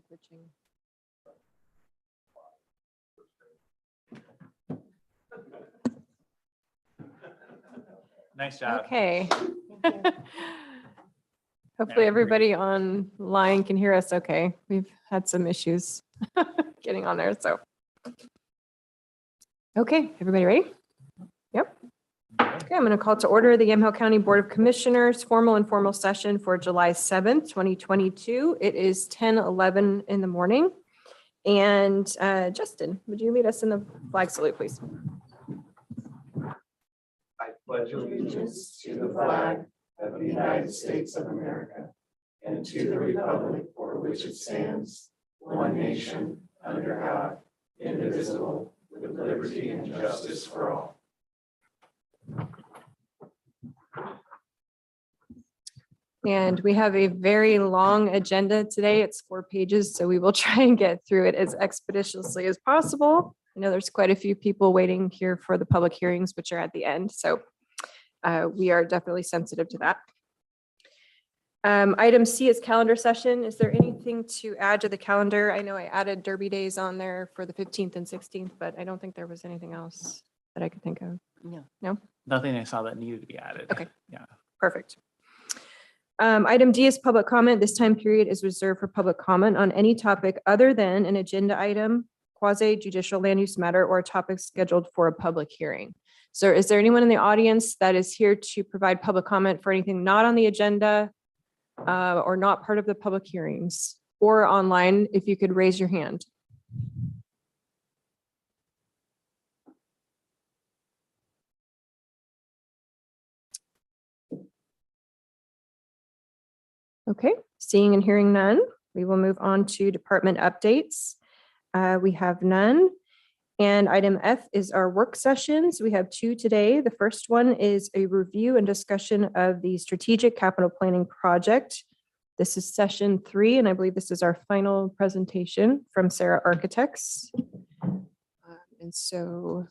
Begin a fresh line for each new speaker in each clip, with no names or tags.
switching.
Nice job.
Okay. Hopefully everybody online can hear us okay. We've had some issues getting on there, so. Okay, everybody ready? Yep. Okay, I'm going to call to order the Yamhill County Board of Commissioners formal and informal session for July 7th, 2022. It is 10:11 in the morning. And Justin, would you lead us in the flag salute, please?
I pledge allegiance to the flag of the United States of America and to the republic for which it stands, one nation, under God, indivisible, with liberty and justice for all.
And we have a very long agenda today. It's 4 pages, so we will try and get through it as expeditiously as possible. I know there's quite a few people waiting here for the public hearings, which are at the end. So we are definitely sensitive to that. Item C is calendar session. Is there anything to add to the calendar? I know I added Derby days on there for the 15th and 16th, but I don't think there was anything else that I could think of. No?
Nothing I saw that needed to be added.
Okay.
Yeah.
Perfect. Item D is public comment. This time period is reserved for public comment on any topic other than an agenda item, quasi judicial land use matter, or a topic scheduled for a public hearing. So is there anyone in the audience that is here to provide public comment for anything not on the agenda or not part of the public hearings, or online? If you could raise your hand. Okay, seeing and hearing none, we will move on to department updates. We have none. And item F is our work sessions. We have 2 today. The first one is a review and discussion of the strategic capital planning project. This is session 3, and I believe this is our final presentation from Sarah Architects. And so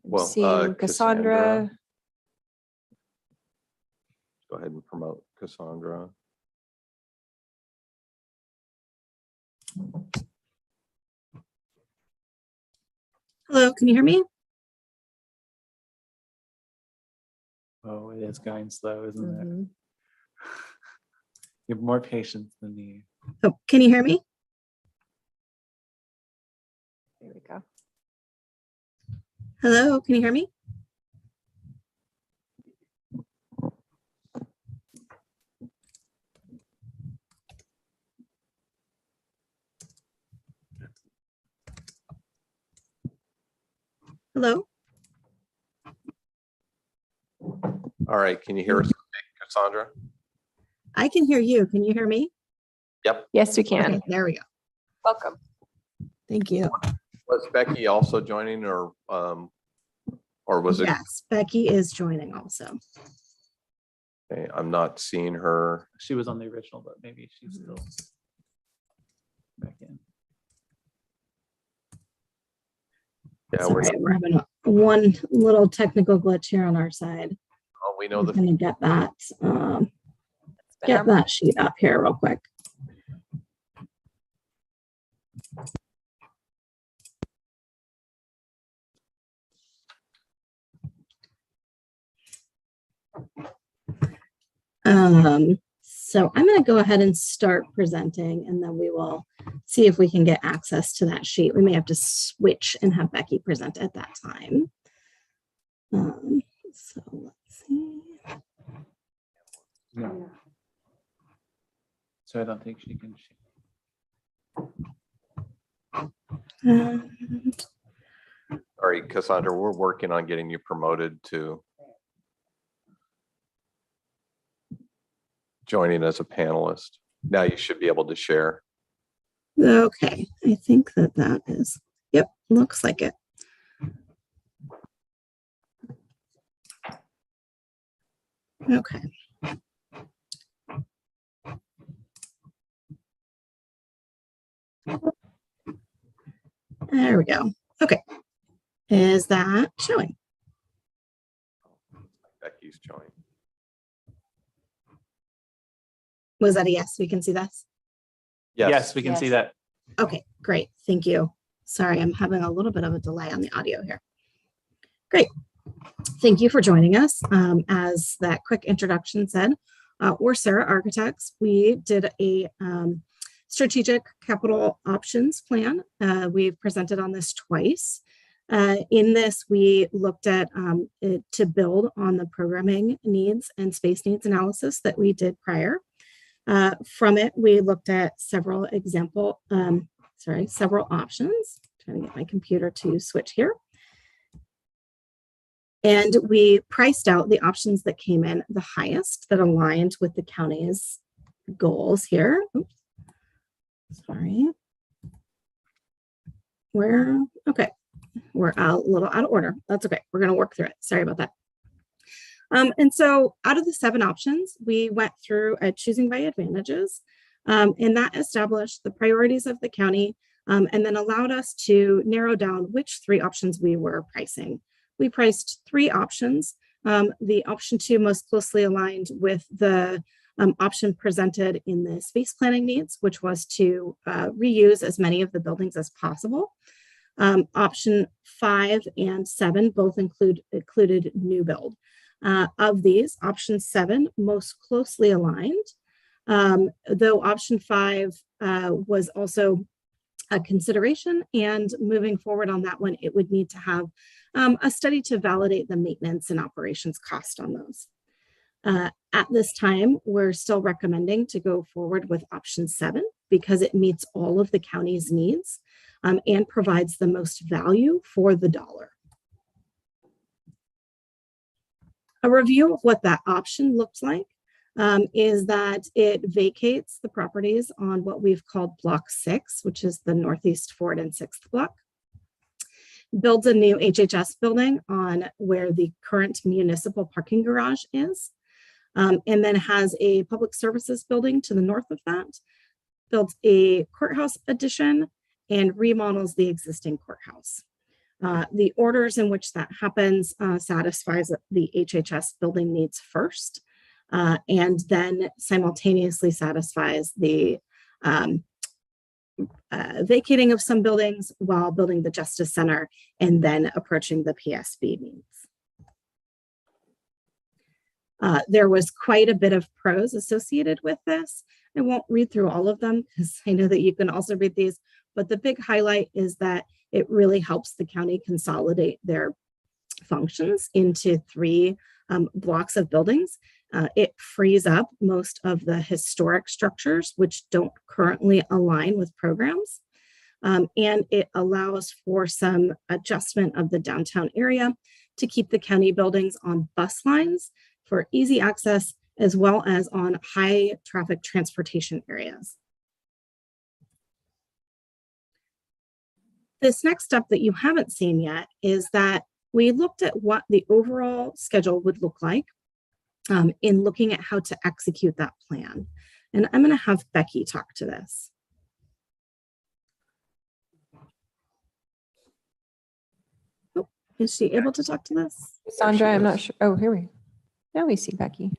Well,
seeing Cassandra.
Go ahead and promote Cassandra.
Hello, can you hear me?
Oh, it is going slow, isn't it?
Mhm.
You have more patience than me.
Oh, can you hear me?
There we go.
Hello, can you hear me? Hello?
All right, can you hear us, Cassandra?
I can hear you. Can you hear me?
Yep.
Yes, we can.
Okay, there we go.
Welcome.
Thank you.
Was Becky also joining, or was it?
Yes, Becky is joining also.
Okay, I'm not seeing her.
She was on the original, but maybe she's still back in.
Yeah, we're,
Sorry, we're having one little technical glitch here on our side.
oh, we know
I'm
the
gonna get that
Been our-
get that sheet up here real quick. So I'm going to go ahead and start presenting, and then we will see if we can get access to that sheet. We may have to switch and have Becky present at that time. So let's see.
No. So I don't think she can.
sorry, Cassandra, we're working on getting you promoted to joining as a panelist. Now you should be able to share.
Okay, I think that is, yep, looks like it. Okay. There we go. Okay. Is that showing?
Becky's joined.
Was that a yes? We can see this?
Yes, we can see that.
Okay, great. Thank you. Sorry, I'm having a little bit of a delay on the audio here. Great. Thank you for joining us. As that quick introduction said, we're Sarah Architects. We did a strategic capital options plan. We've presented on this twice. In this, we looked at it to build on the programming needs and space needs analysis that we did prior. From it, we looked at several several options. I'm trying to get my computer to switch here. And we priced out the options that came in the highest that aligned with the county's goals here. Oops. Sorry. Okay. We're a little out of order. That's okay. We're going to work through it. Sorry about that. And so out of the 7 options, we went through a choosing by advantages, and that established the priorities of the county, and then allowed us to narrow down which 3 options we were pricing. We priced 3 options. The option 2 most closely aligned with the option presented in the space planning needs, which was to reuse as many of the buildings as possible. Option 5 and 7 both included new build. Of these, option 7 most closely aligned, though option 5 was also a consideration, and moving forward on that one, it would need to have a study to validate the maintenance and operations cost on those. At this time, we're still recommending to go forward with option 7 because it meets all of the county's needs and provides the most value for the dollar. A review of what that option looks like is that it vacates the properties on what we've called block 6, which is the Northeast 4th and 6th block, builds a new HHS building on where the current municipal parking garage is, and then has a public services building to the north of that, builds a courthouse addition, and remodels the existing courthouse. The orders in which that happens satisfies the HHS building needs first, and then simultaneously satisfies the vacating of some buildings while building the Justice Center and then approaching the PSB needs. There was quite a bit of pros associated with this. I won't read through all of them because I know that you can also read these, but the big highlight is that it really helps the county consolidate their functions into 3 blocks of buildings. It frees up most of the historic structures, which don't currently align with programs. And it allows for some adjustment of the downtown area to keep the county buildings on bus lines for easy access, as well as on high traffic transportation areas. This next step that you haven't seen yet is that we looked at what the overall schedule would look like in looking at how to execute that plan. And I'm going to have Becky talk to this. Oh, is she able to talk to this?
Sandra, I'm not sure. Oh, here we go. Now we see Becky.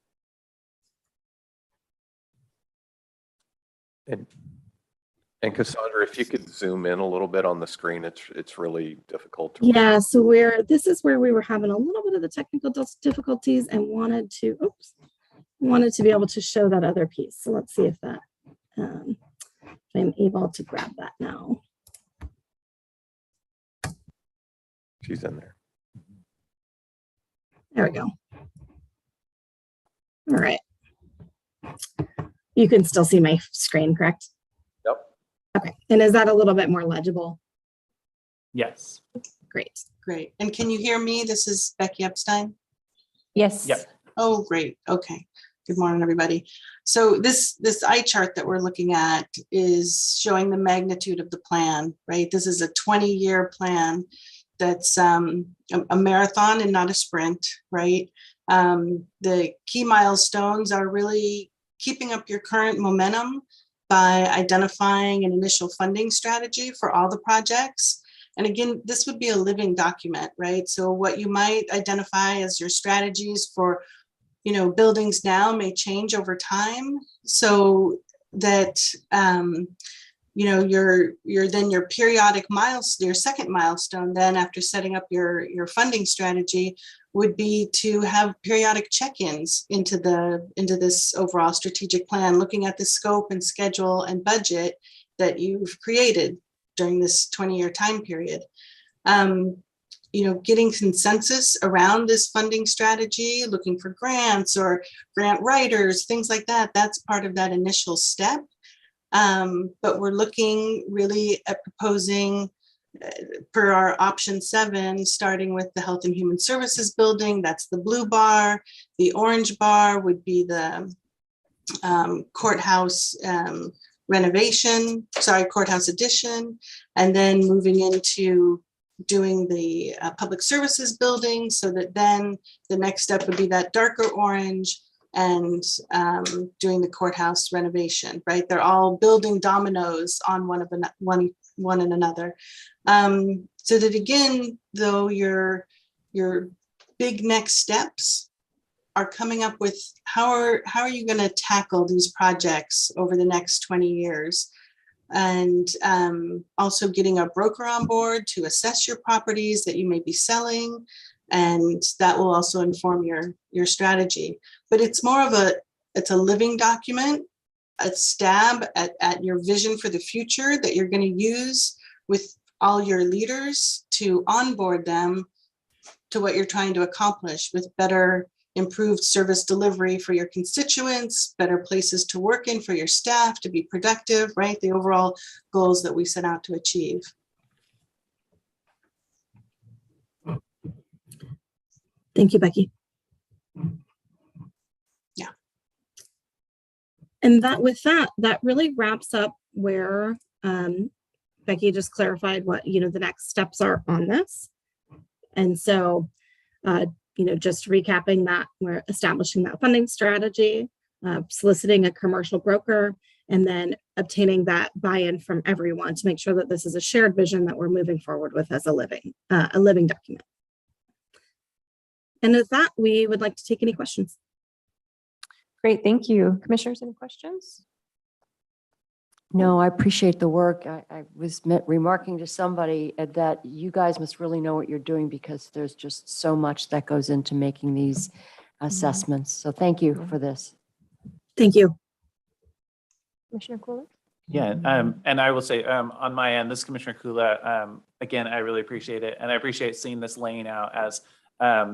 And Cassandra, if you could zoom in a little bit on the screen, it's really difficult to
Yeah, so this is where we were having a little bit of the technical difficulties and wanted to be able to show that other piece. So let's see if that if I'm able to grab that now.
She's in there.
There we go. All right. You can still see my screen, correct?
Yep.
Okay. And is that a little bit more legible?
Yes.
Great.
Great. And can you hear me? This is Becky Epstein.
Yes.
Yep.
Oh, great. Okay. Good morning, everybody. So this eye chart that we're looking at is showing the magnitude of the plan, right? This is a 20-year plan that's a marathon and not a sprint, right? The key milestones are really keeping up your current momentum by identifying an initial funding strategy for all the projects. And again, this would be a living document, right? So what you might identify as your strategies for buildings now may change over time, so that your periodic milestone, your second milestone then after setting up your funding strategy would be to have periodic check-ins into this overall strategic plan, looking at the scope and schedule and budget that you've created during this 20-year time period. Getting consensus around this funding strategy, looking for grants or grant writers, things like that. That's part of that initial step. But we're looking really at proposing per our option 7, starting with the Health and Human Services building. That's the blue bar. The orange bar would be the courthouse courthouse addition, and then moving into doing the public services building, so that then the next step would be that darker orange and doing the courthouse renovation, right? They're all building dominoes on one and another. So that again, though, your big next steps are coming up with how are you going to tackle these projects over the next 20 years? And also getting a broker on board to assess your properties that you may be selling, and that will also inform your strategy. But it's more of it's a living document, a stab at your vision for the future that you're going to use with all your leaders to onboard them to what you're trying to accomplish, with better improved service delivery for your constituents, better places to work in for your staff to be productive, right? The overall goals that we set out to achieve.
Thank you, Becky.
Yeah.
And that really wraps up where Becky just clarified what, the next steps are on this. And so, just recapping that, we're establishing that funding strategy, soliciting a commercial broker, and then obtaining that buy-in from everyone to make sure that this is a shared vision that we're moving forward with as a living document. And with that, we would like to take any questions.
Great, thank you. Commissioners, any questions?
No, I appreciate the work. I was remarking to somebody that you guys must really know what you're doing, because there's just so much that goes into making these assessments. So thank you for this.
Thank you.
Commissioner Kula?
Yeah, and I will say on my end, this is Commissioner Kula. Again, I really appreciate it. And I appreciate seeing this laying out as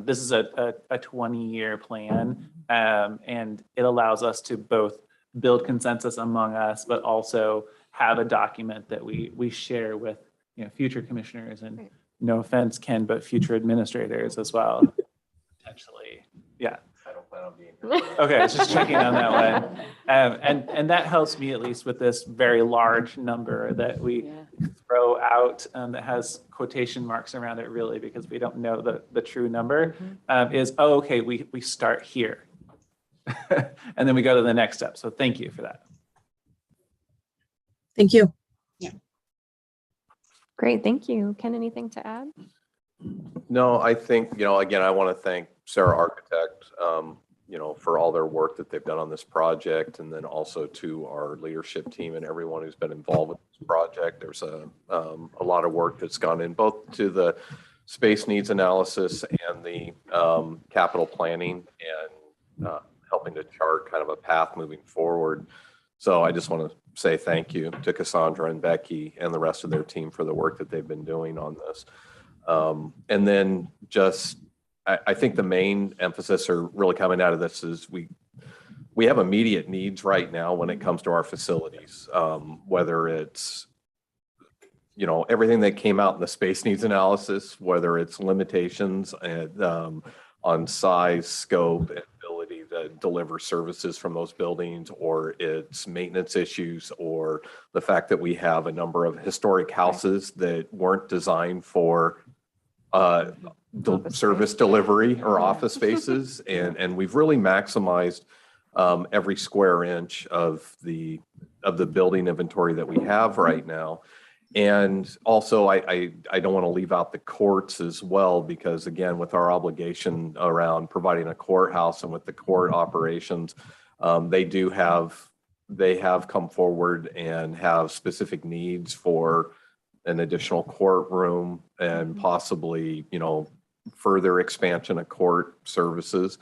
this is a 20-year plan, and it allows us to both build consensus among us, but also have a document that we share with future commissioners, and
Right.
No offense, Ken, but future administrators as well, potentially. Yeah.
I don't plan on being here.
Okay, just checking on that one. And that helps me, at least with this very large number that we throw out, that has quotation marks around it, really, because we don't know the true number, is, okay, we start here. And then we go to the next step. So thank you for that.
Thank you.
Great, thank you. Ken, anything to add?
No, I think, again, I want to thank Sarah Architect, for all their work that they've done on this project, and then also to our leadership team and everyone who's been involved with this project. There's a lot of work that's gone in both to the space needs analysis and the capital planning, and helping to chart kind of a path moving forward. So I just want to say thank you to Cassandra and Becky and the rest of their team for the work that they've been doing on this. And then I think the main emphasis are really coming out of this is we have immediate needs right now when it comes to our facilities, whether it's, everything that came out in the space needs analysis, whether it's limitations and on size, scope, and ability to deliver services from those buildings, or it's maintenance issues, or the fact that we have a number of historic houses that weren't designed for service delivery or office spaces. And we've really maximized every square inch of the building inventory that we have right now. And also, I don't want to leave out the courts as well, because again, with our obligation around providing a courthouse and with the court operations, they have come forward and have specific needs for an additional courtroom and possibly, further expansion of court services.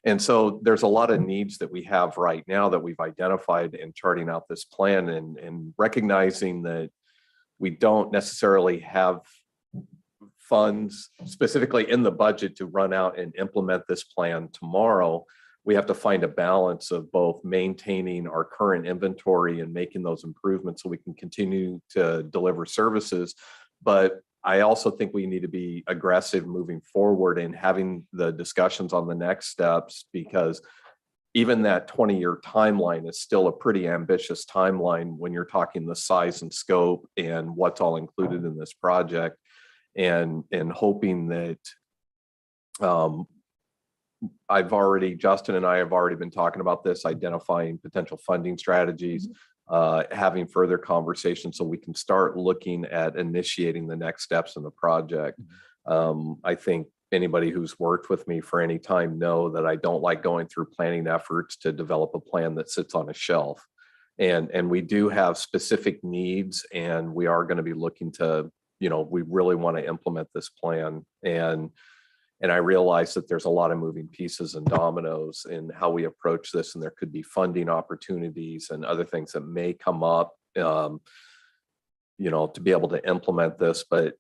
And so there's a lot of needs that we have right now that we've identified in charting out this plan and recognizing that we don't necessarily have funds specifically in the budget to run out and implement this plan tomorrow. We have to find a balance of both maintaining our current inventory and making those improvements so we can continue to deliver services. But I also think we need to be aggressive moving forward and having the discussions on the next steps, because even that 20-year timeline is still a pretty ambitious timeline when you're talking the size and scope and what's all included in this project, and hoping that Justin and I have already been talking about this, identifying potential funding strategies, having further conversations so we can start looking at initiating the next steps in the project. I think anybody who's worked with me for any time know that I don't like going through planning efforts to develop a plan that sits on a shelf. And we do have specific needs, and we are going to be looking to, we really want to implement this plan. And I realize that there's a lot of moving pieces and dominoes in how we approach this, and there could be funding opportunities and other things that may come up, to be able to implement this. But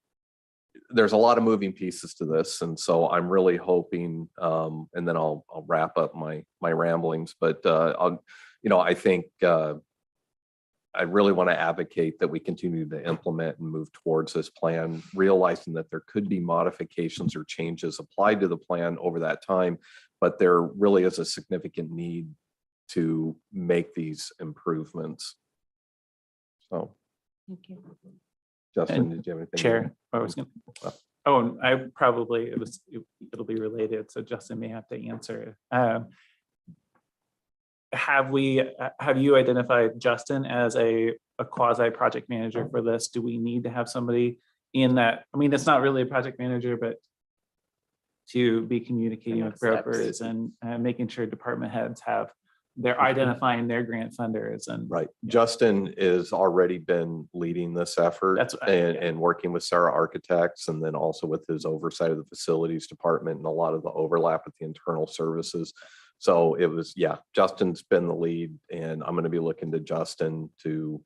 there's a lot of moving pieces to this, and so I'm really hoping, and then I'll wrap up my ramblings. But I think I really want to advocate that we continue to implement and move towards this plan, realizing that there could be modifications or changes applied to the plan over that time, but there really is a significant need to make these improvements. So,
Thank you.
Justin, did you have anything?
Chair, it'll be related, so Justin may have to answer. Have you identified Justin as a quasi project manager for this? Do we need to have somebody in that? I mean, it's not really a project manager, but to be communicating with brokers and making sure department heads they're identifying their grant funders and
right. Justin is already been leading this effort and working with Sarah Architects, and then also with his oversight of the facilities department and a lot of the overlap with the internal services. So it was, Justin's been the lead, and I'm going to be looking to Justin to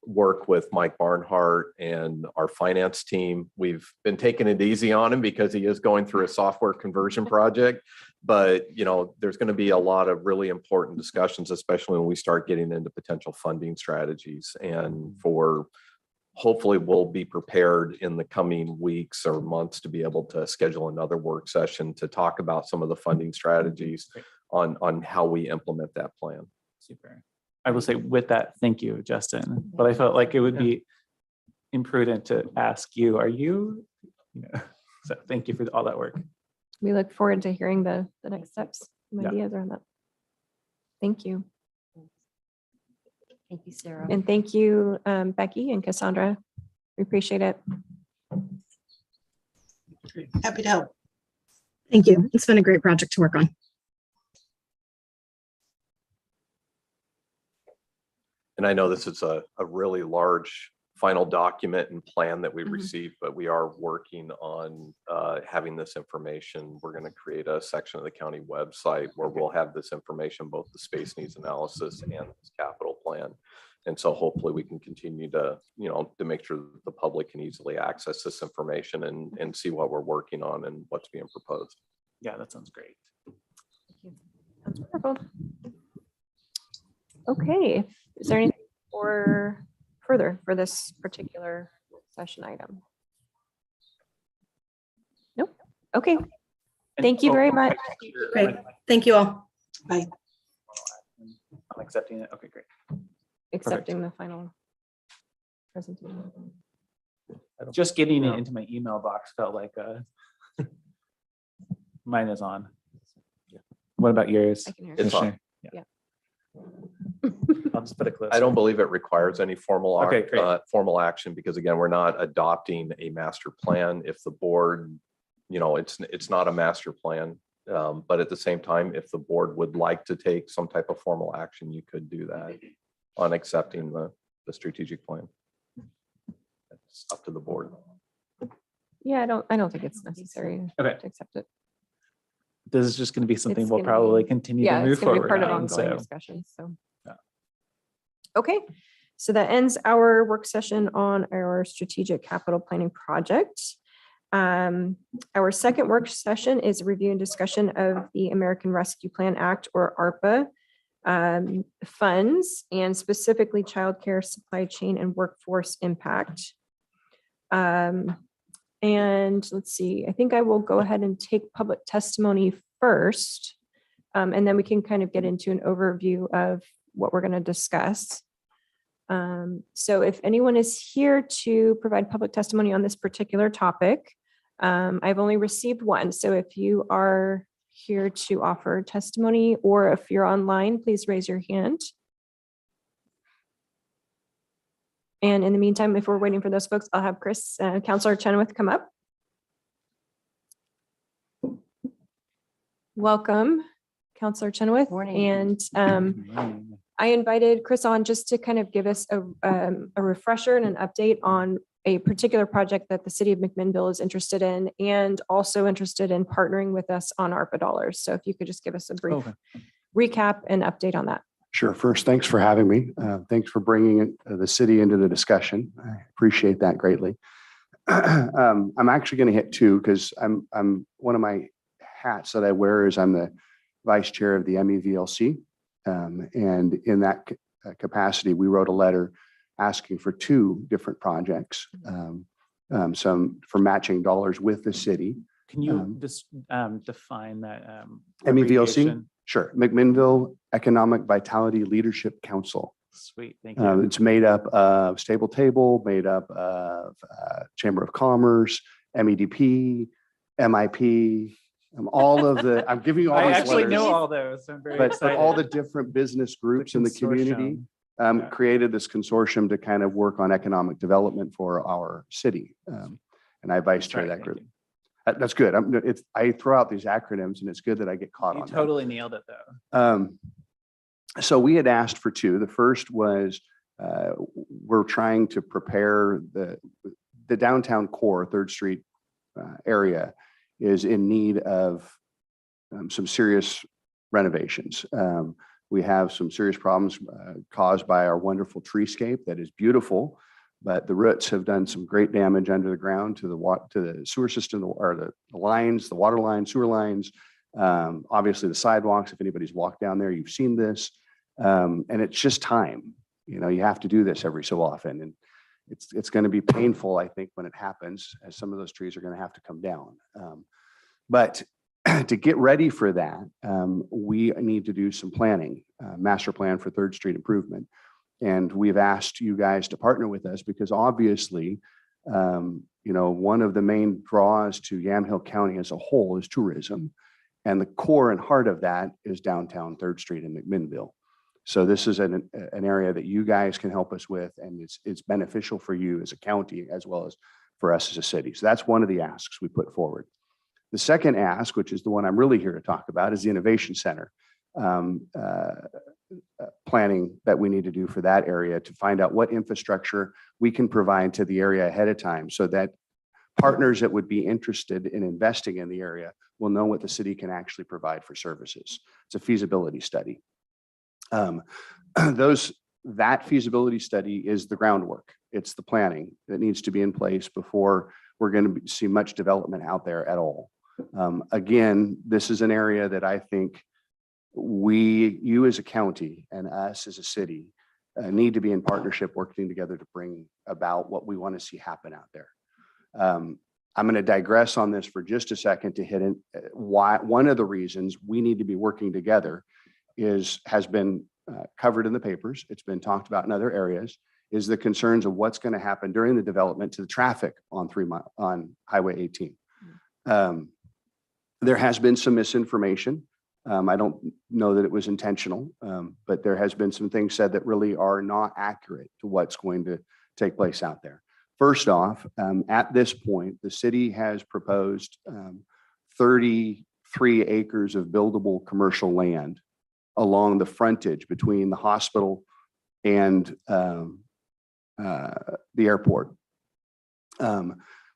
work with Mike Barnhart and our finance team. We've been taking it easy on him because he is going through a software conversion project, but there's going to be a lot of really important discussions, especially when we start getting into potential funding strategies. And hopefully we'll be prepared in the coming weeks or months to be able to schedule another work session to talk about some of the funding strategies on how we implement that plan.
Super. I will say with that, thank you, Justin. But I felt like it would be imprudent to ask you, are you? So thank you for all that work.
We look forward to hearing the next steps, some ideas around that. Thank you.
Thank you, Sarah.
And thank you, Becky and Cassandra. We appreciate it.
Happy to help.
Thank you. It's been a great project to work on.
And I know this is a really large final document and plan that we received, but we are working on having this information. We're going to create a section of the county website where we'll have this information, both the space needs analysis and this capital plan. And so hopefully we can continue to, to make sure that the public can easily access this information and see what we're working on and what's being proposed.
Yeah, that sounds great.
That's wonderful. Okay, is there anything further for this particular session item? Nope. Okay, thank you very much.
Great. Thank you all.
Bye.
I'm accepting it. Okay, great.
Accepting the final presentation.
Just getting it into my email box felt like mine is on. What about yours?
I can hear
It's
you.
on.
Yeah. I'll just put it close.
I don't believe it requires any formal,
Okay, great.
formal action because again, we're not adopting a master plan. If the board, it's not a master plan. But at the same time, if the board would like to take some type of formal action, you could do that on accepting the strategic plan. It's up to the board.
Yeah, I don't think it's necessary
Okay.
to accept it.
This is just going to be something
It's
we'll
gonna
probably
be-
continue
Yeah,
to move
it's gonna be
forward
part of
on.
ongoing
So
discussions, so.
Yeah.
Okay, so that ends our work session on our strategic capital planning project. Our second work session is a review and discussion of the American Rescue Plan Act, or ARPA, funds, and specifically childcare, supply chain, and workforce impact. And let's see, I think I will go ahead and take public testimony first. And then we can kind of get into an overview of what we're going to discuss. So if anyone is here to provide public testimony on this particular topic, I've only received one. So if you are here to offer testimony, or if you're online, please raise your hand. And in the meantime, if we're waiting for those folks, I'll have Chris, Counselor Chenoweth, come up. Welcome, Counselor Chenoweth.
Morning.
And I invited Chris on just to kind of give us a refresher and an update on a particular project that the city of Mcminnville is interested in, and also interested in partnering with us on ARPA dollars. So if you could just give us a brief recap and update on that.
Sure. First, thanks for having me. Thanks for bringing the city into the discussion. I appreciate that greatly. I'm actually going to hit two because I'm one of my hats that I wear is I'm the vice chair of the MEVLC. And in that capacity, we wrote a letter asking for two different projects, some for matching dollars with the city.
Can you just define that?
MEVLC?
abbreviation?
Sure. Mcminnville Economic Vitality Leadership Council.
Sweet, thank you.
It's made up of Stable Table, made up of Chamber of Commerce, MEDP, MIP, all of the, I'm giving you all
I
these
actually
letters,
know all those. I'm very
but
excited.
all the different business groups in the community created this consortium to kind of work on economic development for our city. And I vice chair
Sorry,
that
thank
group.
you.
That's good. I throw out these acronyms and it's good that I get caught
You
on them.
totally nailed it though.
So we had asked for two. The first was we're trying to prepare the downtown core, 3rd Street area is in need of some serious renovations. We have some serious problems caused by our wonderful treescape that is beautiful, but the roots have done some great damage under the ground to the sewer system, or the lines, the water lines, sewer lines, obviously the sidewalks. If anybody's walked down there, you've seen this. And it's just time. You have to do this every so often. And it's going to be painful, I think, when it happens, as some of those trees are going to have to come down. But to get ready for that, we need to do some planning, master plan for 3rd Street improvement. And we've asked you guys to partner with us because obviously, one of the main draws to Yamhill County as a whole is tourism. And the core and heart of that is downtown 3rd Street in Mcminnville. So this is an area that you guys can help us with, and it's beneficial for you as a county as well as for us as a city. So that's one of the asks we put forward. The second ask, which is the one I'm really here to talk about, is the Innovation Center planning that we need to do for that area to find out what infrastructure we can provide to the area ahead of time so that partners that would be interested in investing in the area will know what the city can actually provide for services. It's a feasibility study. That feasibility study is the groundwork. It's the planning that needs to be in place before we're going to see much development out there at all. Again, this is an area that I think you as a county and us as a city need to be in partnership, working together to bring about what we want to see happen out there. I'm going to digress on this for just a second to hit in why one of the reasons we need to be working together has been covered in the papers. It's been talked about in other areas, is the concerns of what's going to happen during the development to the traffic on Highway 18. There has been some misinformation I don't know that it was intentional, but there has been some things said that really are not accurate to what's going to take place out there. First off, at this point, the city has proposed 33 acres of buildable commercial land along the frontage between the hospital and the airport.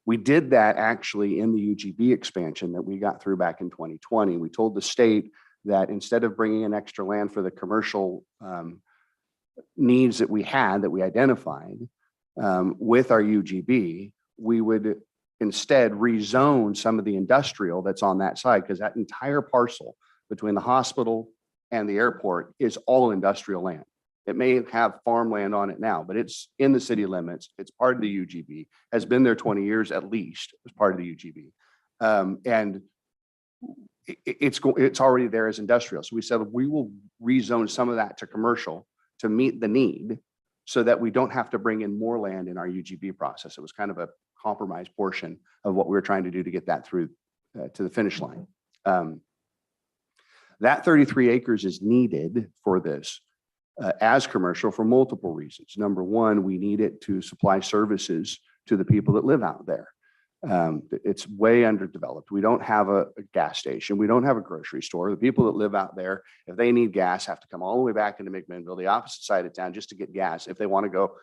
We did that actually in the UGB expansion that we got through back in 2020. We told the state that instead of bringing in extra land for the commercial needs that we had, that we identified with our UGB, we would instead rezone some of the industrial that's on that side, because that entire parcel between the hospital and the airport is all industrial land. It may have farmland on it now, but it's in the city limits. It's part of the UGB, has been there 20 years at least as part of the UGB. And it's already there as industrial. So we said, we will rezone some of that to commercial to meet the need so that we don't have to bring in more land in our UGB process. It was kind of a compromise portion of what we were trying to do to get that through to the finish line. That 33 acres is needed for this as commercial for multiple reasons. Number one, we need it to supply services to the people that live out there. It's way underdeveloped. We don't have a gas station. We don't have a grocery store. The people that live out there, if they need gas, have to come all the way back into Mcminnville, the opposite side of town, just to get gas if they want to go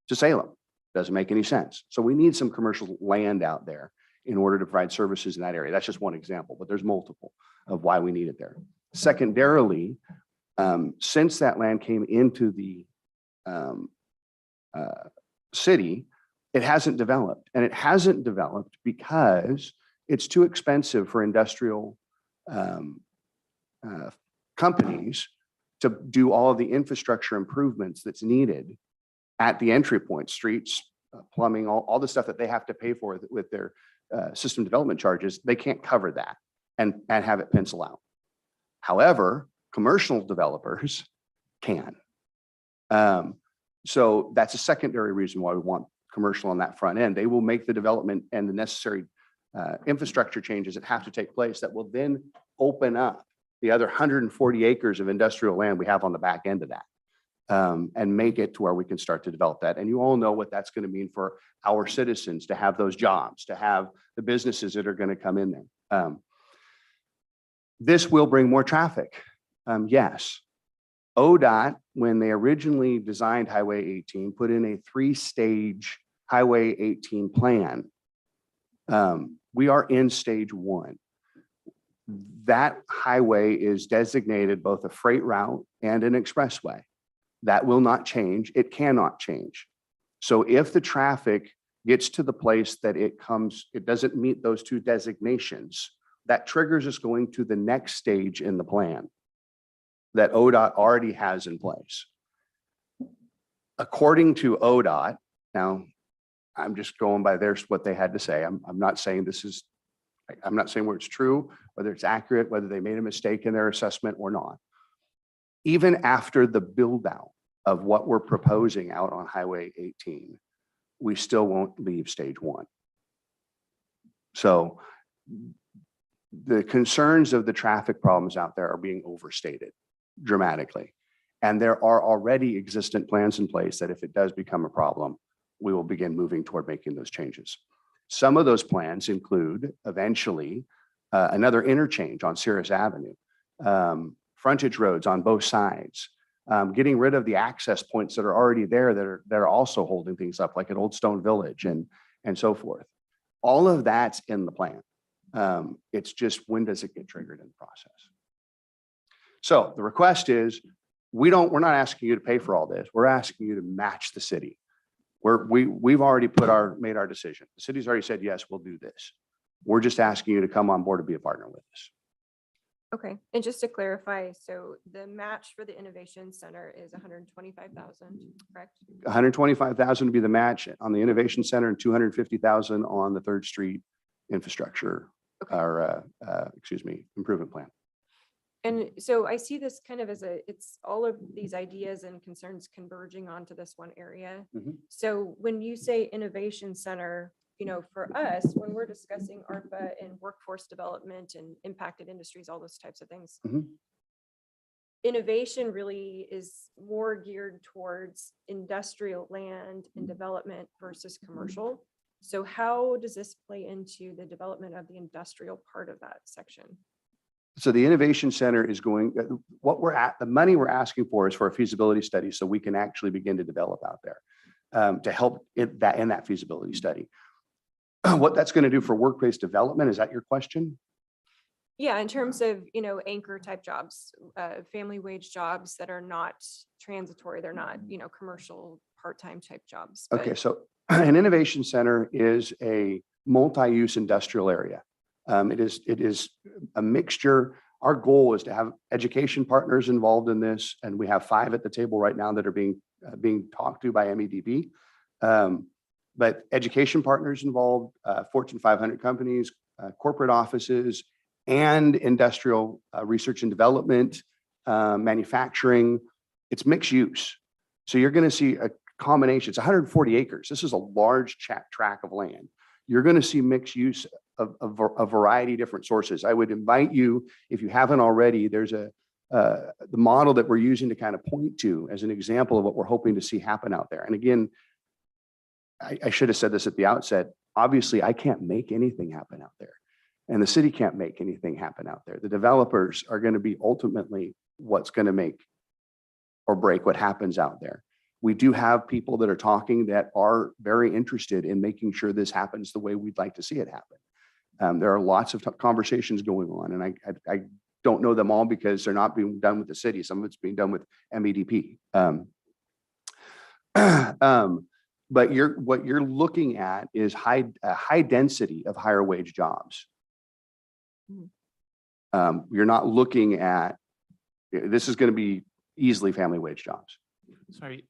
to Salem. Doesn't make any sense. So we need some commercial land out there in order to provide services in that area. That's just one example, but there's multiple of why we need it there. Secondarily, since that land came into the city, it hasn't developed, and it hasn't developed because it's too expensive for industrial companies to do all of the infrastructure improvements that's needed at the entry point, streets, plumbing, all the stuff that they have to pay for with their system development charges. They can't cover that and have it pencil out. However, commercial developers can. So that's a secondary reason why we want commercial on that front end. They will make the development and the necessary infrastructure changes that have to take place that will then open up the other 140 acres of industrial land we have on the back end of that, and make it to where we can start to develop that. And you all know what that's going to mean for our citizens to have those jobs, to have the businesses that are going to come in there. This will bring more traffic. Yes. ODOT, when they originally designed Highway 18, put in a 3-stage Highway 18 plan. We are in stage 1. That highway is designated both a freight route and an expressway. That will not change. It cannot change. So if the traffic gets to the place that it doesn't meet those two designations, that triggers us going to the next stage in the plan that ODOT already has in place. According to ODOT, now I'm just going by what they had to say. I'm not saying I'm not saying where it's true, whether it's accurate, whether they made a mistake in their assessment or not. Even after the build out of what we're proposing out on Highway 18, we still won't leave stage 1. So the concerns of the traffic problems out there are being overstated dramatically. And there are already existent plans in place that if it does become a problem, we will begin moving toward making those changes. Some of those plans include eventually another interchange on Cirrus Avenue, frontage roads on both sides, getting rid of the access points that are already there that are also holding things up, like at Old Stone Village and so forth. All of that's in the plan. It's just, when does it get triggered in the process? So the request is, we're not asking you to pay for all this. We're asking you to match the city. We've already made our decision. The city's already said, yes, we'll do this. We're just asking you to come on board to be a partner with us.
Okay, and just to clarify, so the match for the Innovation Center is 125,000, correct?
125,000 to be the match on the Innovation Center and 250,000 on the 3rd Street infrastructure, or improvement plan.
And so I see this kind of as it's all of these ideas and concerns converging onto this one area.
Mhm.
So when you say Innovation Center, for us, when we're discussing ARPA and workforce development and impacted industries, all those types of things,
Mhm.
innovation really is more geared towards industrial land and development versus commercial. So how does this play into the development of the industrial part of that section?
So the Innovation Center is going, the money we're asking for is for a feasibility study so we can actually begin to develop out there to help in that feasibility study. What that's going to do for workplace development, is that your question?
Yeah, in terms of, anchor type jobs, family wage jobs that are not transitory, they're not, commercial part-time type jobs.
Okay,
but-
so an innovation center is a multi-use industrial area. It is a mixture. Our goal is to have education partners involved in this, and we have 5 at the table right now that are being talked to by MEDB. But education partners involved, Fortune 500 companies, corporate offices, and industrial research and development, manufacturing. It's mixed use. So you're going to see a combination. It's 140 acres. This is a large tract of land. You're going to see mixed use of a variety of different sources. I would invite you, if you haven't already, there's the model that we're using to kind of point to as an example of what we're hoping to see happen out there. And again, I should have said this at the outset. Obviously, I can't make anything happen out there. And the city can't make anything happen out there. The developers are going to be ultimately what's going to make or break what happens out there. We do have people that are talking that are very interested in making sure this happens the way we'd like to see it happen. There are lots of conversations going on, and I don't know them all because they're not being done with the city. Some of it's being done with MEDP. But what you're looking at is a high density of higher wage jobs. You're not looking at, this is going to be easily family wage jobs.
Sorry,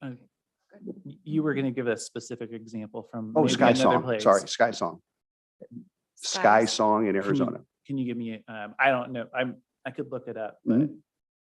you were going to give a specific example from
Oh,
maybe
Sky
another
Song.
place.
Sorry, Sky Song. Sky Song in Arizona.
Can you give me, I don't know, I could look it up, but
Mhm.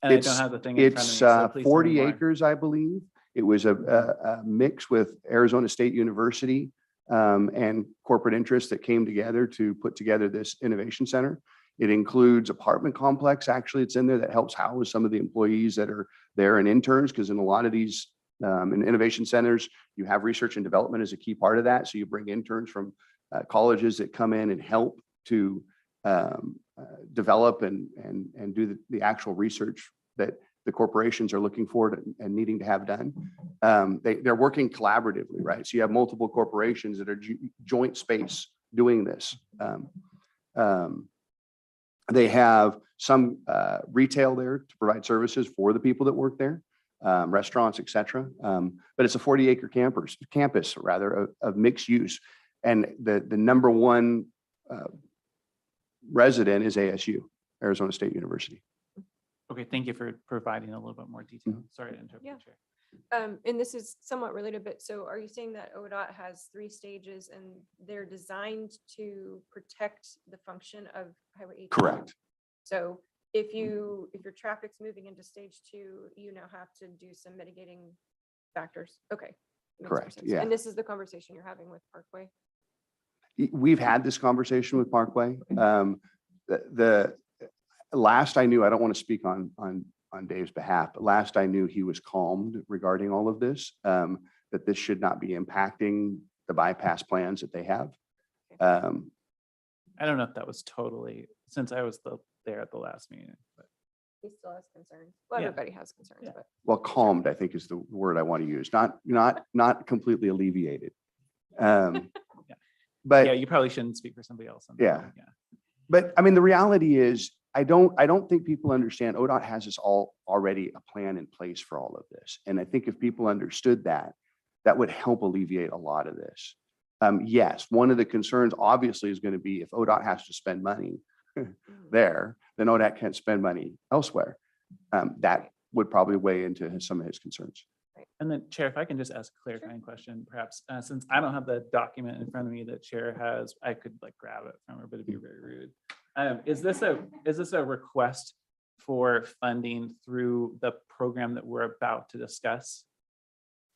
and I don't have the thing in front of me.
It's
So please tell me
40
more.
acres, I believe. It was a mix with Arizona State University and corporate interests that came together to put together this innovation center. It includes apartment complex. Actually, it's in there that helps house some of the employees that are there and interns, because in a lot of these in innovation centers, you have research and development as a key part of that. So you bring interns from colleges that come in and help to develop and do the actual research that the corporations are looking for and needing to have done. They're working collaboratively, right? So you have multiple corporations that are joint space doing this. They have some retail there to provide services for the people that work there, restaurants, et cetera. But it's a 40-acre campus rather of mixed use. And the number one resident is ASU, Arizona State University.
Okay, thank you for providing a little bit more detail. Sorry to interrupt you, Chair.
And this is somewhat related, but so are you saying that ODOT has 3 stages and they're designed to protect the function of Highway 18?
Correct.
So if your traffic's moving into stage 2, you now have to do some mitigating factors. Okay. Makes more
Correct,
sense.
yeah.
And this is the conversation you're having with Parkway?
We've had this conversation with Parkway. The last I knew, I don't want to speak on Dave's behalf, but last I knew, he was calmed regarding all of this, that this should not be impacting the bypass plans that they have.
I don't know if that was totally, since I was there at the last meeting, but
He still has concerns. Well,
Yeah.
everybody has concerns,
Yeah.
but
Well, calmed, I think, is the word I want to use. Not completely alleviated. But
yeah, you probably shouldn't speak for somebody else. On that
Yeah.
one, yeah.
But I mean, the reality is, I don't think people understand ODOT has this already a plan in place for all of this. And I think if people understood that, that would help alleviate a lot of this. Yes, one of the concerns obviously is going to be if ODOT has to spend money there, then ODOT can't spend money elsewhere. That would probably weigh into some of his concerns.
And then Chair, if I can just ask a clarifying question, perhaps, since I don't have the document in front of me that Chair has, I could like grab it from her, but it'd be very rude. Is this a request for funding through the program that we're about to discuss?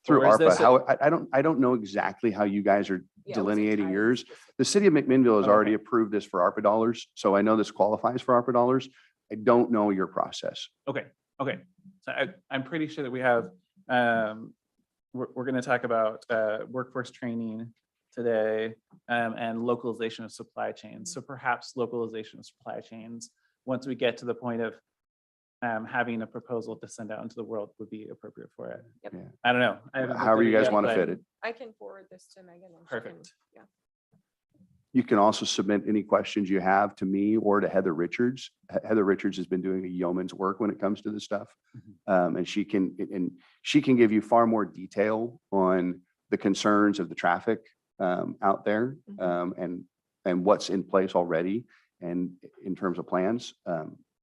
through
Or is
ARPA.
this a-
How, I don't know exactly how you guys are delineating yours. The city of Mcminnville has already
Okay.
approved this for ARPA dollars, so I know this qualifies for ARPA dollars. I don't know your process.
Okay, okay. So I'm pretty sure that we have, we're going to talk about workforce training today and localization of supply chains. So perhaps localization of supply chains, once we get to the point of having a proposal to send out into the world would be appropriate for it.
Yep.
Yeah.
I don't know. I haven't looked
However
at
you
it
guys
yet,
want to
but-
fit it.
I can forward this to Megan. and she can-
Perfect.
Yeah.
You can also submit any questions you have to me or to Heather Richards. Heather Richards has been doing a yeoman's work when it comes to this stuff. And she can give you far more detail on the concerns of the traffic out there and what's in place already. And in terms of plans,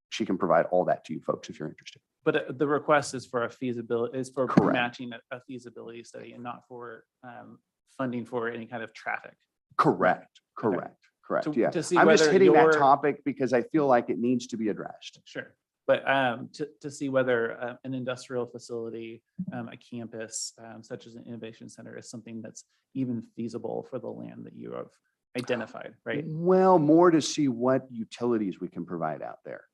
she can provide all that to you folks if you're interested.
But the request is for a feasibility, is for
Correct.
matching a feasibility study and not for funding for any kind of traffic.
Correct, correct, correct.
To-
Yeah.
to see
I'm just
whether
hitting that
your-
topic because I feel like it needs to be addressed.
Sure. But to see whether an industrial facility, a campus, such as an innovation center is something that's even feasible for the land that you have identified, right?
Well, more to see what utilities we can provide out there.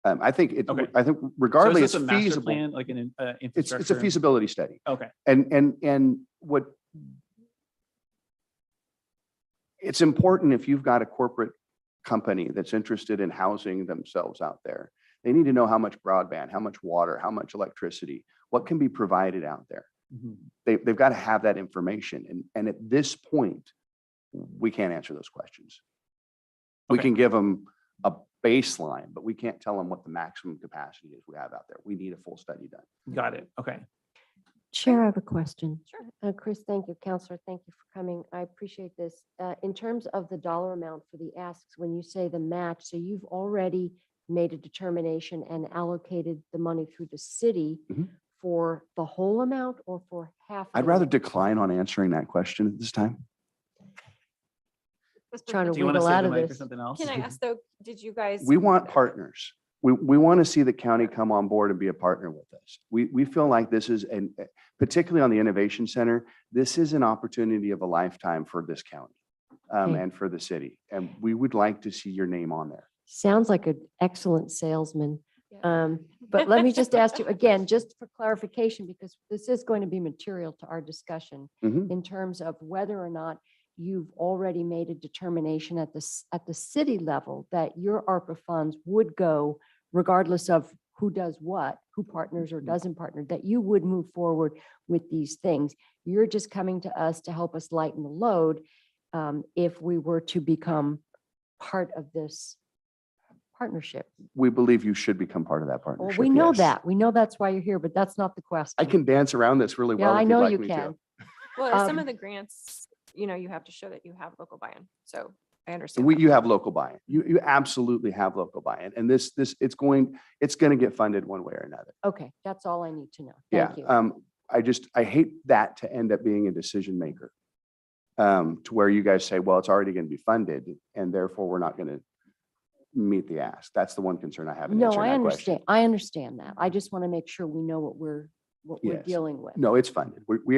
I think
Okay.
I think
So
regardless,
is this
it's
a master
feasible.
plan, like an
It's
infrastructure?
a feasibility study.
Okay,
And what it's important if you've got a corporate company that's interested in housing themselves out there, they need to know how much broadband, how much water, how much electricity, what can be provided out there.
Mhm.
They've got to have that information. And at this point, we can't answer those questions. We
Okay.
can give them a baseline, but we can't tell them what the maximum capacity is we have out there. We need a full study done.
Got it. Okay.
Chair, I have a question.
Sure.
Chris, thank you. Counselor, thank you for coming. I appreciate this. In terms of the dollar amount for the asks, when you say the match, so you've already made a determination and allocated the money through the city
Mhm.
for the whole amount or for half? of
I'd
the
rather
amount?
decline on answering that question at this time.
Trying to
Do you want to
wiggle
say
out
the
of
mic or
this.
something else?
Can I ask though, did you guys?
We want partners. We want to see the county come on board and be a partner with us. We feel like this is, particularly on the Innovation Center, this is an opportunity of a lifetime for this county
Okay.
and for the city. And we would like to see your name on there.
Sounds like an excellent salesman.
Yeah.
But let me just ask you again, just for clarification, because this is going to be material to our discussion
Mhm.
in terms of whether or not you've already made a determination at the city level that your ARPA funds would go regardless of who does what, who partners or doesn't partner, that you would move forward with these things. You're just coming to us to help us lighten the load if we were to become part of this partnership.
We believe you should become part of that
Well,
partnership.
we know
yes.
that. We know that's why you're here, but that's not the question.
I can dance around this really
Yeah,
well.
I
if you'd
know
like
you
me to.
can.
Well, some
Um,
of the grants, you have to show that you have local buy-in. So I understand. that.
You have local buy-in. You absolutely have local buy-in. And it's going to get funded one way or another.
Okay, that's all I need to know.
Yeah.
Thank you.
I hate that to end up being a decision maker. To where you guys say, well, it's already going to be funded and therefore we're not going to meet the ask. That's the one concern I have in
No,
answering
I
that question.
understand. I understand that. I just want to make sure we know what we're
Yes.
dealing with.
No, it's funded. We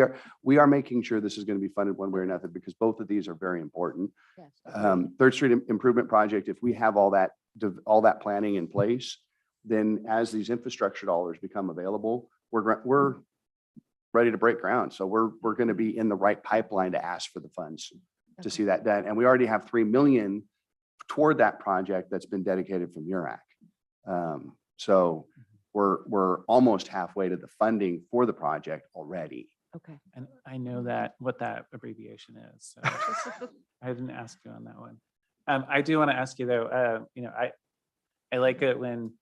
are making sure this is going to be funded one way or another because both of these are very important.
Yes.
Third Street Improvement Project, if we have all that planning in place, then as these infrastructure dollars become available, we're ready to break ground. So we're going to be in the right pipeline to ask for the funds to see that done. And we already have 3 million toward that project that's been dedicated from URAC. So we're almost halfway to the funding for the project already.
Okay.
And I know that what that abbreviation is. So I didn't ask you on that one. I do want to ask you though, I like it when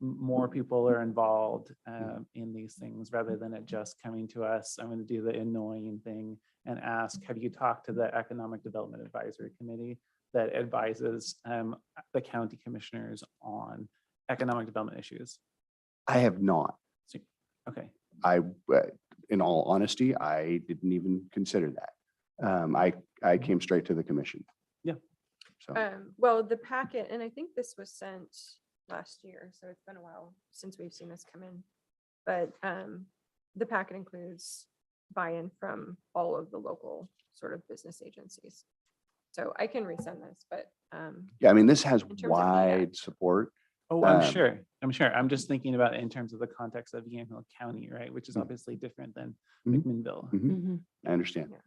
more people are involved in these things rather than it just coming to us. I'm going to do the annoying thing and ask, have you talked to the Economic Development Advisory Committee that advises the county commissioners on economic development issues?
I have not.
Okay.
In all honesty, I didn't even consider that. I came straight to the commission.
Yeah.
So
Well, the packet, and I think this was sent last year, so it's been a while since we've seen this come in. But the packet includes buy-in from all of the local sort of business agencies. So I can resend this, but
Yeah, I mean, this has
In terms of the
wide support.
Oh, I'm
Um,
sure. I'm sure. I'm just thinking about it in terms of the context of Yamhill County, right? Which is
Mhm.
obviously different than
Mhm.
McMinnville.
Mhm.
Mhm.
I understand.
Yeah.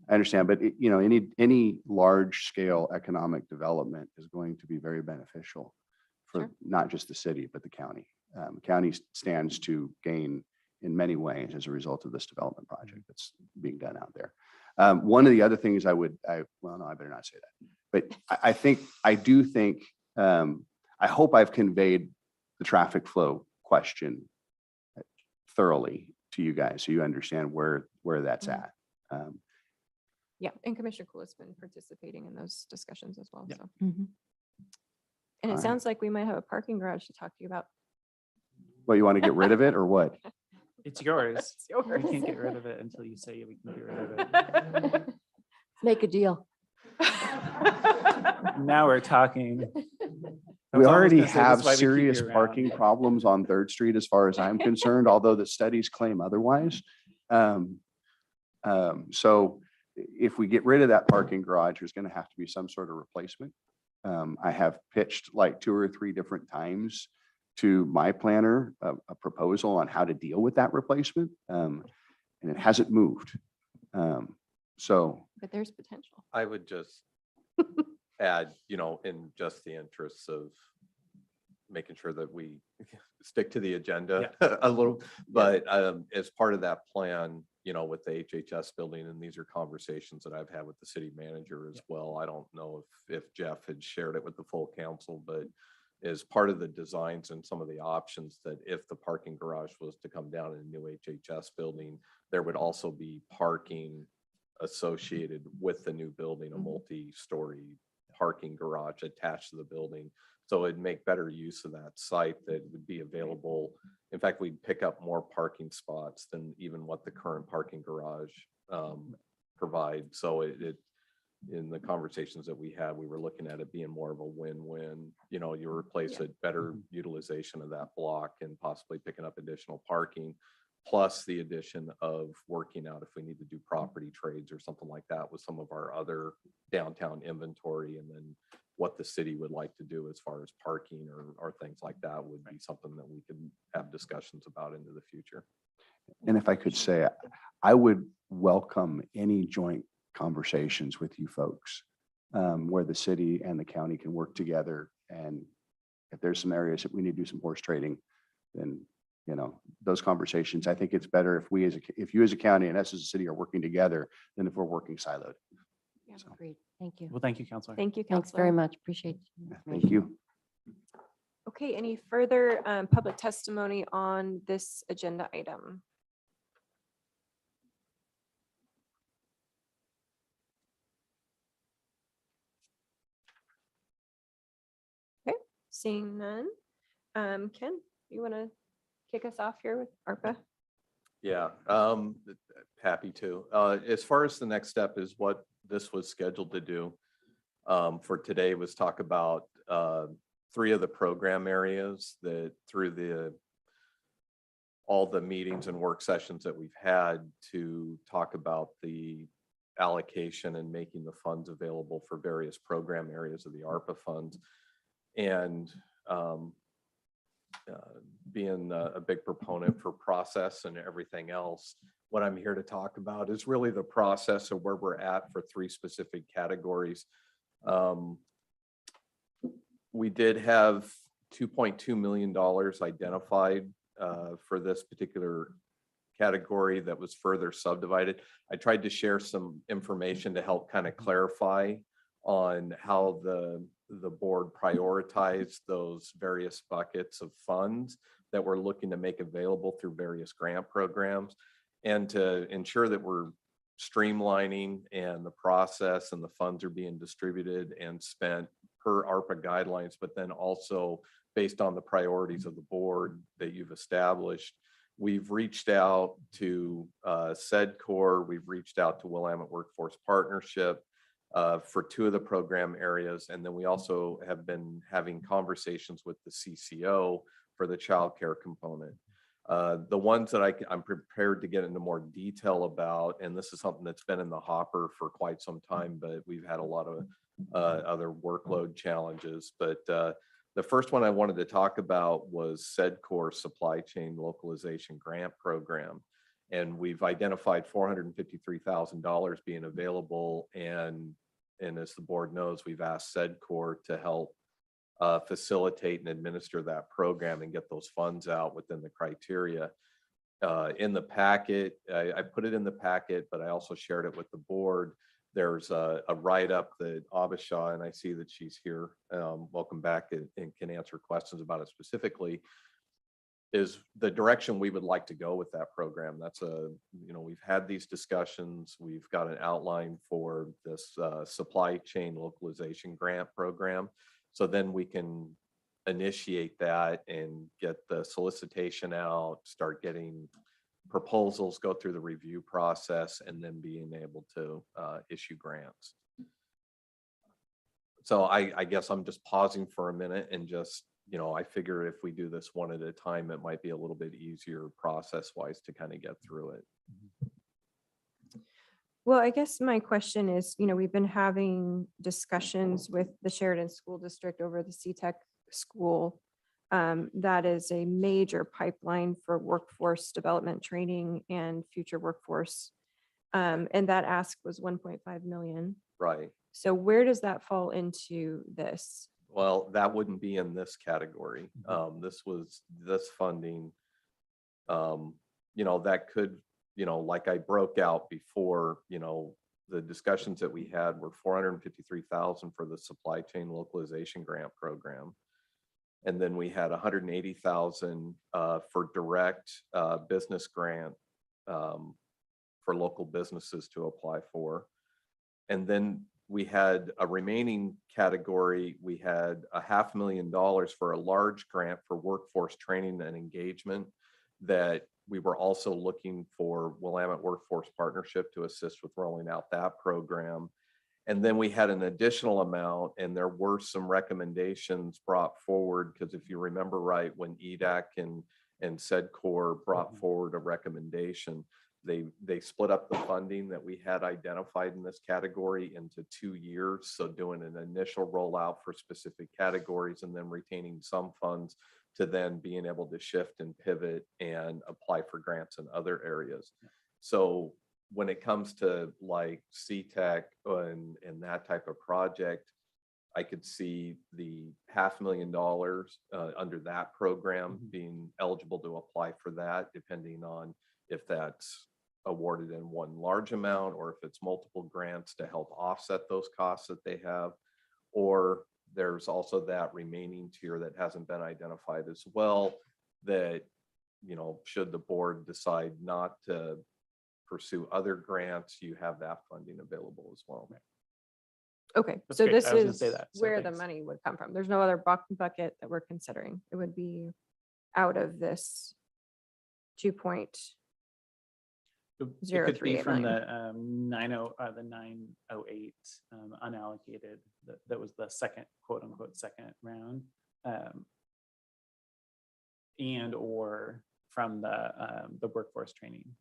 I understand, but you know, any large scale economic development is going to be very beneficial for
Sure.
not just the city, but the county. County stands to gain in many ways as a result of this development project that's being done out there. One of the other things well, no, I better not say that, but I do think, I hope I've conveyed the traffic flow question thoroughly to you guys, so you understand where that's
Mhm.
at.
yeah, and Commissioner Cool has been participating in those discussions as well.
Yeah.
So,
Mhm.
and it
Alright.
sounds like we might have a parking garage to talk to you about.
Well, you want to get rid of it or what?
It's yours.
It's yours.
We can't get rid of it until you say we can get rid of it.
Make a deal.
Now we're talking. I
We
was almost
already
gonna say, this
have
is why we keep you
serious
around.
parking problems on Third Street as far as I'm concerned, although the studies claim otherwise. So if we get rid of that parking garage, there's going to have to be some sort of replacement. I have pitched like 2 or 3 different times to my planner, a proposal on how to deal with that replacement. And it hasn't moved. So
But there's potential.
I would just add, you know, in just the interests of making sure that we stick to the agenda a little, but as part of that plan, you know, with the HHS building, and these are conversations that I've had with the city manager as well. I don't know if Jeff had shared it with the full council, but as part of the designs and some of the options, that if the parking garage was to come down in a new HHS building, there would also be parking associated with the new building, a multi-story parking garage attached to the building. So it'd make better use of that site that would be available. In fact, we'd pick up more parking spots than even what the current parking garage provides. So it in the conversations that we had, we were looking at it being more of a win-win. You know, you replace a better utilization of that block and possibly picking up additional parking, plus the addition of working out if we need to do property trades or something like that with some of our other downtown inventory, and then what the city would like to do as far as parking or things like that would be something that we could have discussions about into the future.
And if I could say, I would welcome any joint conversations with you folks, where the city and the county can work together. And if there's some areas that we need to do some horse trading, then, you know, those conversations, I think it's better if you as a county and us as a city are working together than if we're working siloed.
Yeah.
So,
Great. Thank you.
Well, thank you, Counselor.
Thank you,
Thanks very
Counselor.
much. Appreciate the
thank
information.
you.
Okay, any further public testimony on this agenda item? Okay, seeing none. Ken, you want to kick us off here with ARPA?
Yeah, happy to. As far as the next step is what this was scheduled to do for today was talk about 3 of the program areas that through all the meetings and work sessions that we've had to talk about the allocation and making the funds available for various program areas of the ARPA funds. And being a big proponent for process and everything else, what I'm here to talk about is really the process of where we're at for 3 specific categories. We did have $2.2 million identified for this particular category that was further subdivided. I tried to share some information to help kind of clarify on how the board prioritized those various buckets of funds that we're looking to make available through various grant programs, and to ensure that we're streamlining and the process and the funds are being distributed and spent per ARPA guidelines, but then also based on the priorities of the board that you've established. We've reached out to SEDCOR, we've reached out to Willamette Workforce Partnership for 2 of the program areas. And then we also have been having conversations with the CCO for the childcare component. The ones that I'm prepared to get into more detail about, and this is something that's been in the hopper for quite some time, but we've had a lot of other workload challenges. But the first one I wanted to talk about was SEDCOR Supply Chain Localization Grant Program. And we've identified $453,000 being available. And as the board knows, we've asked SEDCOR to help facilitate and administer that program and get those funds out within the criteria. In the packet, I put it in the packet, but I also shared it with the board. There's a write-up that Abisha, and I see that she's here, welcome back, and can answer questions about it specifically, is the direction we would like to go with that program. That's we've had these discussions. We've got an outline for this supply chain localization grant program. So then we can initiate that and get the solicitation out, start getting proposals, go through the review process, and then being able to issue grants. So I guess I'm just pausing for a minute and just, I figure if we do this one at a time, it might be a little bit easier process-wise to kind of get through it.
Well, I guess my question is, we've been having discussions with the Sheridan School District over the CTEC school. That is a major pipeline for workforce development training and future workforce. And that ask was 1.5 million.
Right.
So where does that fall into this?
Well, that wouldn't be in this category. This funding, that could, like I broke out before, the discussions that we had were $453,000 for the supply chain localization grant program. And then we had $180,000 for direct business grant for local businesses to apply for. And then we had a remaining category. We had $500,000 for a large grant for workforce training and engagement that we were also looking for Willamette Workforce Partnership to assist with rolling out that program. And then we had an additional amount, and there were some recommendations brought forward, because if you remember right, when EDAC and SEDCOR brought forward a recommendation, they split up the funding that we had identified in this category into 2 years. So doing an initial rollout for specific categories and then retaining some funds to then being able to shift and pivot and apply for grants in other areas. So when it comes to like CTEC and that type of project, I could see the $500,000 under that program being eligible to apply for that, depending on if that's awarded in one large amount or if it's multiple grants to help offset those costs that they have. Or there's also that remaining tier that hasn't been identified as well, that, should the board decide not to pursue other grants, you have that funding available as well.
Okay,
That's
so
great.
this
I was gonna
is
say that, so
where the
thanks.
money would come from. There's no other bucket that we're considering. It would be out of this 2.038
It could be from
million.
the 908 unallocated. That was the second, quote unquote, second round, and or from the workforce training.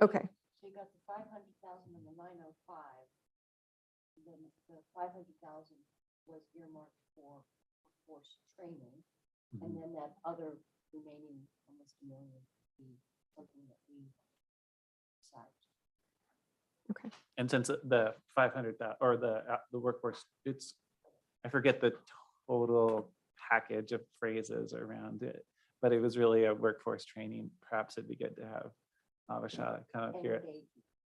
Okay,
So you got the 500,000 and the 905. Then the 500,000 was earmarked for workforce training, and then that other remaining almost $1 million would be something that we decide.
And since the 500,000 or the workforce, I forget the total package of phrases around it, but it was really a workforce training. Perhaps it'd be good to have Avasha come up here.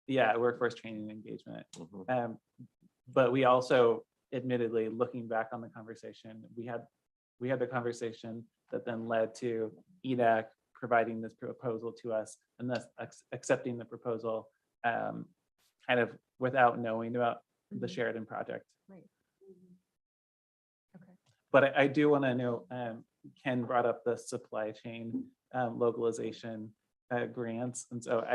Yeah, workforce training engagement. But we also, admittedly, looking back on the conversation, we had the conversation that then led to EDAC providing this proposal to us, and thus accepting the proposal kind of without knowing about the Sheridan project.
right. Okay.
But I do want to know, Ken brought up the supply chain localization grants. And so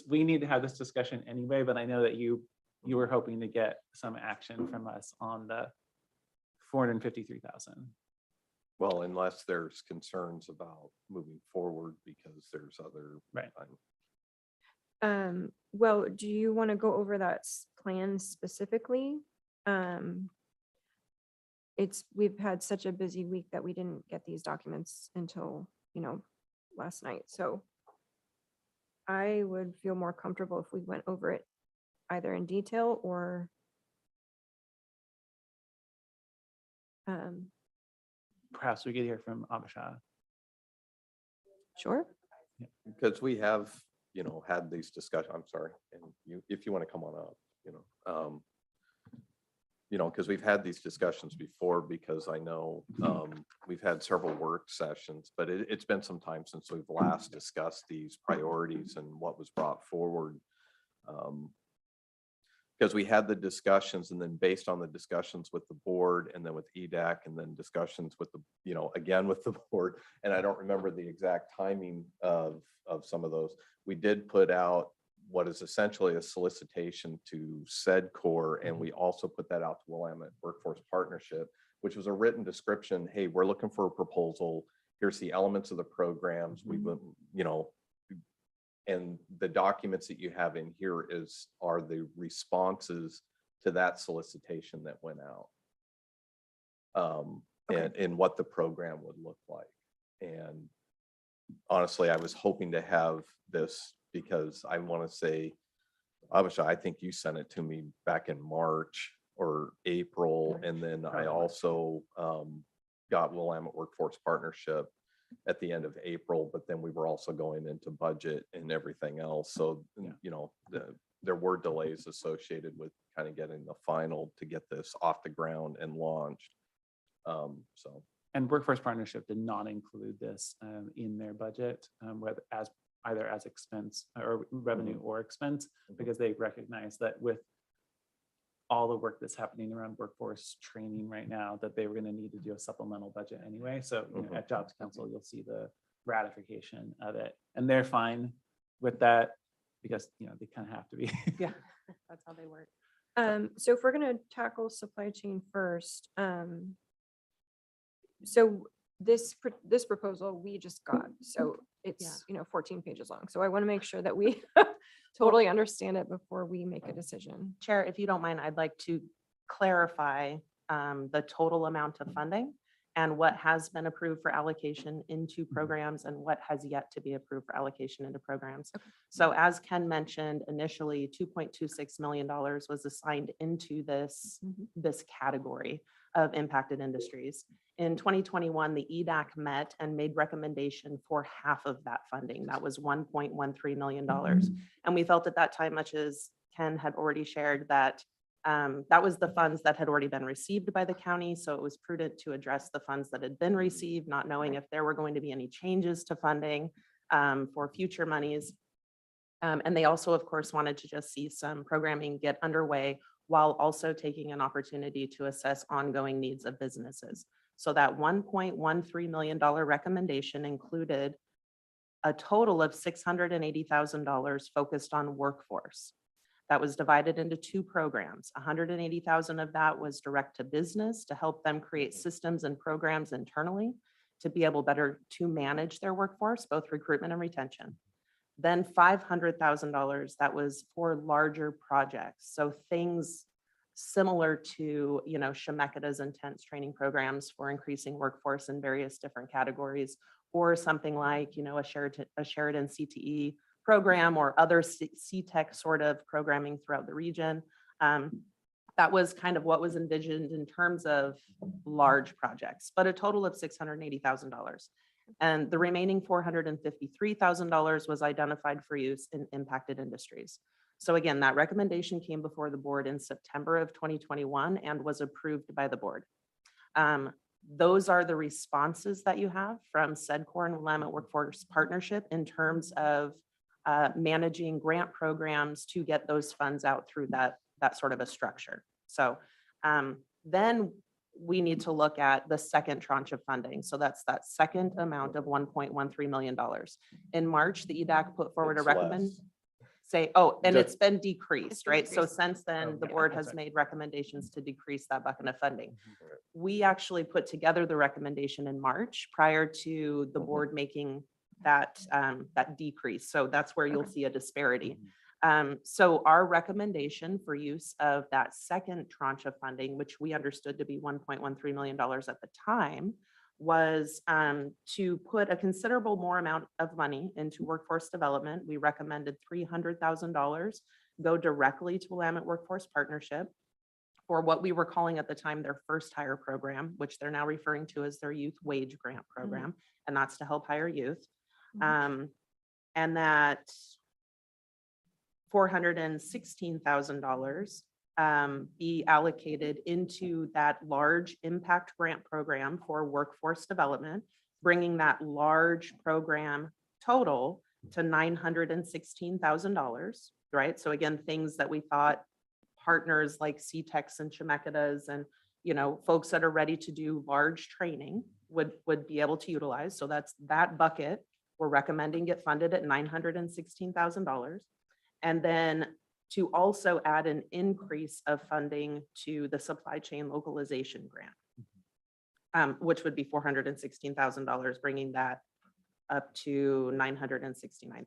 we need to have this discussion anyway, but I know that you were hoping to get some action from us on the 453,000.
Well, unless there's concerns about moving forward because there's other.
Right.
Well, do you want to go over that plan specifically? We've had such a busy week that we didn't get these documents until, last night. So I would feel more comfortable if we went over it either in detail or
Perhaps we could hear from Abhishek.
sure.
Because we have, had these discussions, I'm sorry, and if you want to come on up, because we've had these discussions before, because I know we've had several work sessions, but it's been some time since we've last discussed these priorities and what was brought forward. Because we had the discussions, and then based on the discussions with the board and then with EDAC and then discussions with the, again with the board, and I don't remember the exact timing of some of those, we did put out what is essentially a solicitation to SEDCOR, and we also put that out to Willamette Workforce Partnership, which was a written description. Hey, we're looking for a proposal. Here's the elements of the programs. We've, and the documents that you have in here are the responses to that solicitation that went out. And what the program would look like. And honestly, I was hoping to have this because I want to say, Abhishek, I think you sent it to me back in March or April. And then I also got Willamette Workforce Partnership at the end of April, but then we were also going into budget and everything else. So, there were delays associated with kind of getting the final to get this off the ground and launched.
And Workforce Partnership did not include this in their budget, whether either as expense or revenue or expense, because they recognize that with all the work that's happening around workforce training right now, that they were going to need to do a supplemental budget anyway. So at Jobs Council, you'll see the ratification of it, and they're fine with that because they kind of have to be.
Yeah, that's how they work.
So if we're going to tackle supply chain first, so this proposal we just got, so it's 14 pages long. So I want to make sure that we totally understand it before we make a decision.
Chair, if you don't mind, I'd like to clarify the total amount of funding and what has been approved for allocation into programs and what has yet to be approved for allocation into programs.
Okay.
So as Ken mentioned, initially $2.26 million was assigned into this category of impacted industries. In 2021, the EDAC met and made recommendation for half of that funding. That was $1.13 million. And we felt at that time, much as Ken had already shared, that that was the funds that had already been received by the county. So it was prudent to address the funds that had been received, not knowing if there were going to be any changes to funding for future monies. And they also, of course, wanted to just see some programming get underway while also taking an opportunity to assess ongoing needs of businesses. So that $1.13 million recommendation included a total of $680,000 focused on workforce. That was divided into two programs. $180,000 of that was direct to business to help them create systems and programs internally to be able better to manage their workforce, both recruitment and retention. Then $500,000 that was for larger projects. So things similar to, Shemeketa's intense training programs for increasing workforce in various different categories, or something like, a Sheridan CTE program or other CTEC sort of programming throughout the region. That was kind of what was envisioned in terms of large projects, but a total of $680,000. And the remaining $453,000 was identified for use in impacted industries. So again, that recommendation came before the board in September of 2021 and was approved by the board. Those are the responses that you have from SEDCOR and Willamette Workforce Partnership in terms of managing grant programs to get those funds out through that sort of a structure. So then we need to look at the second tranche of funding. So that's that second amount of $1.13 million. In March, the EDAC put forward a recommendation. say, oh, and
Just-
it's been decreased, right? So
decreased.
since then, the
Okay.
board has made recommendations to decrease that bucket of funding.
Mm-hmm.
We actually put together the recommendation in March prior to the board making that, that decrease. So that's where you'll see a disparity. So our recommendation for use of that second tranche of funding, which we understood to be $1.13 million at the time, was to put a considerable more amount of money into workforce development. We recommended $300,000 go directly to Willamette Workforce Partnership for what we were calling at the time their first hire program, which they're now referring to as their youth wage grant program. And that's to help hire youth. And that $416,000 be allocated into that large impact grant program for workforce development, bringing that large program total to $916,000, right? So again, things that we thought partners like CTEX and Chemeketa's and, you know, folks that are ready to do large training would be able to utilize. So that's that bucket. We're recommending get funded at $916,000. And then to also add an increase of funding to the supply chain localization grant, which would be $416,000, bringing that up to $969,000,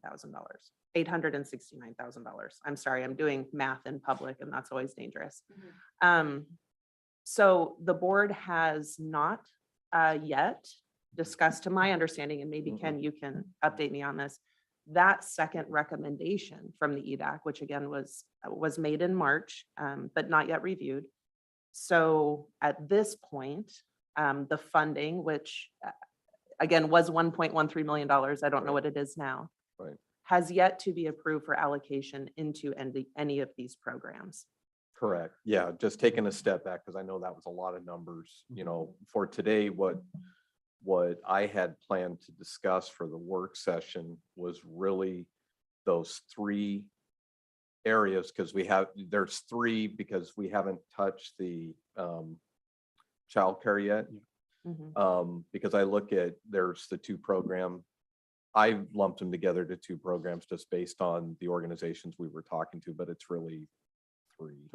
$869,000. I'm sorry, I'm doing math in public and that's always dangerous. So the board has not yet discussed, to my understanding, and maybe Ken, you can update me on this, that second recommendation from the EDAC, which again was made in March, but not yet reviewed. So at this point, the funding, which again was $1.13 million, I don't know what it is now,
Right.
has yet to be approved for allocation into any of these programs.
Correct. Yeah, just taking a step back, because I know that was a lot of numbers, you know, for today, what I had planned to discuss for the work session was really those three areas, because there's three, because we haven't touched the childcare yet. Because I look at, there's the two program, I lumped them together to two programs just based on the organizations we were talking to, but it's really three.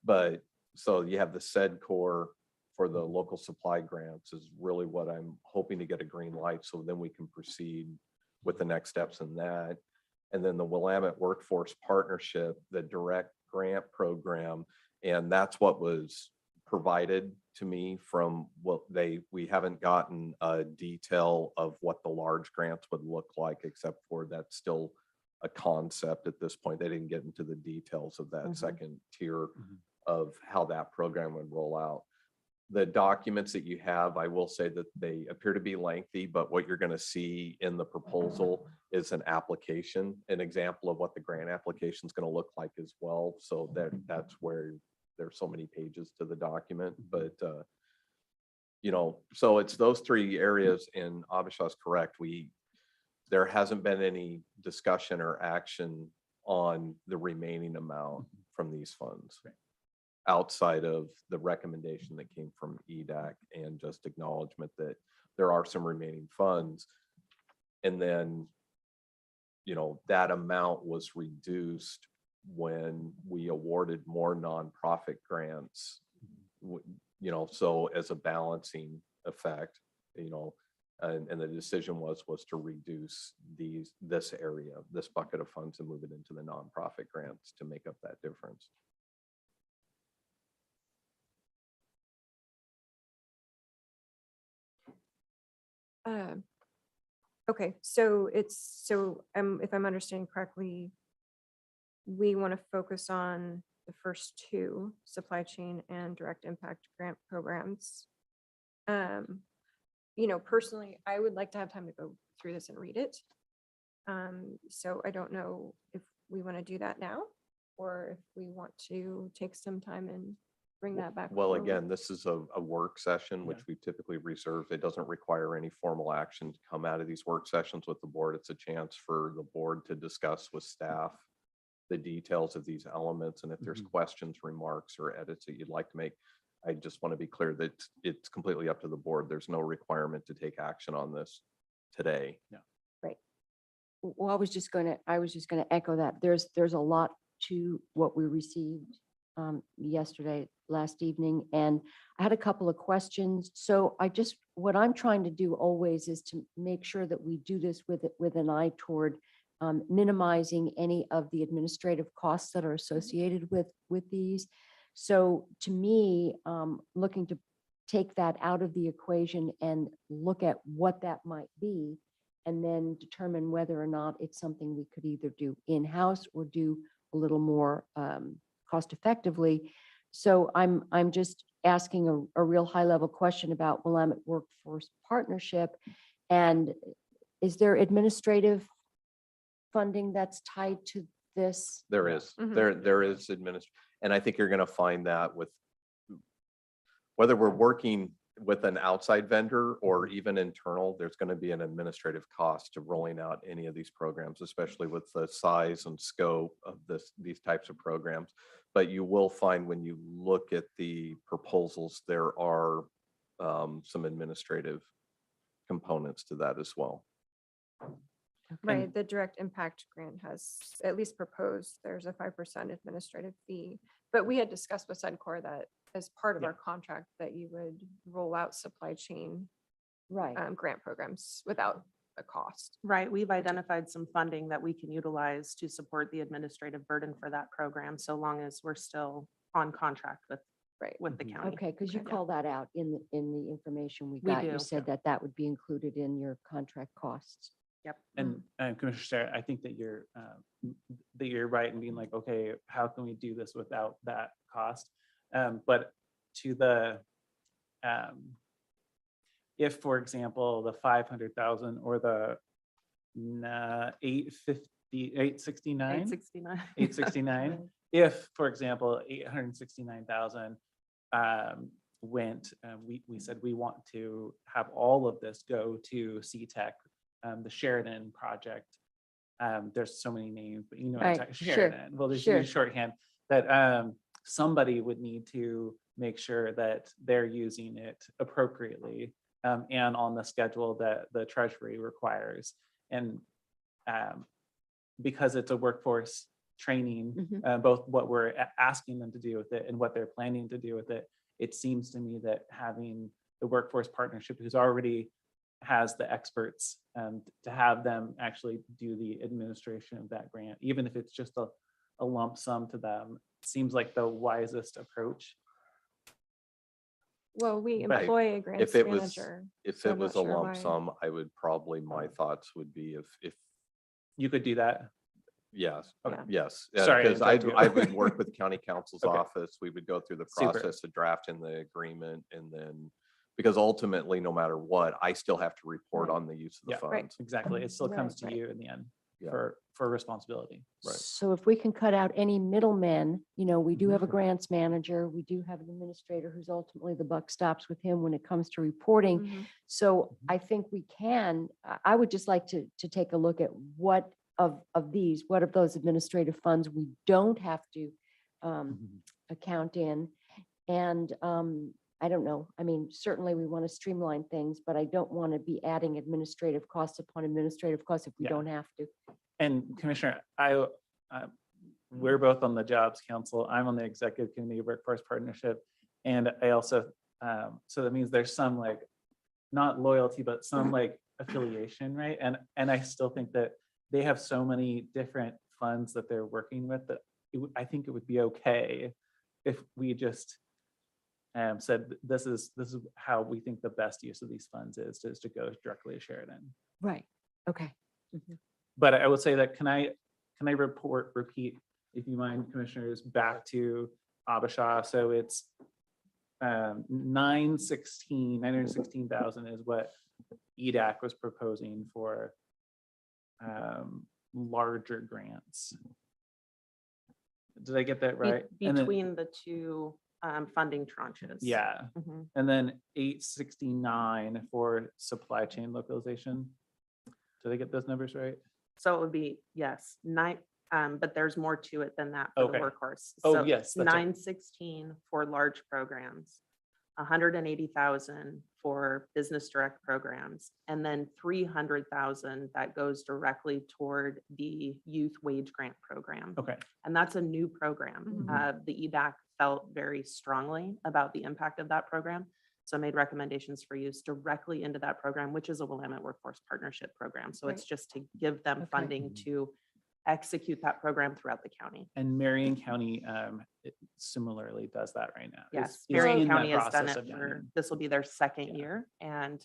But so you have the SED core for the local supply grants is really what I'm hoping to get a green light. So then we can proceed with the next steps in that. And then the Willamette Workforce Partnership, the direct grant program. And that's what was provided to me from what we haven't gotten a detail of what the large grants would look like, except for that's still a concept at this point. They didn't get into the details of that second tier of how that program would roll out. The documents that you have, I will say that they appear to be lengthy, but what you're going to see in the proposal is an application, an example of what the grant application is going to look like as well. So that's where there's so many pages to the document, but you know, so it's those three areas, and Abhishek's correct. There hasn't been any discussion or action on the remaining amount from these funds outside of the recommendation that came from EDAC and just acknowledgement that there are some remaining funds. And then, you know, that amount was reduced when we awarded more nonprofit grants, you know, so as a balancing effect, you know, and the decision was to reduce this area, this bucket of funds, and move it into the nonprofit grants to make up that difference.
Okay, so if I'm understanding correctly, we want to focus on the first two, supply chain and direct impact grant programs. You know, personally, I would like to have time to go through this and read it. So I don't know if we want to do that now, or if we want to take some time and bring that back.
Well,
forward.
again, this is a work session, which we typically reserve. It doesn't require any formal action to come out of these work sessions with the board. It's a chance for the board to discuss with staff the details of these elements. And if there's questions, remarks, or edits that you'd like to make, I just want to be clear that it's completely up to the board. There's no requirement to take action on this today.
Right.
Well, I was just going to echo that. There's a lot to what we received last evening, and I had a couple of questions. So what I'm trying to do always is to make sure that we do this with an eye toward minimizing any of the administrative costs that are associated with these. So to me, looking to take that out of the equation and look at what that might be, and then determine whether or not it's something we could either do in-house or do a little more cost effectively. So I'm just asking a real high-level question about Willamette Workforce Partnership. And is there administrative funding that's tied to this?
There is, there is and I think you're going to find that with whether we're working with an outside vendor or even internal, there's going to be an administrative cost to rolling out any of these programs, especially with the size and scope of these types of programs. But you will find when you look at the proposals, there are some administrative components to that as well.
Right, the direct impact grant has at least proposed, there's a 5% administrative fee. But we had discussed with Suncor that as part of our contract that you would roll out supply chain
Right.
grant programs without a cost.
Right, we've identified some funding that we can utilize to support the administrative burden for that program, so long as we're still on contract with the county.
Okay, because you
Okay.
call that out in the information we
We
got.
do,
You said that would be included in your contract costs.
Yep.
And Commissioner Sarah, I think that you're right in being like, okay, how can we do this without that cost? But to the, if, for example, the 500,000 or the 869,
869.
if, for example, 869,000 went, we said we want to have all of this go to CTEC, the Sheridan project. There's so many names, but you know,
Right,
Sheridan. Well, there's
sure.
shorthand that somebody would need to make sure that they're using it appropriately and on the schedule that the Treasury requires. And because it's a workforce training, both what we're asking them to do with it and what they're planning to do with it, it seems to me that having the workforce partnership who's already has the experts to have them actually do the administration of that grant, even if it's just a lump sum to them, seems like the wisest approach.
Well, we
Right.
employ a grants
If it was,
manager.
if
so
it
I'm
was
not
a
sure
lump
why.
sum, I would probably, my thoughts would be if
You could do that.
yes,
Okay.
yes.
Sorry, I
Because
interrupted you.
I would work with county counsel's
Okay.
office. We would go through the
Super.
process of drafting the agreement and then, because ultimately, no matter what, I still have to report
Right.
on the use of the
Yeah,
right.
funds.
Exactly. It still comes to
Right.
you in the end
Yeah.
for responsibility.
Right.
So if we can cut out any middlemen, we do have a grants manager, we do have an administrator who's ultimately the buck stops with him when it comes to reporting.
Mhm.
So I think we can, I would just like to take a look at what of those administrative funds we don't have to account in. And I don't know, I mean, certainly we want to streamline things, but I don't want to be adding administrative costs upon administrative costs if we
Yeah.
don't have to.
And Commissioner, we're both on the Jobs Council. I'm on the Executive Committee of Workforce Partnership. And I also, so that means there's some like, not loyalty, but some like affiliation, right? And I still think that they have so many different funds that they're working with that I think it would be okay if we just said, this is how we think the best use of these funds is to go directly to Sheridan.
Right, okay.
But I would say that, can I repeat, if you mind, commissioners, back to Abisha? So it's 916,000 is what EDAC was proposing for larger grants. Did I get that right? And then-
Between the two funding tranches.
Yeah,
Mhm.
and then 869 for supply chain localization. Did I get those numbers right?
So it would be, yes, but there's more to it than that for the
Okay.
workhorse.
Oh,
So
yes, that's right.
916 for large programs. 180,000 for business direct programs, and then 300,000 that goes directly toward the youth wage grant program.
Okay.
And that's a new program. The EDAC felt very strongly about the impact of that program. So made recommendations for use directly into that program, which is a Willamette Workforce Partnership Program. So it's just to give them funding to execute that program throughout the county.
And Marion County similarly does that right now.
Yes,
Is
Marion
in that
County has done
process
it
of doing
for, this will be their second year. And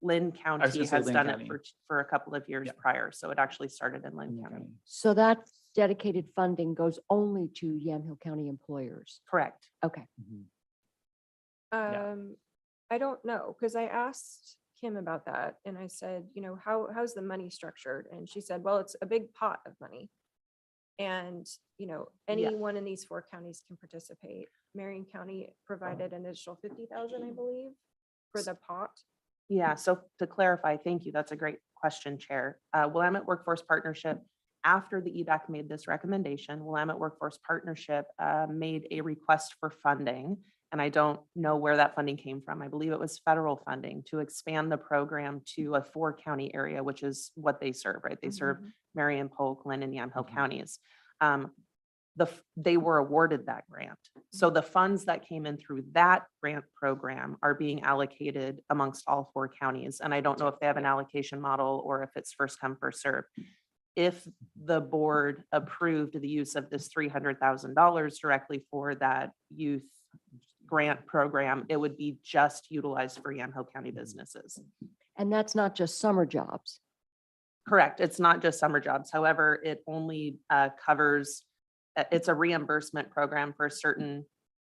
Lynn County
gonna say
has
Lynn
done
County.
it for a couple of years
Yeah.
prior. So it actually started in Lynn
Marion
County.
County.
So that dedicated funding goes only to Yamhill County employers.
Correct.
Okay.
Mhm. Yeah.
I don't know, because I asked Kim about that and I said, you know, how's the money structured? And she said, well, it's a big pot of money. And, you know, anyone in these 4 counties can participate. Marion County provided an additional 50,000, I believe, for the pot.
Yeah, so to clarify, thank you. That's a great question, Chair. Willamette Workforce Partnership, after the EDAC made this recommendation, Willamette Workforce Partnership made a request for funding. And I don't know where that funding came from. I believe it was federal funding to expand the program to a 4-county area, which is what they serve, right? They serve Marion, Polk, Lynn, and Yamhill counties. They were awarded that grant. So the funds that came in through that grant program are being allocated amongst all 4 counties. And I don't know if they have an allocation model or if it's first come, first served. If the board approved the use of this $300,000 directly for that youth grant program, it would be just utilized for Yamhill County businesses.
And that's not just summer jobs.
Correct. It's not just summer jobs. However, it only covers, it's a reimbursement program for a certain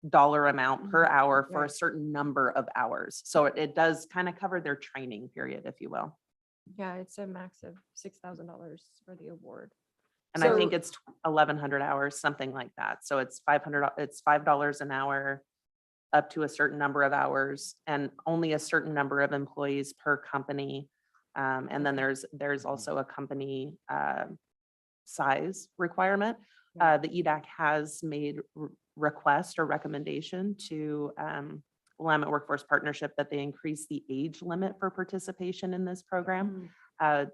dollar amount per hour for a certain number of hours. So it does kind of cover their training period, if you will.
Yeah, it's a max of $6,000 for the award.
And I
So-
think it's 1,100 hours, something like that. So it's $5 an hour up to a certain number of hours and only a certain number of employees per company. And then there's also a company size requirement. The EDAC has made request or recommendation to Willamette Workforce Partnership that they increase the age limit for participation in this program.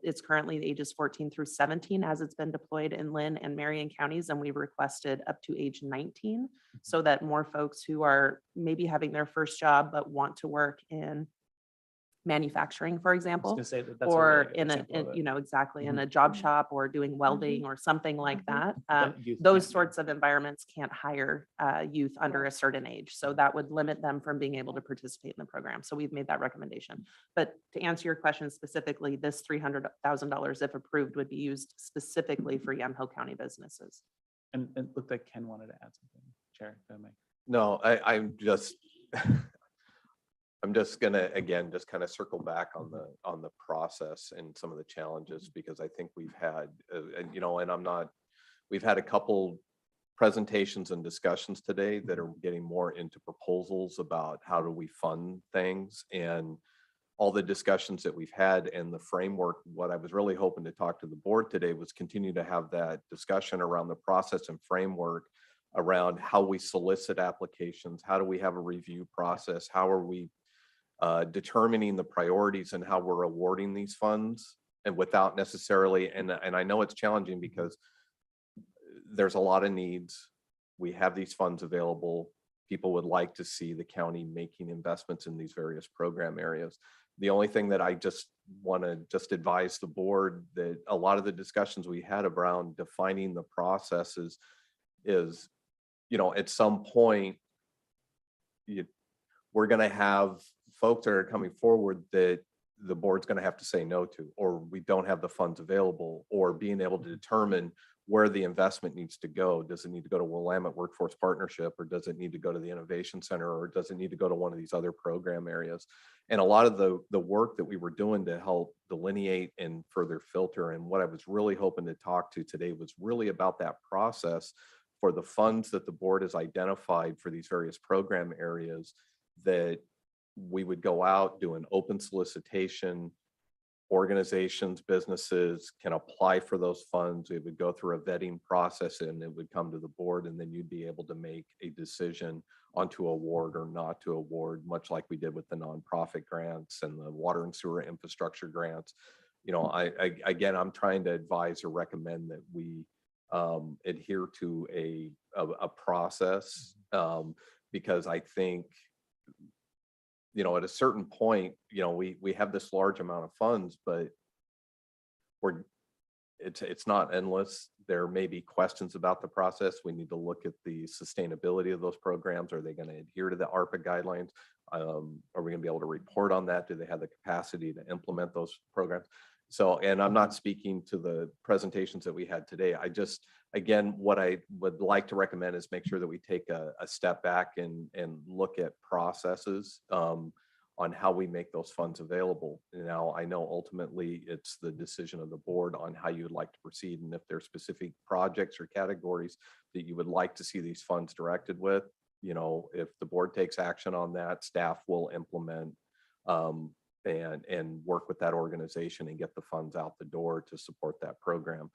It's currently the ages 14 through 17 as it's been deployed in Lynn and Marion counties, and we've requested up to age 19 so that more folks who are maybe having their first job but want to work in manufacturing, for
I was
example,
gonna say that's a
or
really good
in
example of it.
you know, exactly, in a job shop or doing welding or something like that.
That youth
Those
can't do.
sorts of environments can't hire youth under a certain age. So that would limit them from being able to participate in the program. So we've made that recommendation. But to answer your question specifically, this $300,000, if approved, would be used specifically for Yamhill County businesses.
And it looked like Ken wanted to add something. Chair, go ahead, Mike.
No, I'm just, I'm just gonna, again, just kind of circle back on the process and some of the challenges, because I think we've had, and, you know, and we've had a couple presentations and discussions today that are getting more into proposals about how do we fund things, and all the discussions that we've had and the framework. What I was really hoping to talk to the board today was continue to have that discussion around the process and framework around how we solicit applications, how do we have a review process, how are we determining the priorities and how we're awarding these funds, and without necessarily, and I know it's challenging because there's a lot of needs. We have these funds available. People would like to see the county making investments in these various program areas. The only thing that I just want to advise the board that a lot of the discussions we had around defining the processes is, you know, at some point, we're going to have folks that are coming forward that the board's going to have to say no to, or we don't have the funds available, or being able to determine where the investment needs to go. Does it need to go to Willamette Workforce Partnership, or does it need to go to the Innovation Center, or does it need to go to one of these other program areas? And a lot of the work that we were doing to help delineate and further filter, and what I was really hoping to talk to today was really about that process for the funds that the board has identified for these various program areas, that we would go out, do an open solicitation, organizations, businesses can apply for those funds. It would go through a vetting process and it would come to the board, and then you'd be able to make a decision on to award or not to award, much like we did with the nonprofit grants and the water and sewer infrastructure grants. You know, again, I'm trying to advise or recommend that we adhere to a process, because I think, you know, at a certain point, you know, we have this large amount of funds, but it's not endless. There may be questions about the process. We need to look at the sustainability of those programs. Are they going to adhere to the ARPA guidelines? Are we going to be able to report on that? Do they have the capacity to implement those programs? So, and I'm not speaking to the presentations that we had today. I just, again, what I would like to recommend is make sure that we take a step back and look at processes on how we make those funds available. Now, I know ultimately it's the decision of the board on how you would like to proceed, and if there are specific projects or categories that you would like to see these funds directed with, you know, if the board takes action on that, staff will implement and work with that organization and get the funds out the door to support that program.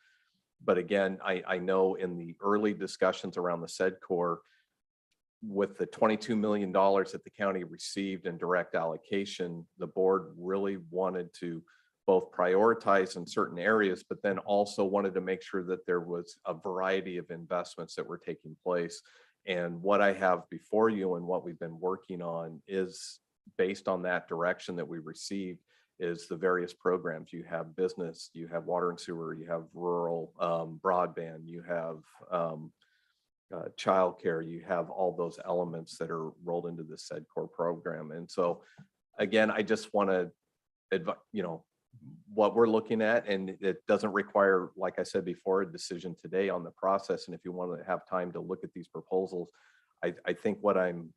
But again, I know in the early discussions around the SEDCOR, with the $22 million that the county received in direct allocation, the board really wanted to both prioritize in certain areas, but then also wanted to make sure that there was a variety of investments that were taking place. And what I have before you and what we've been working on is based on that direction that we received, is the various programs. You have business, you have water and sewer, you have rural broadband, you have childcare, you have all those elements that are rolled into the SEDCOR program. And so again, I just want to, you know, what we're looking at, and it doesn't require, like I said before, a decision today on the process. And if you want to have time to look at these proposals, I think what I'm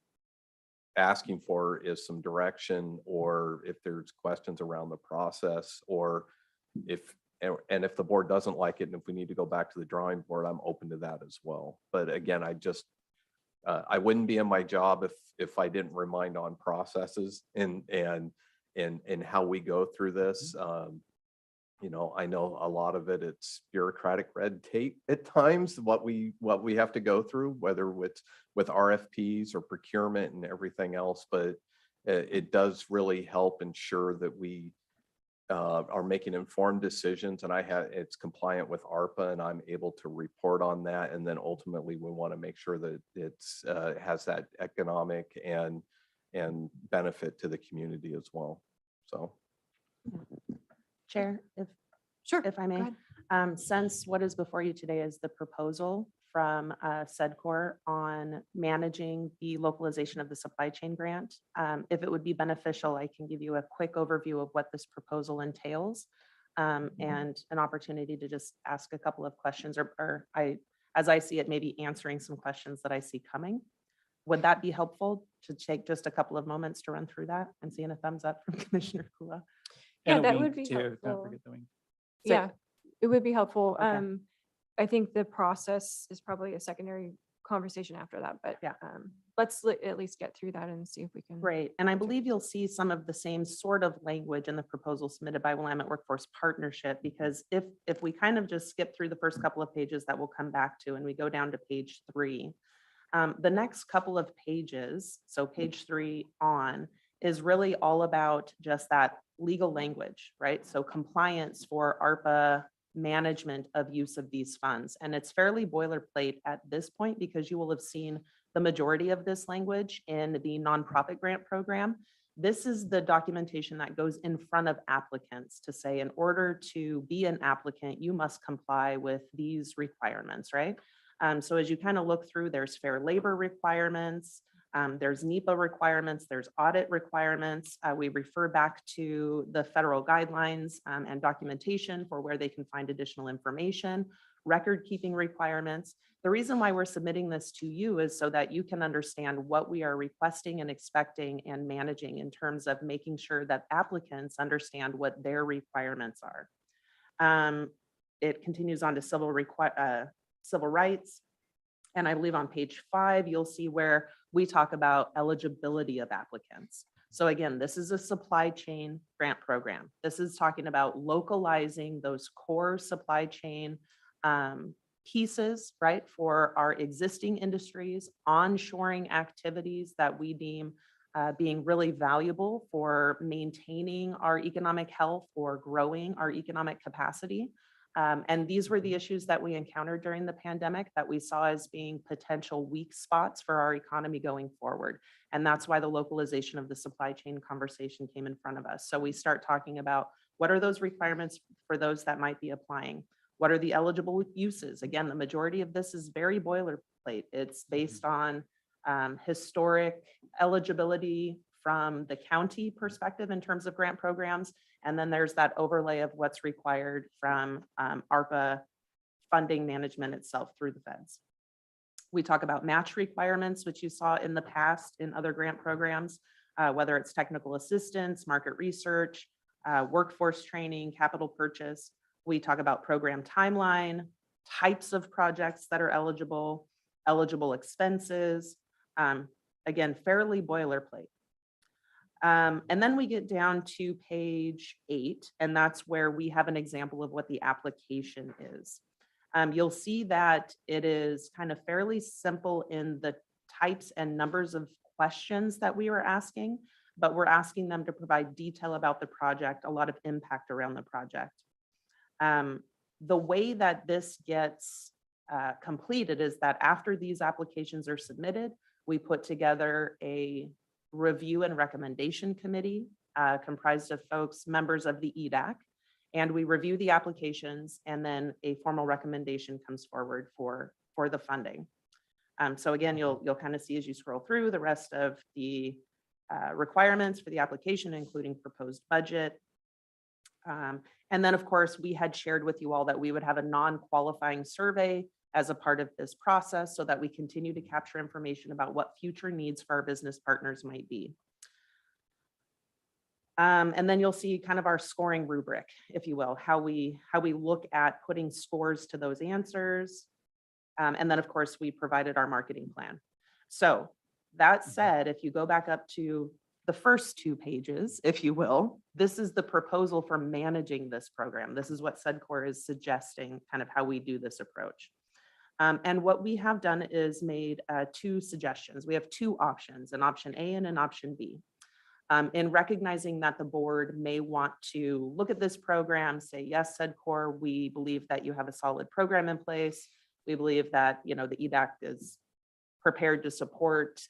asking for is some direction, or if there's questions around the process, or if the board doesn't like it, and if we need to go back to the drawing board, I'm open to that as well. But again, I wouldn't be in my job if I didn't remind on processes and how we go through this. You know, I know a lot of it's bureaucratic red tape at times, what we have to go through, whether with RFPs or procurement and everything else, but it does really help ensure that we are making informed decisions, and it's compliant with ARPA, and I'm able to report on that. And then ultimately we want to make sure that it's has that economic and benefit to the community as well. So.
Chair, if I
Go
may, since what is before you today is the proposal from SEDCOR on managing the localization of the supply chain grant, if it would be beneficial, I can give you a quick overview of what this proposal entails, and an opportunity to just ask a couple of questions, or as I see it, maybe answering some questions that I see coming. Would that be helpful to take just a couple of moments to run through that? I'm seeing a thumbs up from Commissioner Kula.
Yeah,
And a
that
wink
would be
too, don't
helpful.
forget the wink.
Yeah, it would be helpful.
Okay.
I think the process is probably a secondary conversation after that, but
Yeah.
let's at least get through that and see if we can.
Great. And I believe you'll see some of the same sort of language in the proposal submitted by Willamette Workforce Partnership, because if we kind of just skip through the first couple of pages that we'll come back to, and we go down to page 3, the next couple of pages, so page 3 on, is really all about just that legal language, right? So compliance for ARPA management of use of these funds. And it's fairly boilerplate at this point, because you will have seen the majority of this language in the nonprofit grant program. This is the documentation that goes in front of applicants to say, in order to be an applicant, you must comply with these requirements, right? So as you kind of look through, there's fair labor requirements, there's NEPA requirements, there's audit requirements. We refer back to the federal guidelines and documentation for where they can find additional information, record keeping requirements. The reason why we're submitting this to you is so that you can understand what we are requesting and expecting and managing in terms of making sure that applicants understand what their requirements are. It continues on to civil rights. And I believe on page 5, you'll see where we talk about eligibility of applicants. So again, this is a supply chain grant program. This is talking about localizing those core supply chain pieces, right, for our existing industries, onshoring activities that we deem being really valuable for maintaining our economic health or growing our economic capacity. And these were the issues that we encountered during the pandemic that we saw as being potential weak spots for our economy going forward. And that's why the localization of the supply chain conversation came in front of us. So we start talking about what are those requirements for those that might be applying? What are the eligible uses? Again, the majority of this is very boilerplate. It's based on historic eligibility from the county perspective in terms of grant programs. And then there's that overlay of what's required from ARPA funding management itself through the feds. We talk about match requirements, which you saw in the past in other grant programs, whether it's technical assistance, market research, workforce training, capital purchase. We talk about program timeline, types of projects that are eligible, eligible expenses, again, fairly boilerplate. And then we get down to page 8, and that's where we have an example of what the application is. You'll see that it is kind of fairly simple in the types and numbers of questions that we were asking, but we're asking them to provide detail about the project, a lot of impact around the project. The way that this gets completed is that after these applications are submitted, we put together a review and recommendation committee comprised of folks, members of the EDAC, and we review the applications, and then a formal recommendation comes forward for the funding. So again, you'll kind of see as you scroll through the rest of the requirements for the application, including proposed budget. And then, of course, we had shared with you all that we would have a non-qualifying survey as a part of this process so that we continue to capture information about what future needs for our business partners might be. And then you'll see kind of our scoring rubric, if you will, how we look at putting scores to those answers. And then, of course, we provided our marketing plan. So that said, if you go back up to the first 2 pages, if you will, this is the proposal for managing this program. This is what SEDCOR is suggesting, kind of how we do this approach. And what we have done is made 2 suggestions. We have 2 options, an option A and an option B. In recognizing that the board may want to look at this program, say, yes, SEDCOR, we believe that you have a solid program in place. We believe that, you know, the EDAC is prepared to support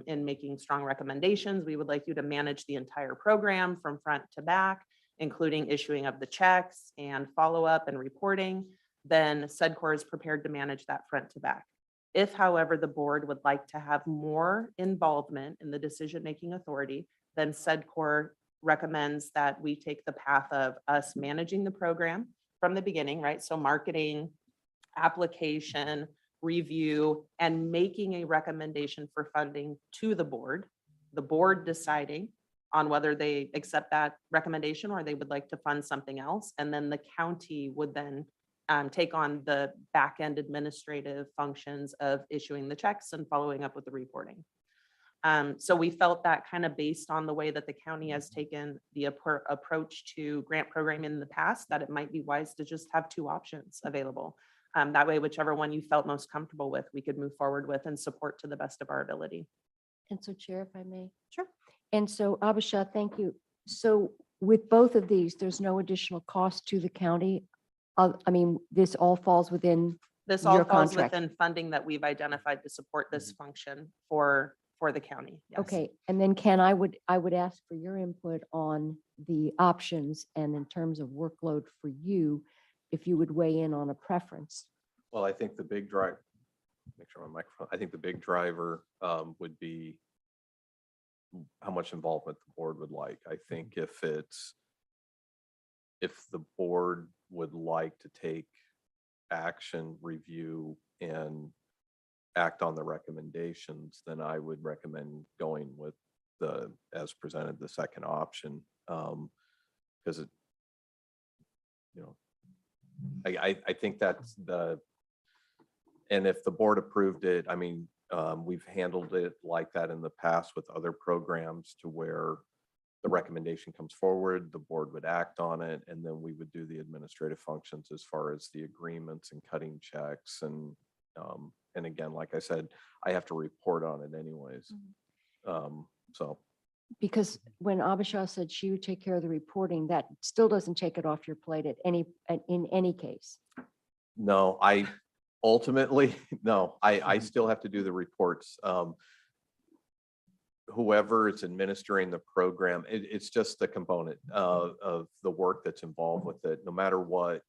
in making strong recommendations. We would like you to manage the entire program from front to back, including issuing of the checks and follow-up and reporting. Then SEDCOR is prepared to manage that front to back. If, however, the board would like to have more involvement in the decision-making authority, then SEDCOR recommends that we take the path of us managing the program from the beginning, right? So marketing, application, review, and making a recommendation for funding to the board deciding on whether they accept that recommendation or they would like to fund something else. And then the county would then take on the back-end administrative functions of issuing the checks and following up with the reporting. So we felt that kind of based on the way that the county has taken the approach to grant program in the past, that it might be wise to just have 2 options available. That way, whichever one you felt most comfortable with, we could move forward with and support to the best of our ability.
And so, Chair, if I may.
Sure.
And so, Abisha, thank you. So with both of these, there's no additional cost to the county. I mean, this all falls within
This all
your
falls
contract.
within funding that we've identified to support this function for the county. Yes.
Okay, and then Ken, I would ask for your input on the options and in terms of workload for you, if you would weigh in on a preference.
Well, I think the big drive, make sure my microphone, I think the big driver would be how much involvement the board would like. I think if the board would like to take action, review, and act on the recommendations, then I would recommend going with as presented, the second option. Because it, you know, I think that's and if the board approved it, I mean, we've handled it like that in the past with other programs to where the recommendation comes forward, the board would act on it, and then we would do the administrative functions as far as the agreements and cutting checks. And again, like I said, I have to report on it anyways. So,
Because when Abisha said she would take care of the reporting, that still doesn't take it off your plate in any case.
no, I ultimately, no, I still have to do the reports. Whoever is administering the program, it's just a component of the work that's involved with it. No matter what,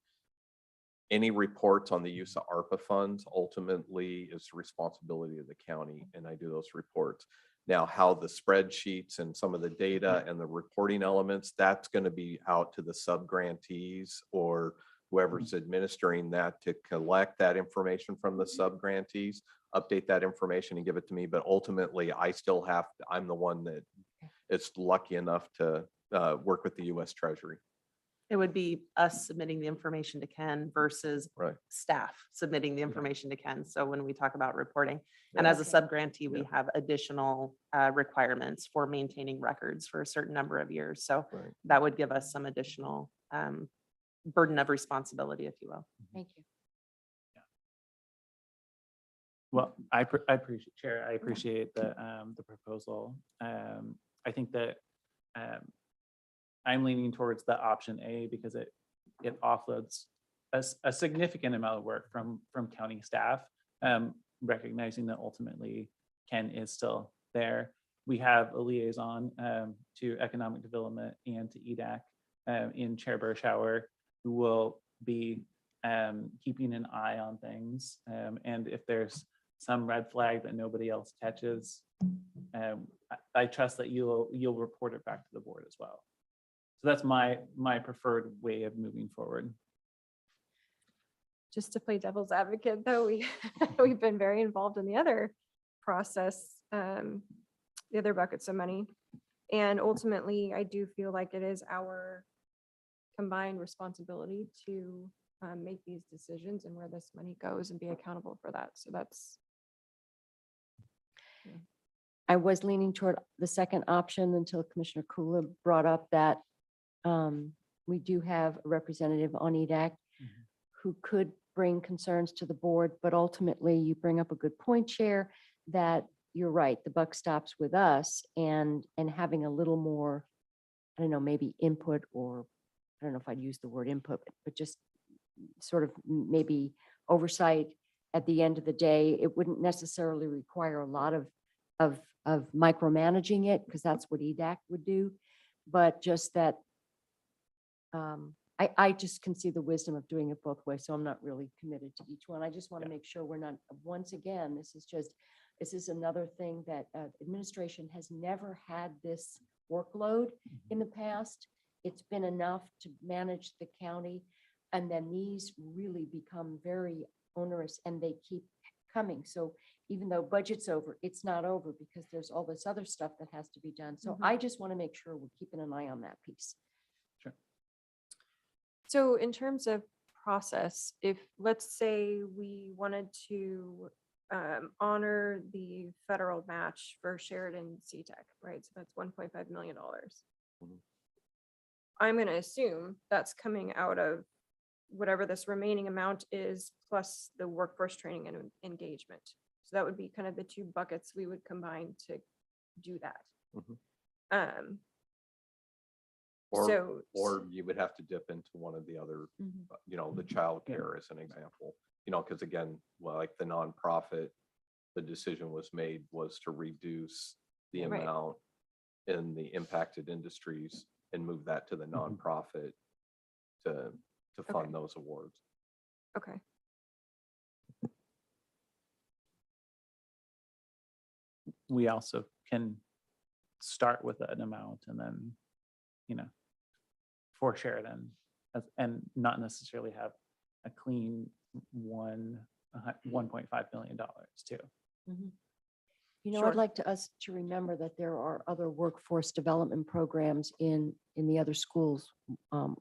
any reports on the use of ARPA funds ultimately is the responsibility of the county, and I do those reports. Now, how the spreadsheets and some of the data and the reporting elements, that's going to be out to the sub-grantees or whoever's administering that to collect that information from the sub-grantees, update that information and give it to me. But ultimately, I'm the one that is lucky enough to work with the U.S. Treasury.
It would be us submitting the information to Ken versus
Right.
staff submitting the information to Ken. So when we talk about reporting, and
Yeah.
as a sub-grantee, we have additional requirements for maintaining records for a certain number of years. So
Right.
that would give us some additional burden of responsibility, if you will.
Thank you.
Well, I appreciate, Chair, I appreciate the proposal. I think that I'm leaning towards the option A because it offloads a significant amount of work from county staff, recognizing that ultimately Ken is still there. We have a liaison to economic development and to EDAC in Chair Burschauer, who will be keeping an eye on things. And if there's some red flag that nobody else catches, I trust that you'll report it back to the board as well. So that's my preferred way of moving forward.
Just to play devil's advocate, though, we've been very involved in the other process, the other buckets of money. And ultimately, I do feel like it is our combined responsibility to make these decisions and where this money goes and be accountable for that. So that's.
I was leaning toward the second option until Commissioner Kula brought up that we do have a representative on EDAC who could bring concerns to the board, but ultimately you bring up a good point, Chair, that you're right, the buck stops with us, and having a little more, I don't know, maybe input, or I don't know if I'd use the word input, but just sort of maybe oversight at the end of the day. It wouldn't necessarily require a lot of micromanaging it, because that's what EDAC would do, but just that I just can see the wisdom of doing it both ways, so I'm not really committed to each one. I just want to make sure we're not, once again, this is another thing that administration has never had this workload in the past. It's been enough to manage the county, and then these really become very onerous and they keep coming. So even though budget's over, it's not over because there's all this other stuff that has to be done. So I just want to make sure we're keeping an eye on that piece.
Sure.
So in terms of process, if, let's say we wanted to honor the federal match for Sheridan CTEC, right? So that's $1.5 million. I'm going to assume that's coming out of whatever this remaining amount is, plus the workforce training and engagement. So that would be kind of the two buckets we would combine to do that.
Or you would have to dip into one of the other, the childcare as an example, because again, like the nonprofit, the decision was made was to reduce the amount in the impacted industries and move that to the nonprofit to fund those awards.
Okay.
We also can start with an amount and then, for Sheridan, and not necessarily have a clean $1.5 million too.
I'd like us to remember that there are other workforce development programs in the other schools.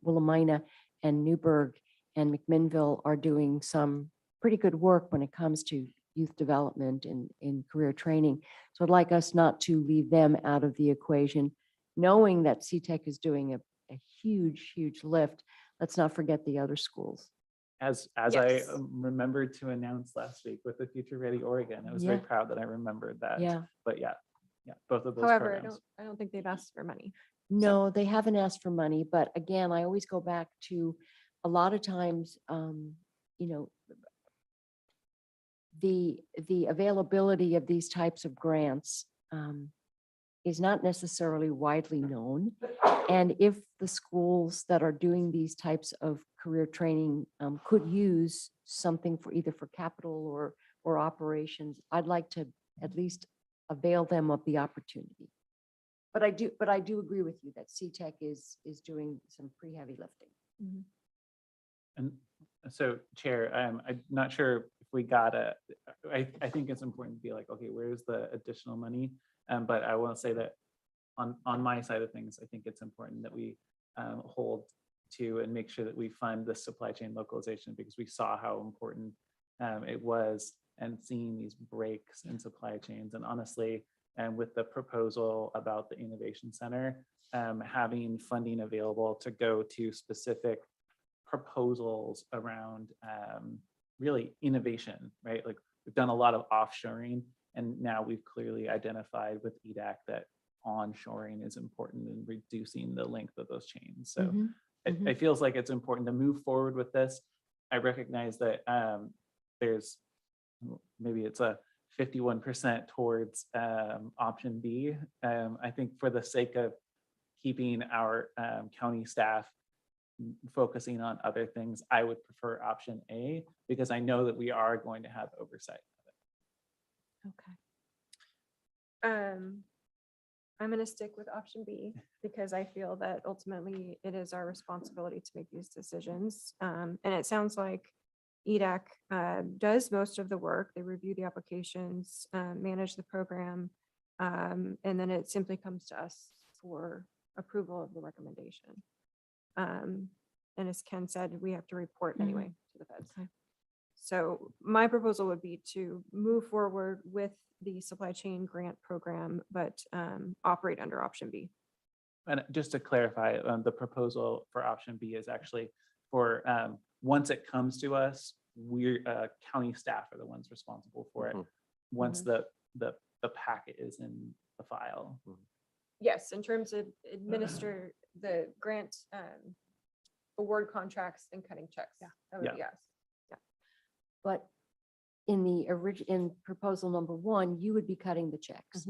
Willamette and Newburgh and Mcminnville are doing some pretty good work when it comes to youth development and in career training. So I'd like us not to leave them out of the equation. knowing that CTEC is doing a huge, huge lift, let's not forget the other schools.
As
Yes.
I remembered to announce last week with the Future Ready Oregon, I was very
Yeah.
proud that I remembered that.
Yeah.
But yeah, both of those
However,
programs.
I don't think they've asked for money.
No, they haven't asked for money, but again, I always go back to a lot of times, you know, the availability of these types of grants is not necessarily widely known. And if the schools that are doing these types of career training could use something for either for capital or operations, I'd like to at least avail them of the opportunity. But I do agree with you that CTEC is doing some pretty heavy lifting.
And so Chair, I'm not sure if we got I think it's important to be like, okay, where's the additional money? But I will say that on my side of things, I think it's important that we hold to and make sure that we fund the supply chain localization, because we saw how important it was, and seeing these breaks in supply chains. And honestly, and with the proposal about the Innovation Center, having funding available to go to specific proposals around really innovation, right? Like we've done a lot of offshoring, and now we've clearly identified with EDAC that onshoring is important in reducing the length of those chains. So it feels like it's important to move forward with this. I recognize that there's maybe it's a 51% towards option B. I think for the sake of keeping our county staff focusing on other things, I would prefer option A, because I know that we are going to have oversight of it.
Okay. I'm going to stick with option B, because I feel that ultimately it is our responsibility to make these decisions. And it sounds like EDAC does most of the work. They review the applications, manage the program, and then it simply comes to us for approval of the recommendation. And as Ken said, we have to report anyway to the feds. So my proposal would be to move forward with the supply chain grant program, but operate under option B.
And just to clarify, the proposal for option B is actually for once it comes to us, we're county staff are the ones responsible for it. Once the packet is in the file.
Yes, in terms of administer the grant award contracts and cutting checks.
Yeah.
That would
Yeah.
be us.
But in in proposal number 1, you would be cutting the checks.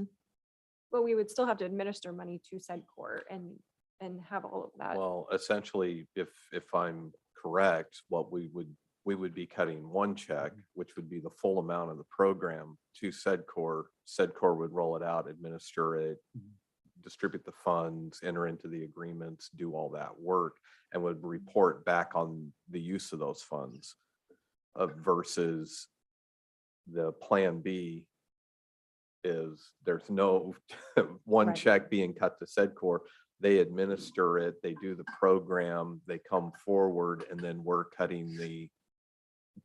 Well, we would still have to administer money to SEDCOR and have all of that.
Well, essentially, if I'm correct, what we would be cutting one check, which would be the full amount of the program, to SEDCOR. SEDCOR would roll it out, administer it, distribute the funds, enter into the agreements, do all that work, and would report back on the use of those funds versus the plan B is there's no one
Right.
check being cut to SEDCOR. They administer it, they do the program, they come forward, and then we're cutting the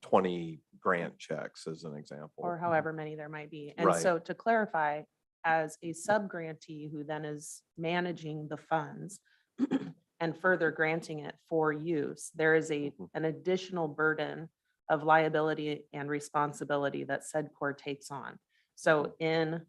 20 grant checks as an example.
Or however many there might be. And
Right.
so to clarify, as a sub-grantee who then is managing the funds and further granting it for use, there is an additional burden of liability and responsibility that SEDCOR takes on. So in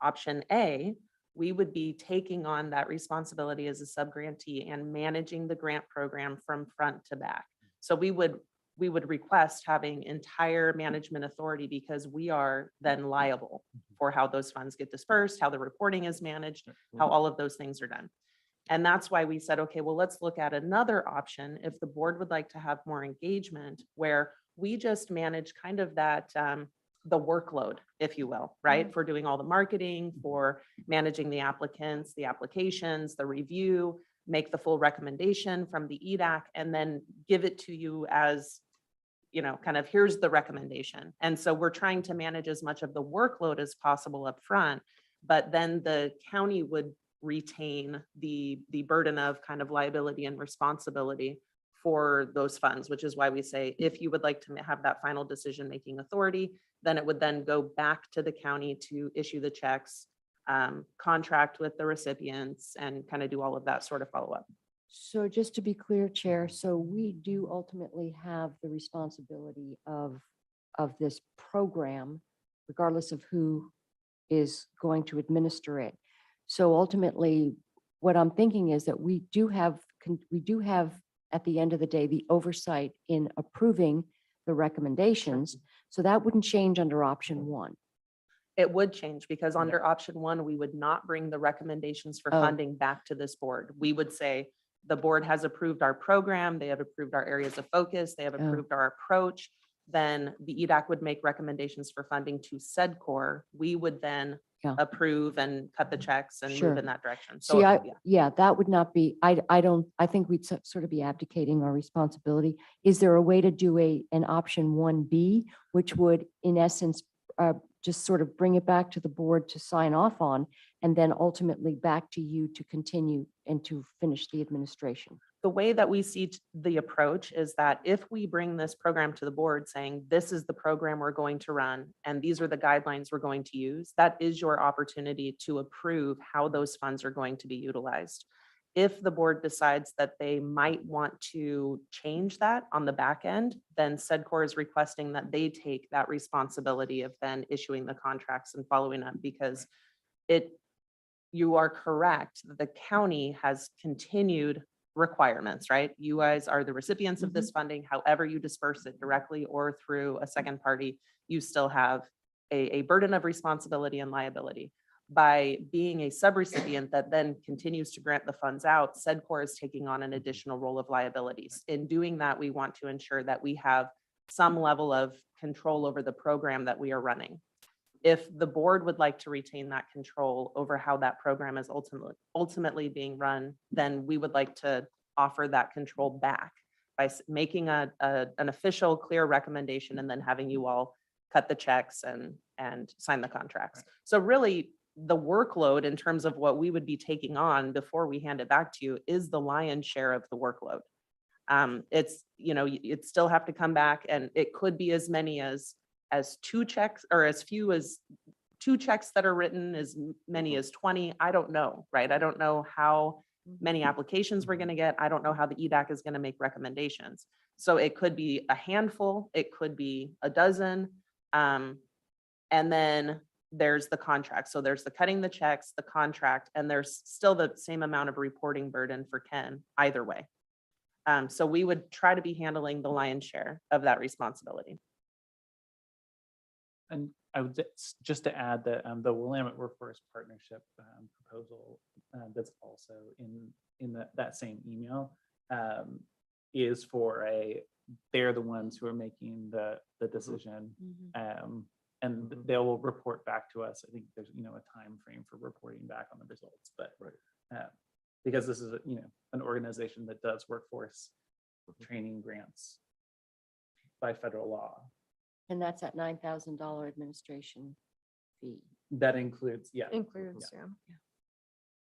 option A, we would be taking on that responsibility as a sub-grantee and managing the grant program from front to back. So we would request having entire management authority, because we are then liable for how those funds get dispersed, how the reporting is managed, how all of those things are done. And that's why we said, okay, well, let's look at another option if the board would like to have more engagement, where we just manage kind of that, the workload, if you will, right? For doing all the marketing, for managing the applicants, the applications, the review, make the full recommendation from the EDAC, and then give it to you as, kind of here's the recommendation. And so we're trying to manage as much of the workload as possible up front, but then the county would retain the burden of kind of liability and responsibility for those funds, which is why we say, if you would like to have that final decision-making authority, then it would then go back to the county to issue the checks, contract with the recipients, and kind of do all of that sort of follow-up.
So just to be clear, Chair, so we do ultimately have the responsibility of this program, regardless of who is going to administer it. So ultimately, what I'm thinking is that we do have at the end of the day, the oversight in approving the recommendations. So that wouldn't change under option one.
It would change because under option one, we would not bring the recommendations for
Oh.
funding back to this board. We would say, the board has approved our program, they have approved our areas of focus, they have
Oh.
approved our approach. Then the EDAC would make recommendations for funding to SEDCOR. We would then
Yeah.
approve and cut the checks and
Sure.
move in that direction.
See,
yeah.
yeah, that would not be, I think we'd sort of be abdicating our responsibility. Is there a way to do an option 1B, which would in essence, just sort of bring it back to the board to sign off on, and then ultimately back to you to continue and to finish the administration?
The way that we see the approach is that if we bring this program to the board saying, this is the program we're going to run, and these are the guidelines we're going to use, that is your opportunity to approve how those funds are going to be utilized. If the board decides that they might want to change that on the back end, then SEDCOR is requesting that they take that responsibility of then issuing the contracts and following up, because you are correct, the county has continued requirements, right? You guys are the recipients of this funding. However you disperse it directly or through a second party, you still have a burden of responsibility and liability. By being a subrecipient that then continues to grant the funds out, SEDCOR is taking on an additional role of liabilities. In doing that, we want to ensure that we have some level of control over the program that we are running. If the board would like to retain that control over how that program is ultimately being run, then we would like to offer that control back by making an official, clear recommendation, and then having you all cut the checks and sign the contracts. So really, the workload in terms of what we would be taking on before we hand it back to you is the lion's share of the workload. You'd still have to come back, and it could be as many as 2 checks, or as few as 2 checks that are written, as many as 20. I don't know, right? I don't know how many applications we're going to get. I don't know how the EDAC is going to make recommendations. So it could be a handful, it could be a dozen. And then there's the contract. So there's the cutting the checks, the contract, and there's still the same amount of reporting burden for Ken either way. So we would try to be handling the lion's share of that responsibility.
And I would just to add that the Willamette Workforce Partnership proposal that's also in that same email is for they're the ones who are making the decision, and they will report back to us. I think there's a time frame for reporting back on the results, but because this is an organization that does workforce training grants by federal law.
And that's at $9,000 administration fee.
That includes,
Includes, yeah.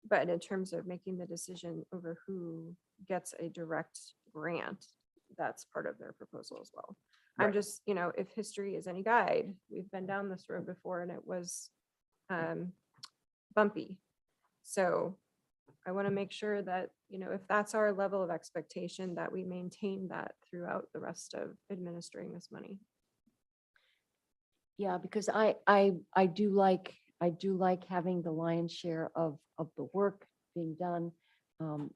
But in terms of making the decision over who gets a direct grant, that's part of their proposal as well. I'm
Right.
just, if history is any guide, we've been down this road before and it was bumpy. So I want to make sure that, if that's our level of expectation, that we maintain that throughout the rest of administering this money.
Yeah, because I do like having the lion's share of the work being done,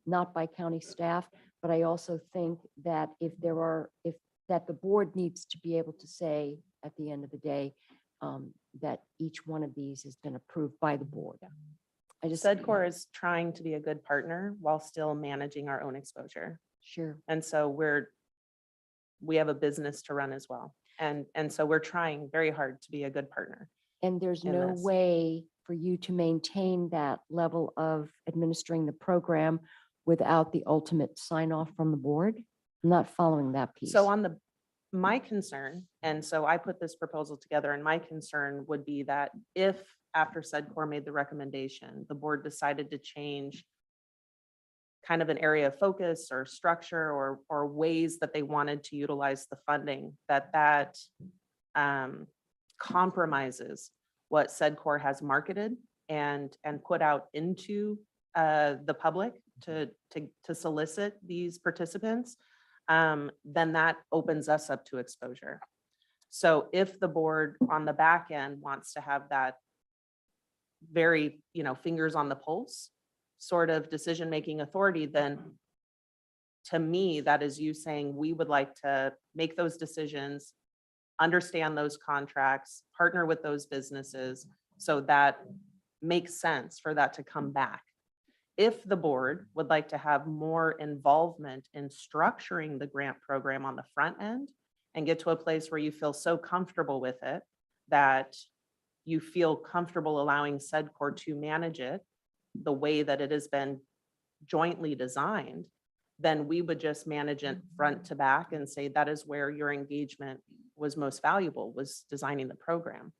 not by county staff, but I also think that that the board needs to be able to say at the end of the day that each one of these has been approved by the board. I just
SEDCOR is trying to be a good partner while still managing our own exposure.
Sure.
And so we have a business to run as well. And so we're trying very hard to be a good partner.
And there's
in
no
this.
way for you to maintain that level of administering the program without the ultimate sign off from the board? I'm not following that piece.
So my concern, and so I put this proposal together, and my concern would be that if after SEDCOR made the recommendation, the board decided to change kind of an area of focus or structure or ways that they wanted to utilize the funding, that compromises what SEDCOR has marketed and put out into the public to solicit these participants, then that opens us up to exposure. So if the board on the back end wants to have that very, fingers on the pulse sort of decision-making authority, then to me, that is you saying, we would like to make those decisions, understand those contracts, partner with those businesses, so that makes sense for that to come back. If the board would like to have more involvement in structuring the grant program on the front end and get to a place where you feel so comfortable with it that you feel comfortable allowing SEDCOR to manage it the way that it has been jointly designed, then we would just manage it front to back and say that is where your engagement was most valuable, was designing the program.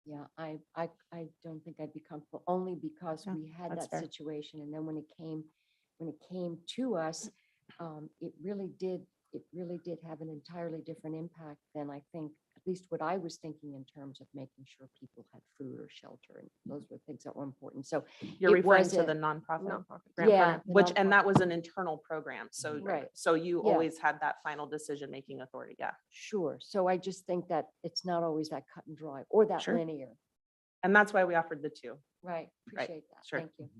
Yeah, I don't think I'd be comfortable, only because
Yeah,
we had
that's
that
fair.
situation. And then when it came to us, it really did have an entirely different impact than I think, at least what I was thinking in terms of making sure people had food or shelter. And those were things that were important. So
You're
it
referring
was
to
a-
the nonprofit
Nonprofit.
grant
Yeah,
program,
the
which, and that
nonprofit.
was an internal program. So,
Right.
so you
Yeah.
always had that final decision-making authority. Yeah.
Sure. So I just think that it's not always that cut and dry or that
Sure.
linear.
And that's why we offered the two.
Right. Appreciate that.
Sure.
Thank you.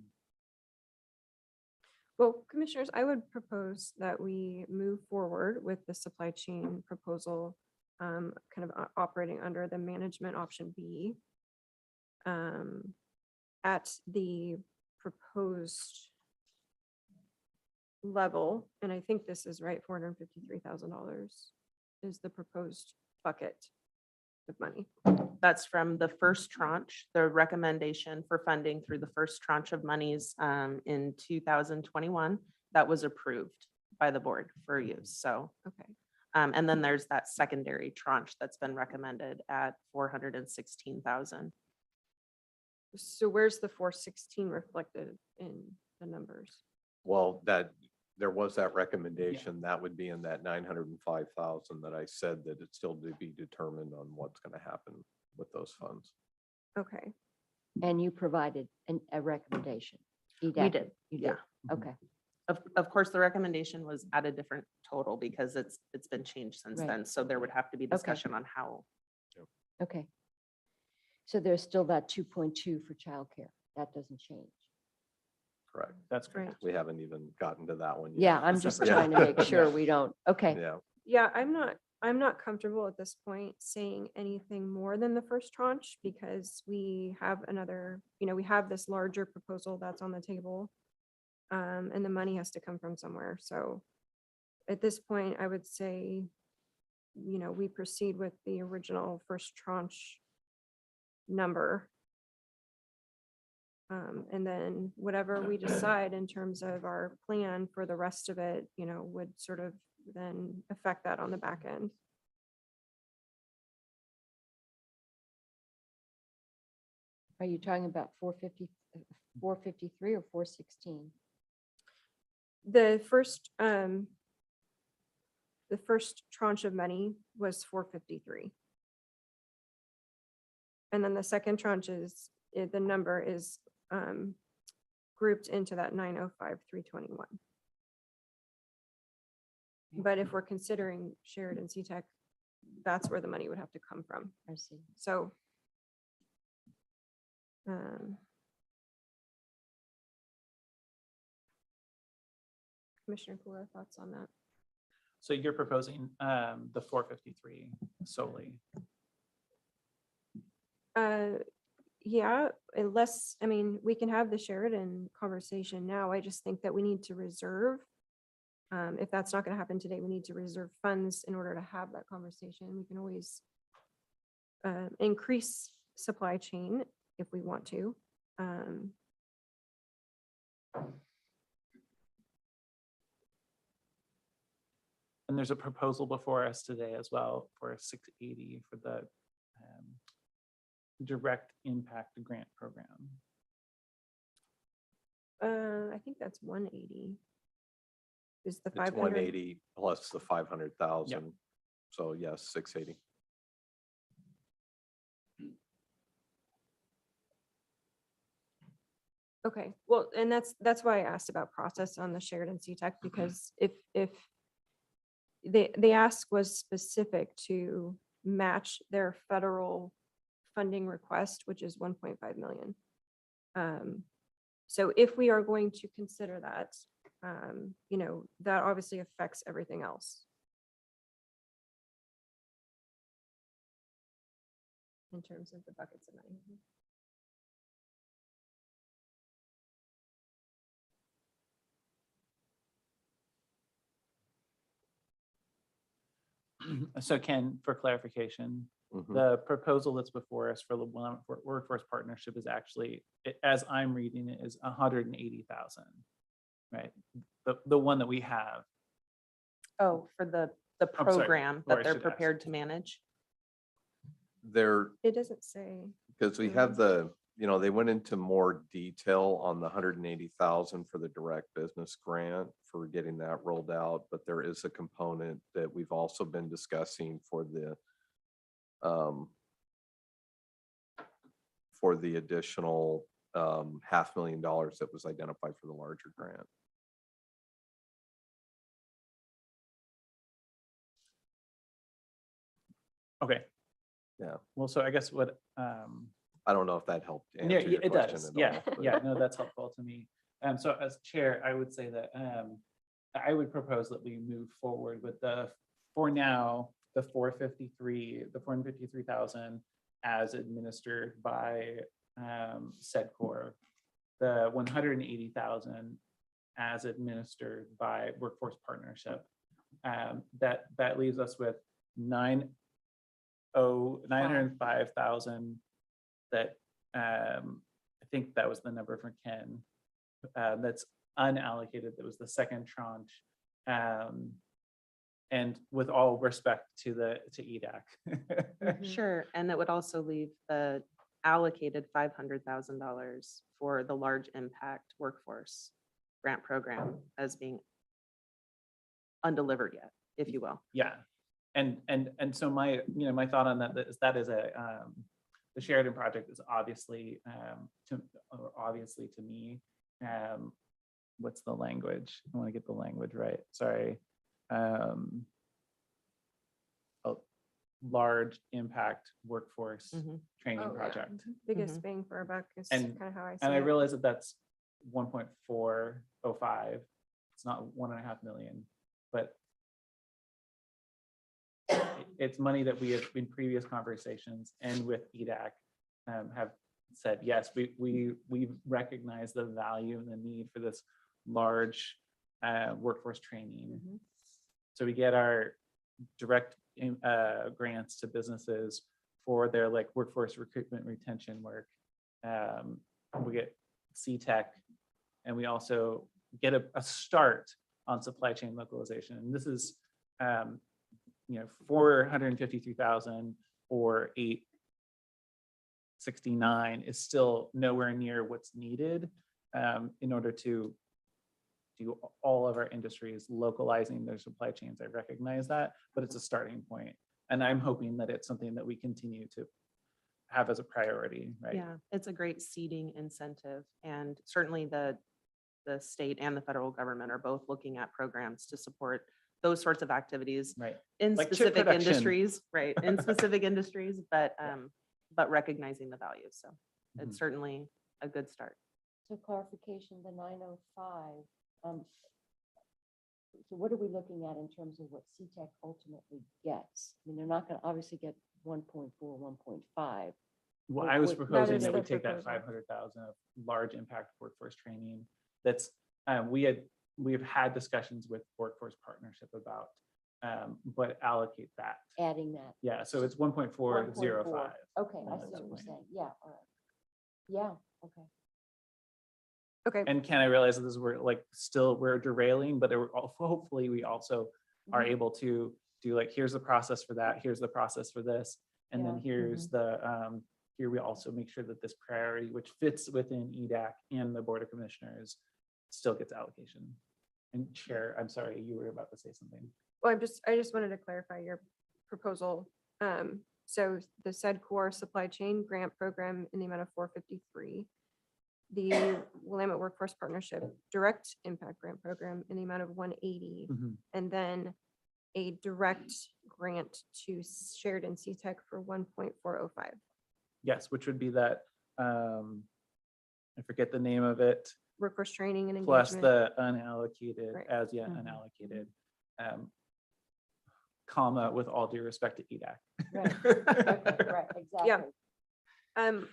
Well, commissioners, I would propose that we move forward with the supply chain proposal, kind of operating under the management option B. At the proposed level, and I think this is right, $453,000 is the proposed bucket of money.
That's from the first tranche, the recommendation for funding through the first tranche of monies in 2021 that was approved by the board for use. So,
Okay.
and then there's that secondary tranche that's been recommended at 416,000.
So where's the 416 reflected in the numbers?
Well, there was that recommendation, that would be in that 905,000 that I said that it's still to be determined on what's going to happen with those funds.
Okay,
And you provided a recommendation.
We did,
You
yeah.
Okay.
Of course, the recommendation was at a different total because it's been changed since
Right.
then. So there would have to be discussion on how.
Okay. So there's still that 2.2 for childcare. That doesn't change.
Correct.
That's
right.
correct.
We haven't even gotten to that one yet.
Yeah, I'm just
Yeah.
trying to make sure we don't. Okay.
Yeah.
yeah, I'm not comfortable at this point saying anything more than the first tranche because we have another, we have this larger proposal that's on the table. And the money has to come from somewhere. So at this point, I would say, we proceed with the original first tranche number. And then whatever we decide in terms of our plan for the rest of it, would sort of then affect that on the back end.
Are you talking about 453 or 416?
The first tranche of money was 453. And then the second tranche is, the number is grouped into that 905,321. But if we're considering Sheridan C-Tech, that's where the money would have to come from.
I see.
So Commissioner Kula, thoughts on that?
So you're proposing the 453 solely.
Yeah, unless, we can have the Sheridan conversation now. I just think that we need to reserve. If that's not going to happen today, we need to reserve funds in order to have that conversation. We can always increase supply chain if we want to.
And there's a proposal before us today as well for 680 for the direct impact grant program.
I think that's 180. Is the
It's
500?
180 plus the 500,000. So yes, 680.
Okay, well, and that's why I asked about process on the shared and CTEC, because if the ask was specific to match their federal funding request, which is 1.5 million. So if we are going to consider that, you know, that obviously affects everything else. In terms of the buckets of money.
So Ken, for clarification,
Mhm.
the proposal that's before us for the Willamette Workforce Partnership is actually, as I'm reading it, is 180,000, right? The one that we have.
Oh, for the
I'm sorry,
program
or
that
I
they're
should ask.
prepared to manage.
There,
It doesn't say.
because we have the, you know, they went into more detail on the 180,000 for the direct business grant for getting that rolled out, but there is a component that we've also been discussing for the additional $500,000 that was identified for the larger grant.
Okay.
Yeah.
Well, so I guess what,
I don't know if that helped
yeah,
answer your
it
question
does.
at
Yeah,
all, but-
yeah, no, that's helpful to me. So as chair, I would say that I would propose that we move forward with for now, the 453,000 as administered by SEDCOR, the 180,000 as administered by Workforce Partnership. That leaves us with 905,000 that I think that was the number for Ken. That's unallocated. That was the second tranche. And with all respect to EDAC.
Sure, and it would also leave the allocated $500,000 for the large impact workforce grant program as being undelivered yet, if you will.
Yeah, and so my thought on that is the Sheridan project is obviously to me, what's the language? I want to get the language right. Sorry. A large impact workforce training
Oh, yeah.
project.
Biggest bang for our buck is
And-
kind of how I see
And I
it.
realize that that's 1.405. It's not 1.5 million, but it's money that we have in previous conversations and with EDAC have said, yes, we recognize the value and the need for this large workforce training. So we get our direct grants to businesses for their like workforce recruitment retention work. We get CTEC, and we also get a start on supply chain localization. And this is 453,000 or 869 is still nowhere near what's needed in order to do all of our industries localizing their supply chains. I recognize that, but it's a starting point. And I'm hoping that it's something that we continue to have as a priority, right?
Yeah, it's a great seeding incentive, and certainly the state and the federal government are both looking at programs to support those sorts of activities
Right.
in
Like chip
specific
production.
industries, right? In specific industries, but recognizing the value. So
Mhm.
it's certainly a good start.
So clarification, the 905, so what are we looking at in terms of what CTEC ultimately gets? I mean, they're not going to obviously get 1.4, 1.5.
Well, I was
That
proposing
is
that we
the
take that
proposal.
500,000 of large impact workforce training. That's we've had discussions with Workforce Partnership about, but allocate that.
Adding that.
Yeah, so it's 1.405.
1.4. Okay, I
That's
see what you're
fine.
saying. Yeah, all right. Yeah, okay.
Okay,
And Ken, I realize that we're derailing, but hopefully we also are
Mhm.
able to do like, here's the process for that, here's the process for this, and then
Yeah.
here's here we also make sure that this priority, which fits within EDAC and the Board of Commissioners, still gets allocation. And Chair, I'm sorry, you were about to say something.
well, I just wanted to clarify your proposal. So the SEDCOR supply chain grant program in the amount of 453. the Willamette Workforce Partnership Direct Impact Grant Program in the amount of 180,
Mhm.
and then a direct grant to Sheridan CTEC for 1.405.
Yes, which would be that, I forget the name of it,
Workforce training and
plus
engagement.
the unallocated,
Right.
as yet
Mhm.
unallocated, comma, with all due respect to EDAC.
Right, exactly.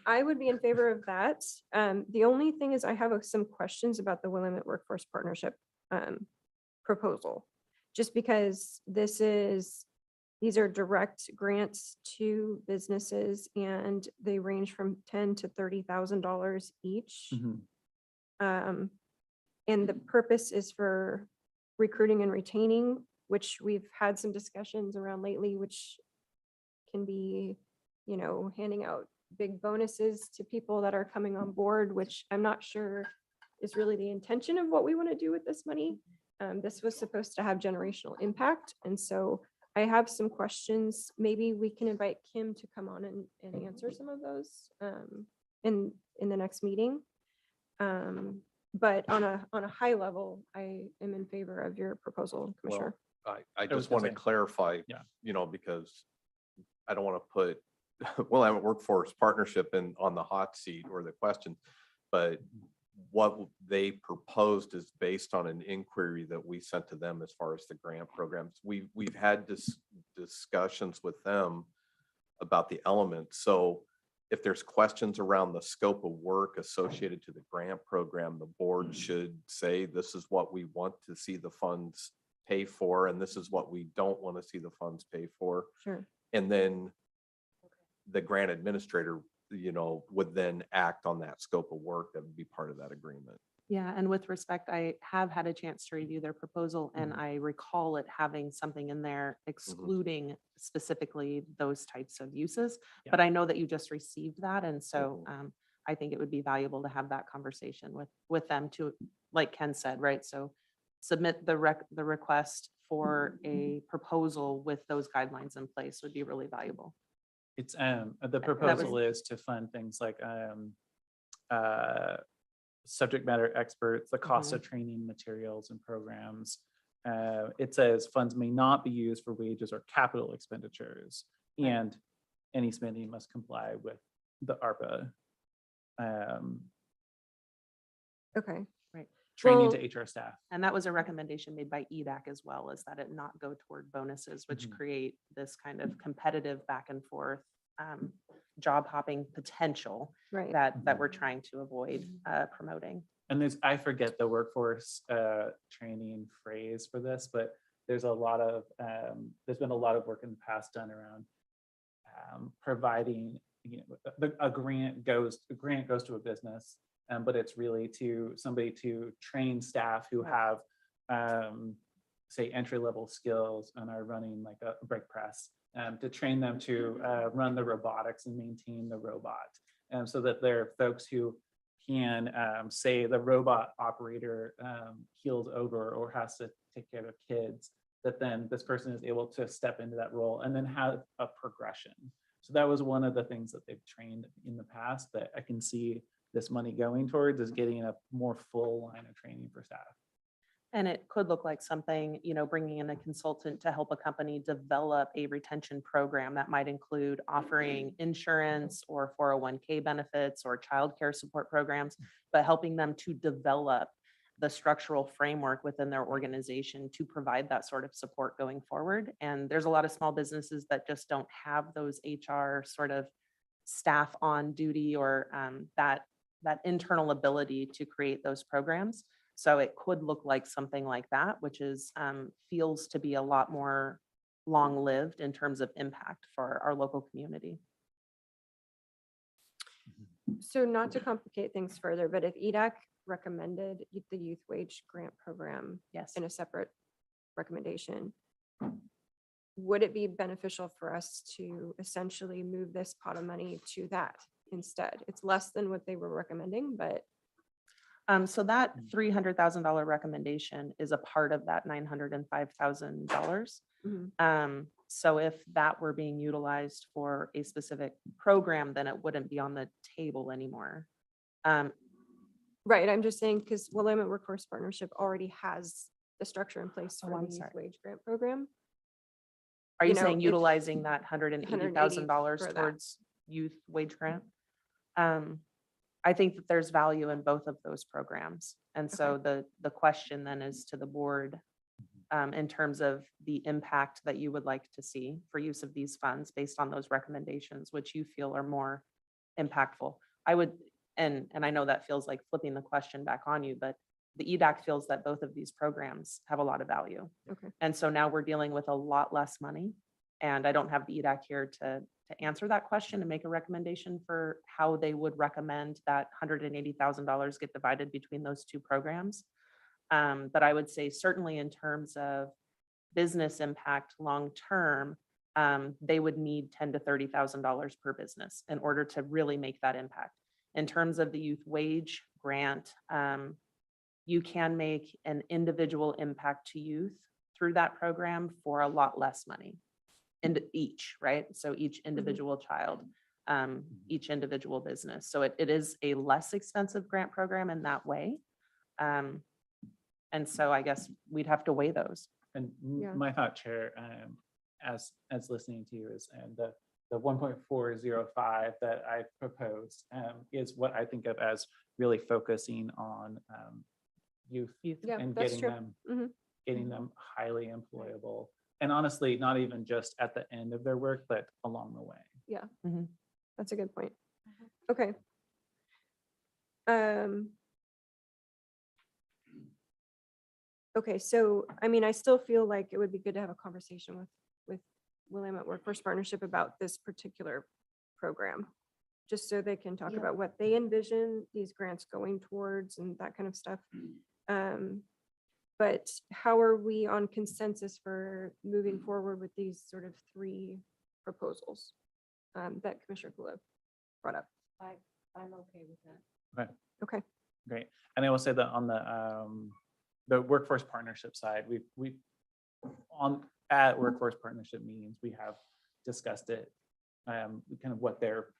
I would be in favor of that. The only thing is I have some questions about the Willamette Workforce Partnership proposal. Just because these are direct grants to businesses and they range from $10,000 to $30,000 each.
Mhm.
And the purpose is for recruiting and retaining, which we've had some discussions around lately, which can be, handing out big bonuses to people that are coming on board, which I'm not sure is really the intention of what we want to do with this money. This was supposed to have generational impact. And so I have some questions. Maybe we can invite Kim to come on and answer some of those in the next meeting. But on a high level, I am in favor of your proposal, Commissioner.
I
was
just
gonna
want to
say,
clarify,
yeah.
Because I don't want to put Willamette Workforce Partnership on the hot seat or the question, but what they proposed is based on an inquiry that we sent to them as far as the grant programs. We've had discussions with them about the elements. So if there's questions around the scope of work associated to the grant program, the board should say, this is what we want to see the funds pay for, and this is what we don't want to see the funds pay for.
Sure.
And then the grant administrator, would then act on that scope of work that would be part of that agreement.
Yeah, and with respect, I have had a chance to review their proposal and I recall it having something in there excluding specifically those types of uses.
Yeah.
But I know that you just received that. And so I think it would be valuable to have that conversation with them to, like Ken said, right? So submit the request for a proposal with those guidelines in place would be really valuable.
It's, the proposal is to fund things like, subject matter experts, the cost of training materials and programs. It says funds may not be used for wages or capital expenditures, and any spending must comply with the ARPA.
Okay.
Training
Well-
to HR staff.
And that was a recommendation made by EDAC as well, is that it not go toward bonuses, which create this kind of competitive back and forth job hopping potential
Right.
that we're trying to avoid promoting.
And I forget the workforce training phrase for this, but there's been a lot of work in the past done around providing, a grant goes to a business, but it's really to somebody to train staff who have, say, entry-level skills and are running like a brake press, to train them to run the robotics and maintain the robot. So that there are folks who can, say the robot operator keels over or has to take care of kids, that then this person is able to step into that role and then have a progression. So that was one of the things that they've trained in the past that I can see this money going towards, is getting a more full line of training for staff.
And it could look like something, bringing in a consultant to help a company develop a retention program that might include offering insurance or 401k benefits or childcare support programs, but helping them to develop the structural framework within their organization to provide that sort of support going forward. And there's a lot of small businesses that just don't have those HR sort of staff on duty or that internal ability to create those programs. So it could look like something like that, which is feels to be a lot more long-lived in terms of impact for our local community.
So not to complicate things further, but if EDAC recommended the youth wage grant program
Yes.
in a separate recommendation, would it be beneficial for us to essentially move this pot of money to that instead? It's less than what they were recommending, but
So that $300,000 recommendation is a part of that $905,000. So if that were being utilized for a specific program, then it wouldn't be on the table anymore.
Right, I'm just saying, because Willamette Workforce Partnership already has the structure in place
Oh,
for
I'm
the youth
sorry.
wage grant program.
Are
You
you
know,
saying
if-
utilizing that $180,000
for that.
towards youth wage grant? I think that there's value in both of those programs. And so the question then is to the board in terms of the impact that you would like to see for use of these funds based on those recommendations, which you feel are more impactful. I would, and I know that feels like flipping the question back on you, but the EDAC feels that both of these programs have a lot of value.
Okay.
And so now we're dealing with a lot less money. And I don't have the EDAC here to answer that question and make a recommendation for how they would recommend that $180,000 get divided between those two programs. But I would say certainly in terms of business impact long-term, they would need $10,000 to $30,000 per business in order to really make that impact. In terms of the youth wage grant, you can make an individual impact to youth through that program for a lot less money. And each, right? So each individual child, each individual business. So it is a less expensive grant program in that way. And so I guess we'd have to weigh those.
And
Yeah.
my thought, Chair, as listening to you is, and the 1.405 that I proposed is what I think of as really focusing on youth
Yeah,
and
that's
getting
true.
them, getting them highly employable. And honestly, not even just at the end of their work, but along the way.
That's a good point. Okay. Okay, so, I mean, I still feel like it would be good to have a conversation with Willamette Workforce Partnership about this particular program, just so they can talk
Yeah.
about what they envision these grants going towards and that kind of stuff. But how are we on consensus for moving forward with these sort of three proposals that Commissioner Kula brought up?
I'm okay with that.
Okay,
Great. And I will say that on the workforce partnership side, we at workforce partnership meetings, we have discussed it, kind of what they're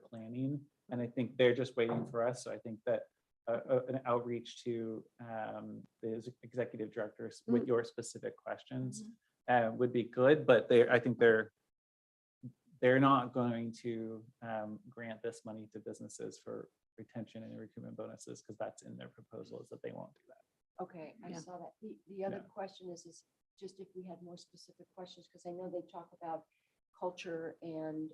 planning. And I think they're just waiting for us. So I think that an outreach to the executive directors with your specific questions would be good, but I think they're not going to grant this money to businesses for retention and recruitment bonuses, because that's in their proposals that they won't do that.
Okay, I
Yeah.
saw that. The other
Yeah.
question is just if we had more specific questions, because I know they talk about culture and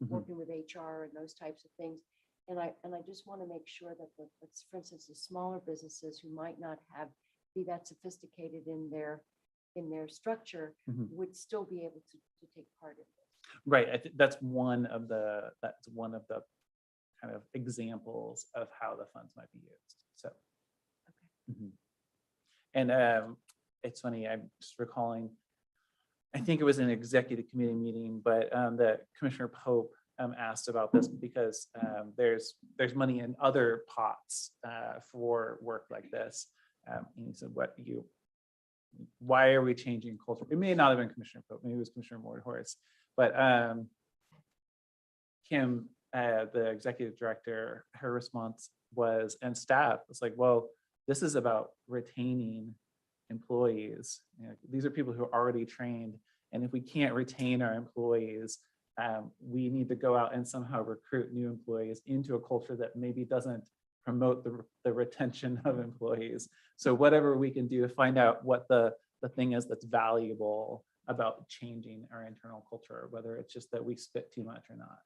working with HR and those types of things. And I just want to make sure that for instance, the smaller businesses who might not be that sophisticated in their structure would still be able to take part in this.
Right. I think that's one of the kind of examples of how the funds might be used. So.
Okay.
And it's funny, I'm just recalling, I think it was an executive committee meeting, but that Commissioner Pope asked about this because there's money in other pots for work like this. And he said, why are we changing culture? It may not have been Commissioner Pope, maybe it was Commissioner Morehorse, but Kim, the executive director, her response was, and staff was like, well, this is about retaining employees. You know, these are people who are already trained. And if we can't retain our employees, we need to go out and somehow recruit new employees into a culture that maybe doesn't promote the retention of employees. So whatever we can do to find out what the thing is that's valuable about changing our internal culture, whether it's just that we spit too much or not.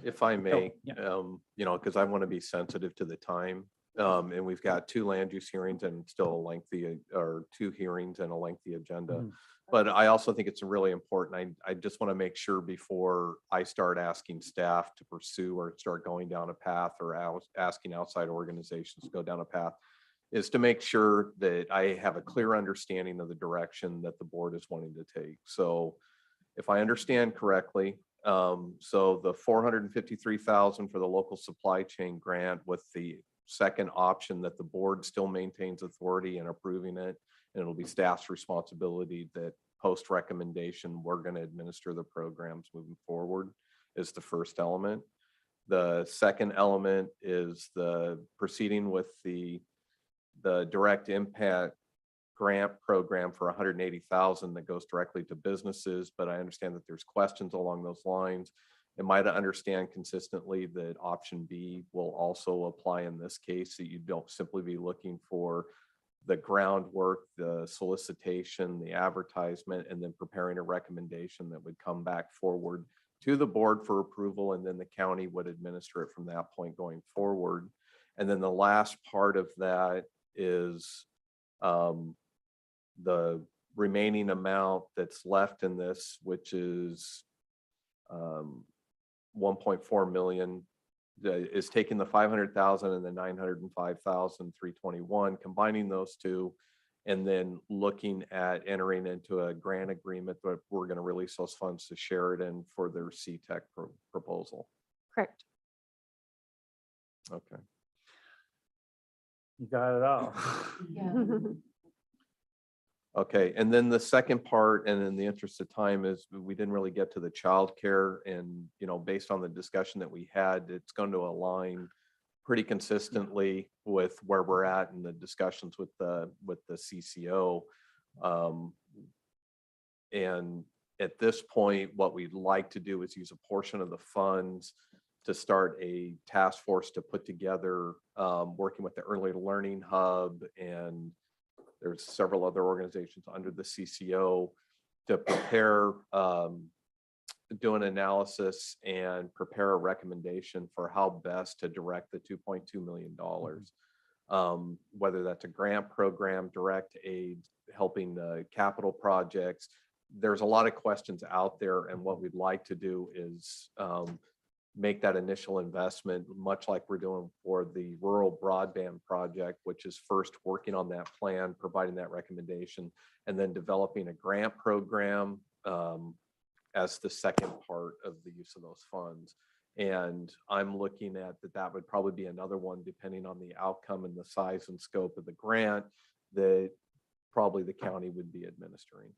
If I may,
yeah.
because I want to be sensitive to the time. And we've got 2 land use hearings and still a lengthy, or 2 hearings and a lengthy agenda. But I also think it's really important. I just want to make sure before I start asking staff to pursue or start going down a path, or asking outside organizations to go down a path, is to make sure that I have a clear understanding of the direction that the board is wanting to take. So if I understand correctly, so the $453,000 for the local supply chain grant, with the second option that the board still maintains authority in approving it, and it'll be staff's responsibility that post recommendation, we're going to administer the programs moving forward, is the first element. The second element is the proceeding with the direct impact grant program for 180,000 that goes directly to businesses, but I understand that there's questions along those lines. Am I to understand consistently that option B will also apply in this case, that you don't simply be looking for the groundwork, the solicitation, the advertisement, and then preparing a recommendation that would come back forward to the board for approval, and then the county would administer it from that point going forward? And then the last part of that is the remaining amount that's left in this, which is 1.4 million, is taking the 500,000 and the 905,321, combining those two, and then looking at entering into a grant agreement that we're going to release those funds to Sheridan for their CTEC proposal.
Correct.
Okay.
You got it all.
Okay, and then the second part, and in the interest of time, is we didn't really get to the childcare, and based on the discussion that we had, it's going to align pretty consistently with where we're at in the discussions with the CCO. And at this point, what we'd like to do is use a portion of the funds to start a task force to put together, working with the Early Learning Hub, and there's several other organizations under the CCO to prepare, do an analysis and prepare a recommendation for how best to direct the $2.2 million. Whether that's a grant program, direct aid, helping the capital projects. There's a lot of questions out there, and what we'd like to do is make that initial investment, much like we're doing for the rural broadband project, which is first working on that plan, providing that recommendation, and then developing a grant program as the second part of the use of those funds. And I'm looking at that would probably be another one, depending on the outcome and the size and scope of the grant, that probably the county would be administering.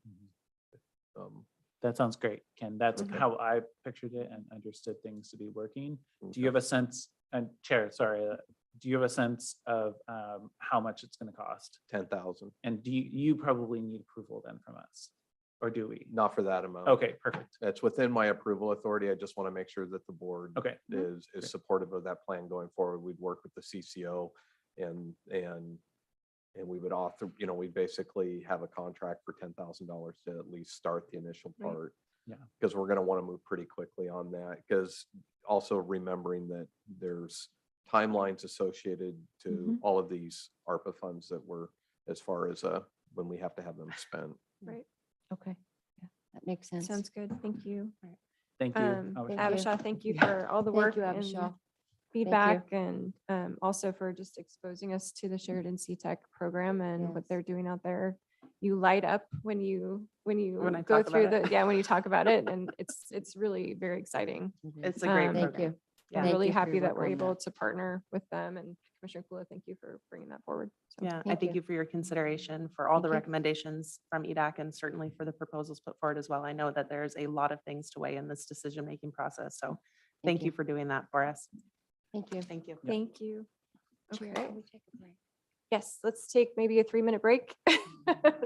That sounds great, Ken. That's
Okay.
how I pictured it and understood things to be working. Do you have a sense, and Chair, sorry, do you have a sense of how much it's going to cost?
10,000.
And do you probably need approval then from us, or do we?
Not for that amount.
Okay, perfect.
That's within my approval authority. I just want to make sure that the board
Okay.
is supportive of that plan going forward. We'd work with the CCO and we would author, we basically have a contract for $10,000 to at least start the initial
Right.
part.
Yeah.
Because we're going to want to move pretty quickly on that, because also remembering that there's timelines associated to all of these ARPA funds that were, as far as when we have to have them spent.
Right.
Okay, yeah, that makes sense.
Sounds good. Thank you.
Thank you.
Thank you.
Abhishek, thank you for all the work
Thank you,
and
Abhishek.
feedback, and also for just exposing us to the Sheridan CTEC program and what
Yes.
they're doing out there. You light up when you
When I
go
talk
through
about it.
when you talk about it, and it's really very exciting.
It's a great
Um,
Thank
program.
you.
Yeah.
I'm
Thank
really
you for
happy
your
that
work
we're
on
able
that.
to partner with them, and Commissioner Kula, thank you for bringing that forward. So,
Yeah, I
Thank
thank
you.
you for your consideration for all the
Thank you.
recommendations from EDAC, and certainly for the proposals put forward as well. I know that there's a lot of things to weigh in this decision-making process, so thank you for doing that for us.
Thank you.
Thank you.
Thank you.
Chair,
Okay.
can we take a break?
Yes, let's take maybe a 3-minute break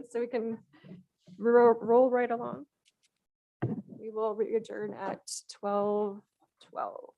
so we can roll right along. We will adjourn at 12:12.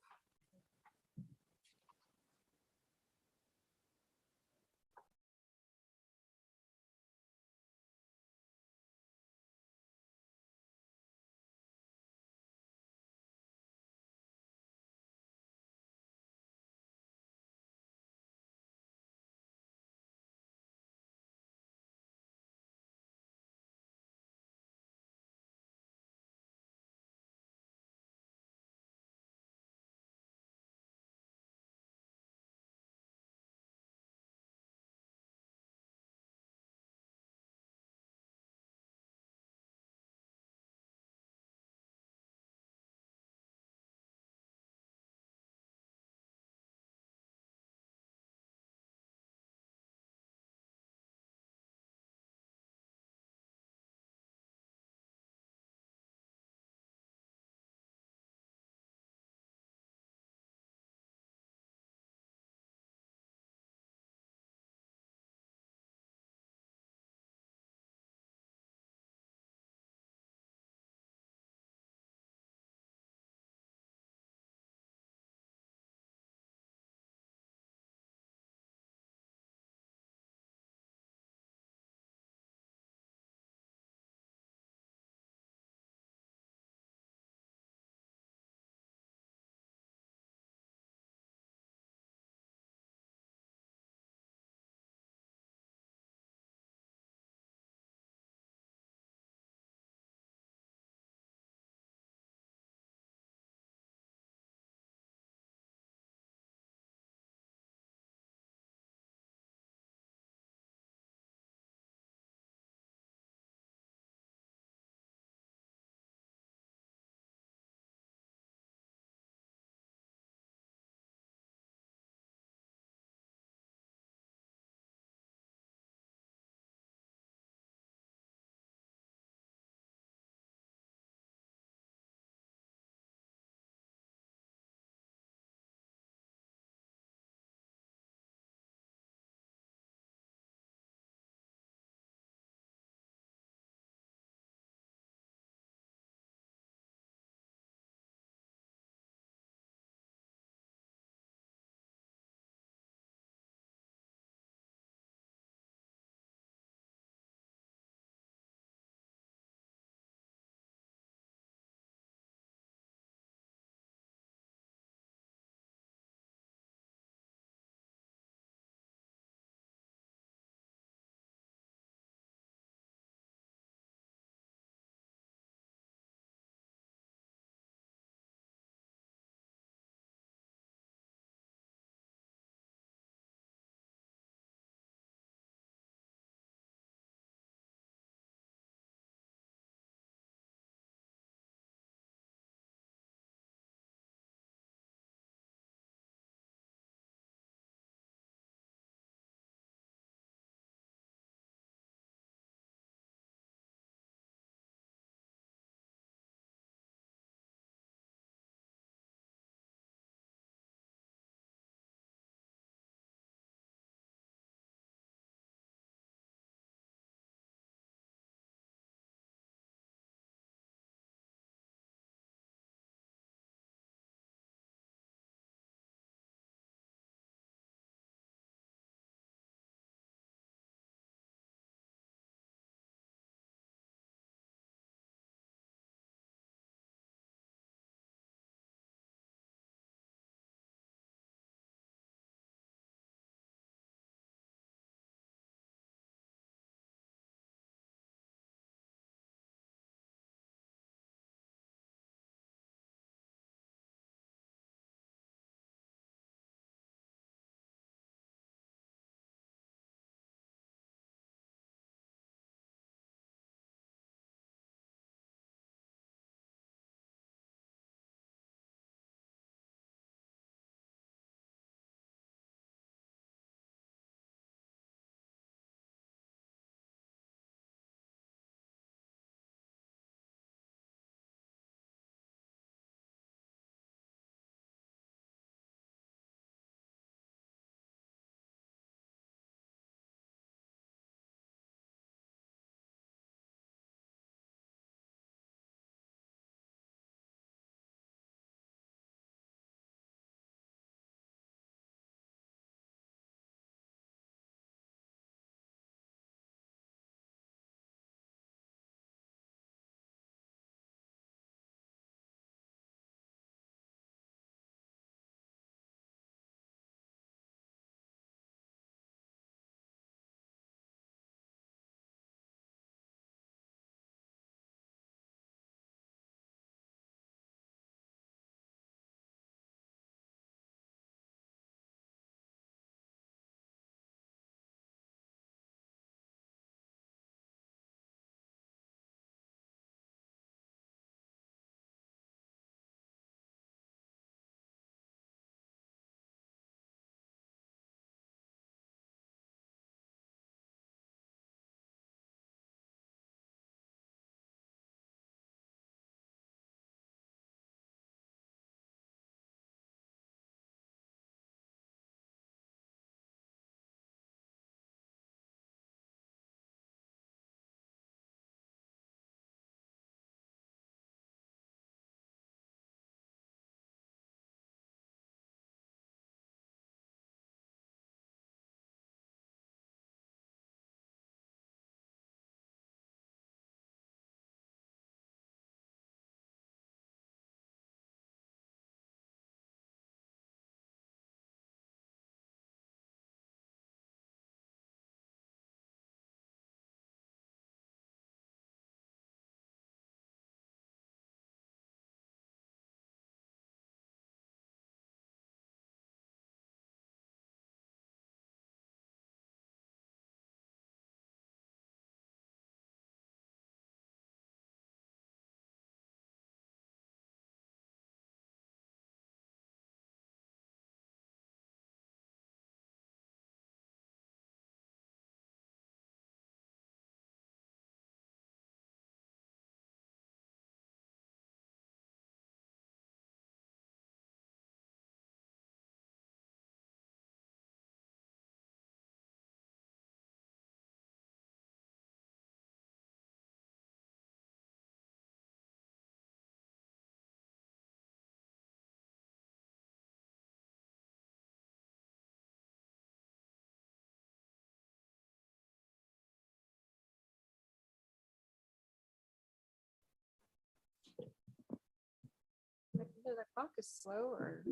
clock is slow or?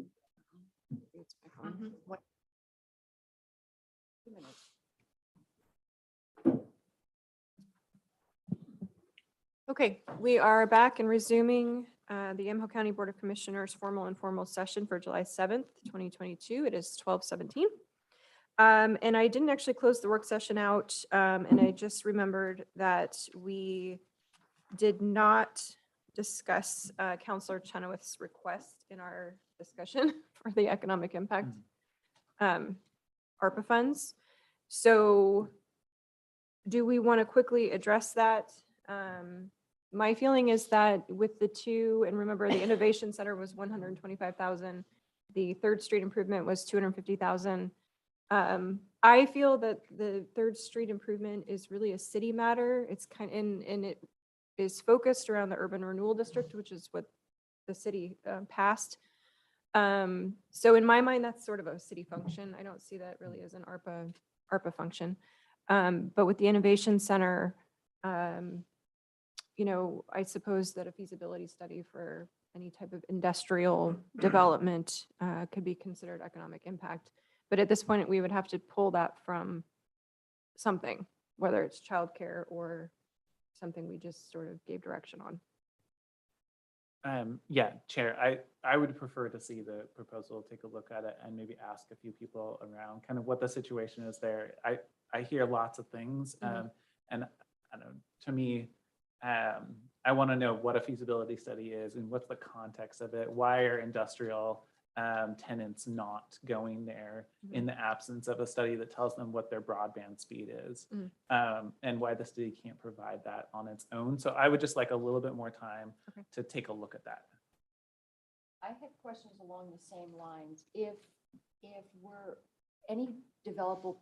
It's back on.
What? 2 minutes.
Okay, we are back and resuming the Yamhill County Board of Commissioners formal and informal session for July 7th, 2022. It is 12:17. And I didn't actually close the work session out, and I just remembered that we did not discuss Counselor Chenoweth's request in our discussion for the economic impact ARPA funds. So do we want to quickly address that? My feeling is that with the two, and remember the Innovation Center was 125,000, the Third Street improvement was 250,000. I feel that the Third Street improvement is really a city matter. It's and it is focused around the urban renewal district, which is what the city passed. So in my mind, that's sort of a city function. I don't see that really as an ARPA function. But with the Innovation Center, I suppose that a feasibility study for any type of industrial development could be considered economic impact. But at this point, we would have to pull that from something, whether it's childcare or something we just sort of gave direction on.
Yeah, Chair, I would prefer to see the proposal, take a look at it and maybe ask a few people around kind of what the situation is there. I hear lots of things and I don't know, to me, I want to know what a feasibility study is and what's the context of it. Why are industrial tenants not going there in the absence of a study that tells them what their broadband speed is, and why the city can't provide that on its own. So I would just like a little bit more time to take a look at that.
I had questions along the same lines. If we're any developable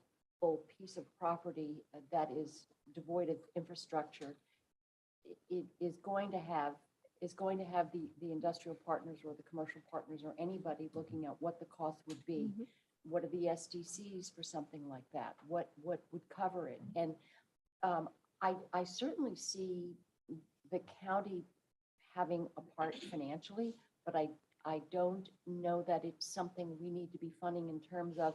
piece of property that is devoid of infrastructure, it is going to have the industrial partners or the commercial partners or anybody looking at what the cost would be. What are the SDCs for something like that? What would cover it? And I certainly see the county having a part financially, but I don't know that it's something we need to be funding in terms of,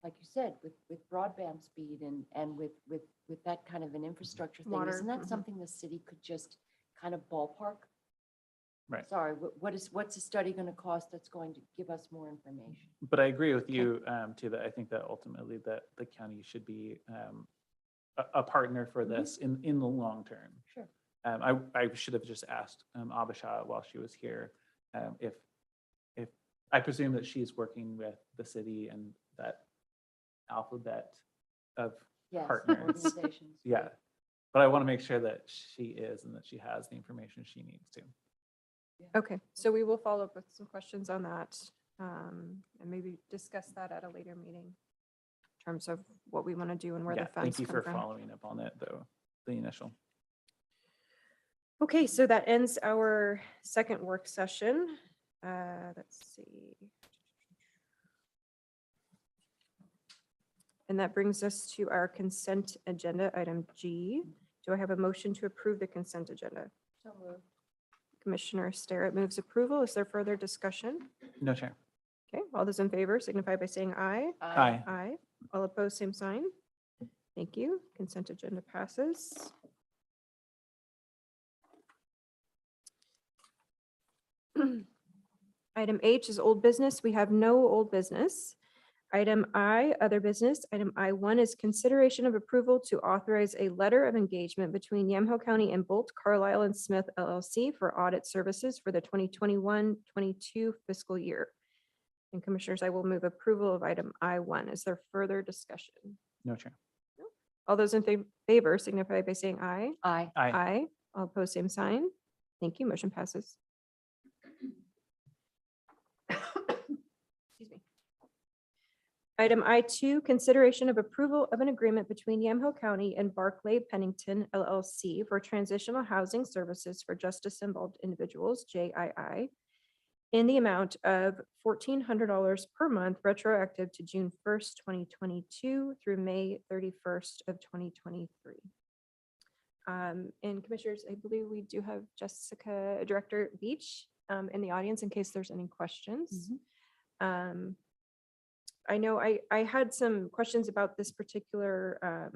like you said, with broadband speed and with that kind of an infrastructure thing.
Water,
Isn't that something the city could just kind of ballpark?
Right.
Sorry, what's the study going to cost that's going to give us more information?
But I agree with you too, that I think that ultimately that the county should be a partner for this in the long term.
Sure.
I should have just asked Abisha while she was here if I presume that she's working with the city and that alphabet of
Yes,
partners.
organizations.
Yeah, but I want to make sure that she is and that she has the information she needs to.
Okay, so we will follow up with some questions on that and maybe discuss that at a later meeting in terms of what we want to do and where
Yeah,
the funds
thank you
come
for
from.
following up on it though, the initial.
Okay, so that ends our second work session. Let's see. And that brings us to our consent agenda, item G. Do I have a motion to approve the consent agenda?
So moved.
Commissioner Starrett moves approval. Is there further discussion?
No, Chair.
Okay, all those in favor signify by saying aye.
Aye.
Aye. All opposed, same sign. Thank you. Consent agenda passes. Item H is old business. We have no old business. Item I, other business. Item I1 is consideration of approval to authorize a letter of engagement between Yamhill County and Bolt, Carlisle and Smith LLC for audit services for the 2021-22 fiscal year. And Commissioners, I will move approval of item I1. Is there further discussion?
No, Chair.
All those in favor signify by saying aye.
Aye.
Aye.
Aye. All opposed, same sign. Thank you. Motion passes. Excuse me. Item I2, consideration of approval of an agreement between Yamhill County and Barclay Pennington LLC for transitional housing services for justice involved individuals, JII, in the amount of $1,400 per month, retroactive to June 1st, 2022 through May 31st of 2023. And Commissioners, I believe we do have Director Beach in the audience in case there's any questions. I know I had some questions about this particular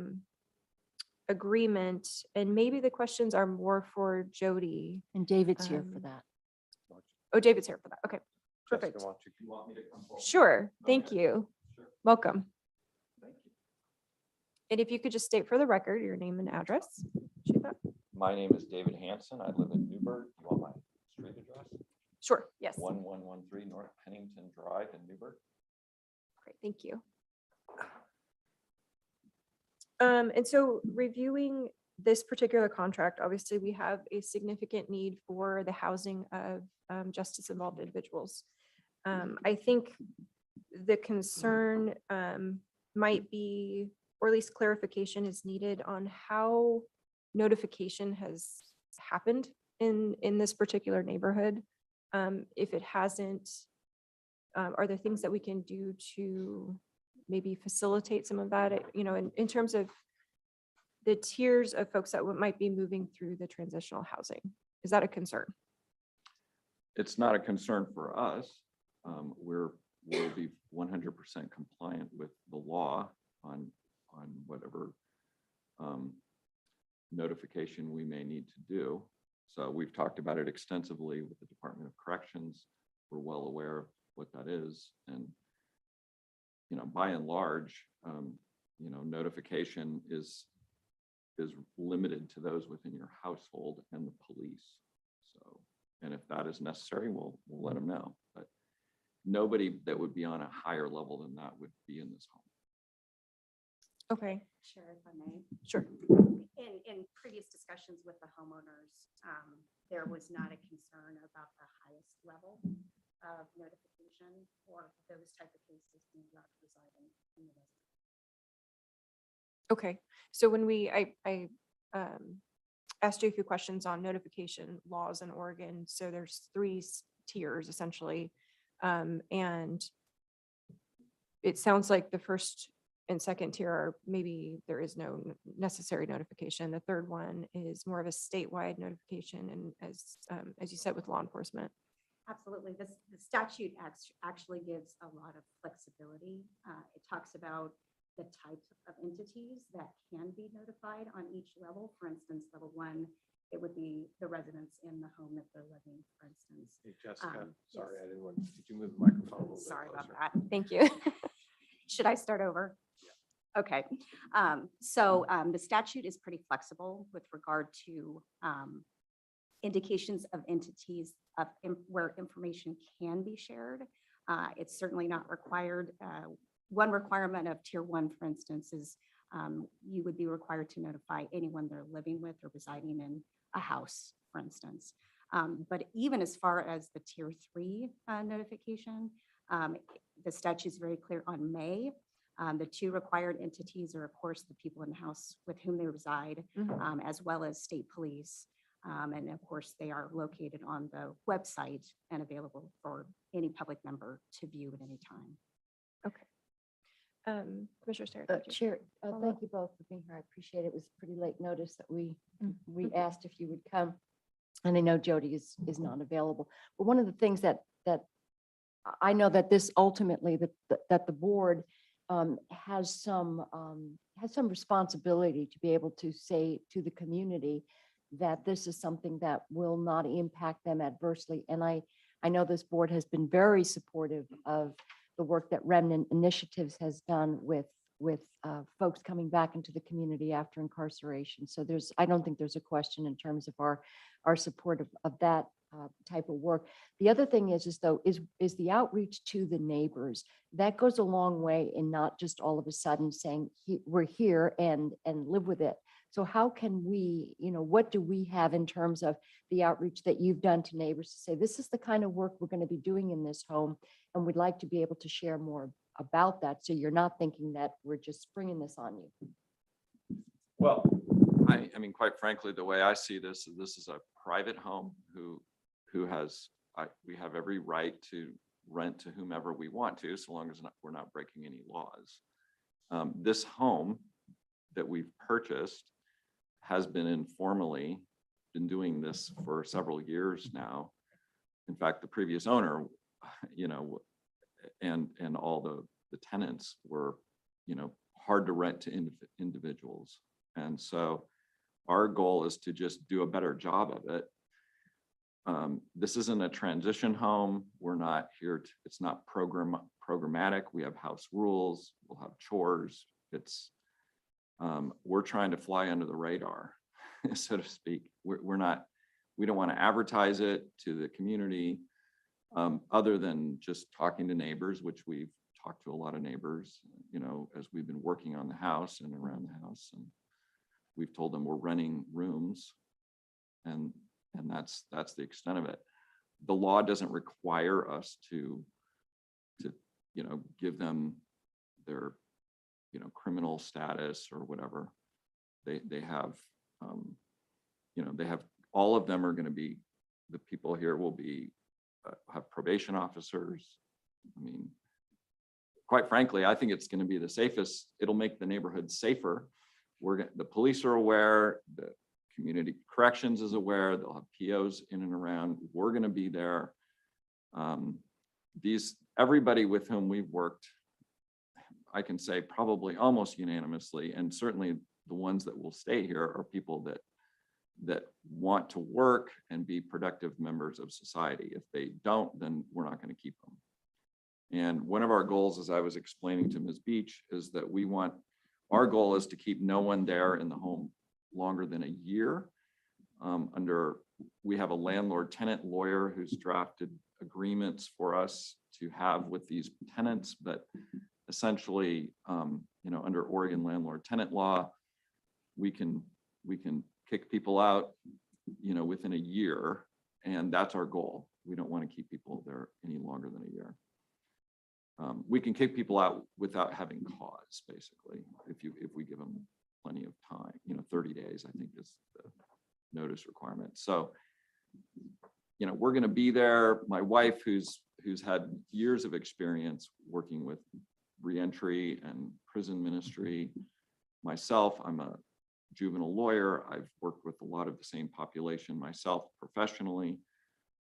agreement, and maybe the questions are more for Jody.
And David's here for
Um,
that.
Oh, David's here for that. Okay,
Jessica,
perfect.
why don't you want me to come forward?
Sure, thank
Okay.
you.
Sure.
Welcome.
Thank you.
And if you could just state for the record your name and address. Appreciate that.
My name is David Hanson. I live in Newburgh. You want my street address?
Sure, yes.
1113 North Pennington Drive in Newburgh.
Great, thank you. And so reviewing this particular contract, obviously we have a significant need for the housing of justice involved individuals. I think the concern might be, or at least clarification is needed on how notification has happened in this particular neighborhood. If it hasn't, are there things that we can do to maybe facilitate some of that, in terms of the tiers of folks that might be moving through the transitional housing? Is that a concern?
It's not a concern for us. We'll be 100% compliant with the law on whatever notification we may need to do. So we've talked about it extensively with the Department of Corrections. We're well aware of what that is. And, by and large, notification is limited to those within your household and the police. So, and if that is necessary, we'll let them know. But nobody that would be on a higher level than that would be in this home.
Okay,
Sure, if I may.
sure.
In previous discussions with the homeowners, there was not a concern about the highest level of notification or those type of cases being allowed to reside in the residence.
Okay, so when I asked you a few questions on notification laws in Oregon, so there's 3 tiers essentially. And it sounds like the first and second tier are maybe there is no necessary notification. The third one is more of a statewide notification, and as you said, with law enforcement.
Absolutely. The statute actually gives a lot of flexibility. It talks about the type of entities that can be notified on each level. For instance, level 1, it would be the residents in the home that they're living, for instance.
Hey, Jessica, sorry,
yes.
I didn't want, did you move the microphone a little bit
Sorry about
closer?
that.
Thank you.
Should I start over? Okay. The statute is pretty flexible with regard to indications of entities where information can be shared. It's certainly not required. One requirement of tier 1, for instance, is you would be required to notify anyone they're living with or residing in a house, for instance. But even as far as the tier 3 notification, the statute is very clear on may. The 2 required entities are, of course, the people in the house with whom they reside, as well as state police. And of course, they are located on the website and available for any public member to view at any time.
Okay. Commissioner Starrett.
Chair, thank you both for being here. I appreciate it. It was pretty late notice that we asked if you would come. And I know Jody is not available. But one of the things that I know that this ultimately, that the board has some responsibility to be able to say to the community that this is something that will not impact them adversely. And I know this board has been very supportive of the work that Remnant Initiatives has done with folks coming back into the community after incarceration. So I don't think there's a question in terms of our support of that type of work. The other thing is the outreach to the neighbors. That goes a long way in not just all of a sudden saying we're here and live with it. So how can we, what do we have in terms of the outreach that you've done to neighbors to say, this is the kind of work we're going to be doing in this home, and we'd like to be able to share more about that, so you're not thinking that we're just springing this on you?
Well, I mean, quite frankly, the way I see this is a private home who has, we have every right to rent to whomever we want to, so long as we're not breaking any laws. This home that we've purchased has been informally been doing this for several years now. in fact, the previous owner, you know, and all the tenants were, you know, hard to rent to individuals. And so our goal is to just do a better job of it. This isn't a transition home. We're not here to, it's not programmatic. We have house rules, we'll have chores. It's, we're trying to fly under the radar, so to speak. We don't want to advertise it to the community, other than just talking to neighbors, which we've talked to a lot of neighbors, you know, as we've been working on the house and around the house. And we've told them we're renting rooms, and that's the extent of it. The law doesn't require us to you know, give them their, you know, criminal status or whatever. They have, you know, they have, all of them are going to be, the people here will be, have probation officers. I mean, quite frankly, I think it's going to be the safest. It'll make the neighborhood safer. The police are aware, the community corrections is aware, they'll have POs in and around. We're going to be there. Everybody with whom we've worked, I can say probably almost unanimously, and certainly the ones that will stay here are people that want to work and be productive members of society. If they don't, then we're not going to keep them. And one of our goals, as I was explaining to Ms. Beach, is that our goal is to keep no one there in the home longer than a year. We have a landlord tenant lawyer who's drafted agreements for us to have with these tenants, but essentially, you know, under Oregon landlord tenant law, we can kick people out, you know, within a year, and that's our goal. We don't want to keep people there any longer than a year. We can kick people out without having cause, basically, if we give them plenty of time. You know, 30 days, I think, is the notice requirement. So, you know, we're going to be there. My wife, who's had years of experience working with reentry and prison ministry. Myself, I'm a juvenile lawyer. I've worked with a lot of the same population myself professionally.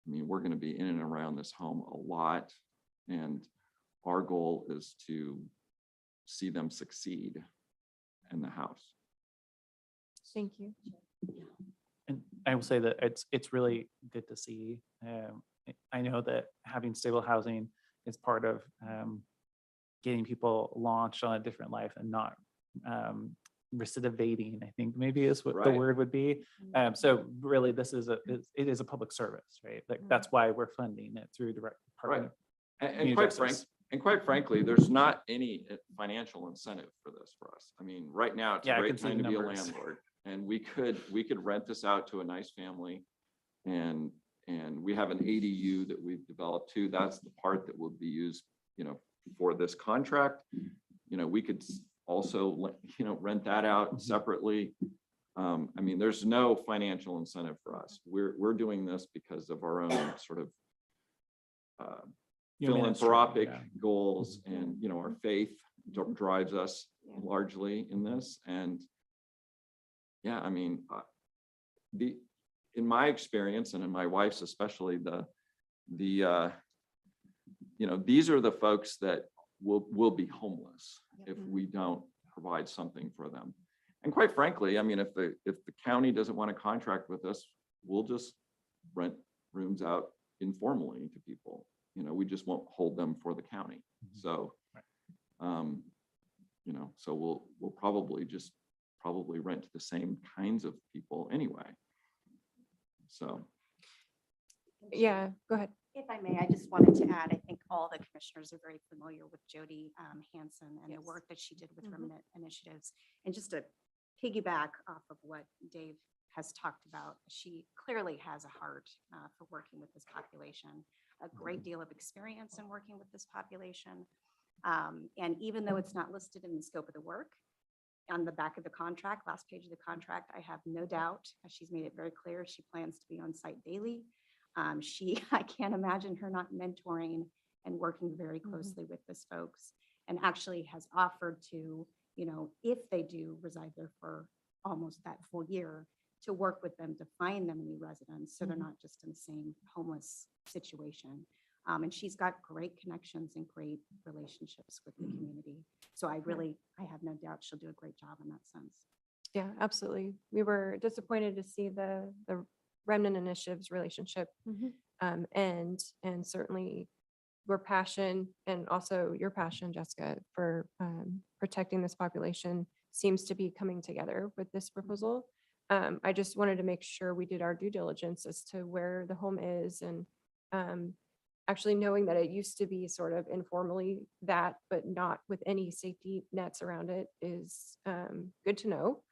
I mean, we're going to be in and around this home a lot, and our goal is to see them succeed in the house.
Thank you.
And I will say that it's really good to see. I know that having stable housing is part of getting people launched on a different life and not recidivating, I think maybe is what the word would be. So really, it is a public service, right? Like that's why we're funding it through direct department.
And quite frankly, there's not any financial incentive for this for us. I mean, right now it's a great time to be a landlord, and we could rent this out to a nice family, and we have an ADU that we've developed too. That's the part that will be used, you know, for this contract. You know, we could also, you know, rent that out separately. I mean, there's no financial incentive for us. We're doing this because of our own sort of philanthropic goals, and, you know, our faith drives us largely in this. And yeah, I mean, in my experience, and in my wife's especially, you know, these are the folks that will be homeless if we don't provide something for them. And quite frankly, I mean, if the county doesn't want to contract with us, we'll just rent rooms out informally to people. You know, we just won't hold them for the county. So, you know, so we'll probably rent to the same kinds of people anyway. So.
Yeah, go ahead.
If I may, I just wanted to add, I think all the commissioners are very familiar with Jody Hanson and the work that she did with Remnant Initiatives. And just to piggyback off of what Dave has talked about, she clearly has a heart for working with this population, a great deal of experience in working with this population. And even though it's not listed in the scope of the work, on the back of the contract, last page of the contract, I have no doubt, she's made it very clear, she plans to be on site daily. I can't imagine her not mentoring and working very closely with these folks, and actually has offered to, you know, if they do reside there for almost that full year, to work with them to find them a new residence, so they're
Mhm.
not just in the same homeless situation. And she's got great connections and great relationships with the community. So I have no doubt she'll do a great job in that sense.
Yeah, absolutely. We were disappointed to see the Remnant Initiative's relationship. And certainly your passion and also your passion, Jessica, for protecting this population seems to be coming together with this proposal. I just wanted to make sure we did our due diligence as to where the home is, and actually knowing that it used to be sort of informally that, but not with any safety nets around it is good to know.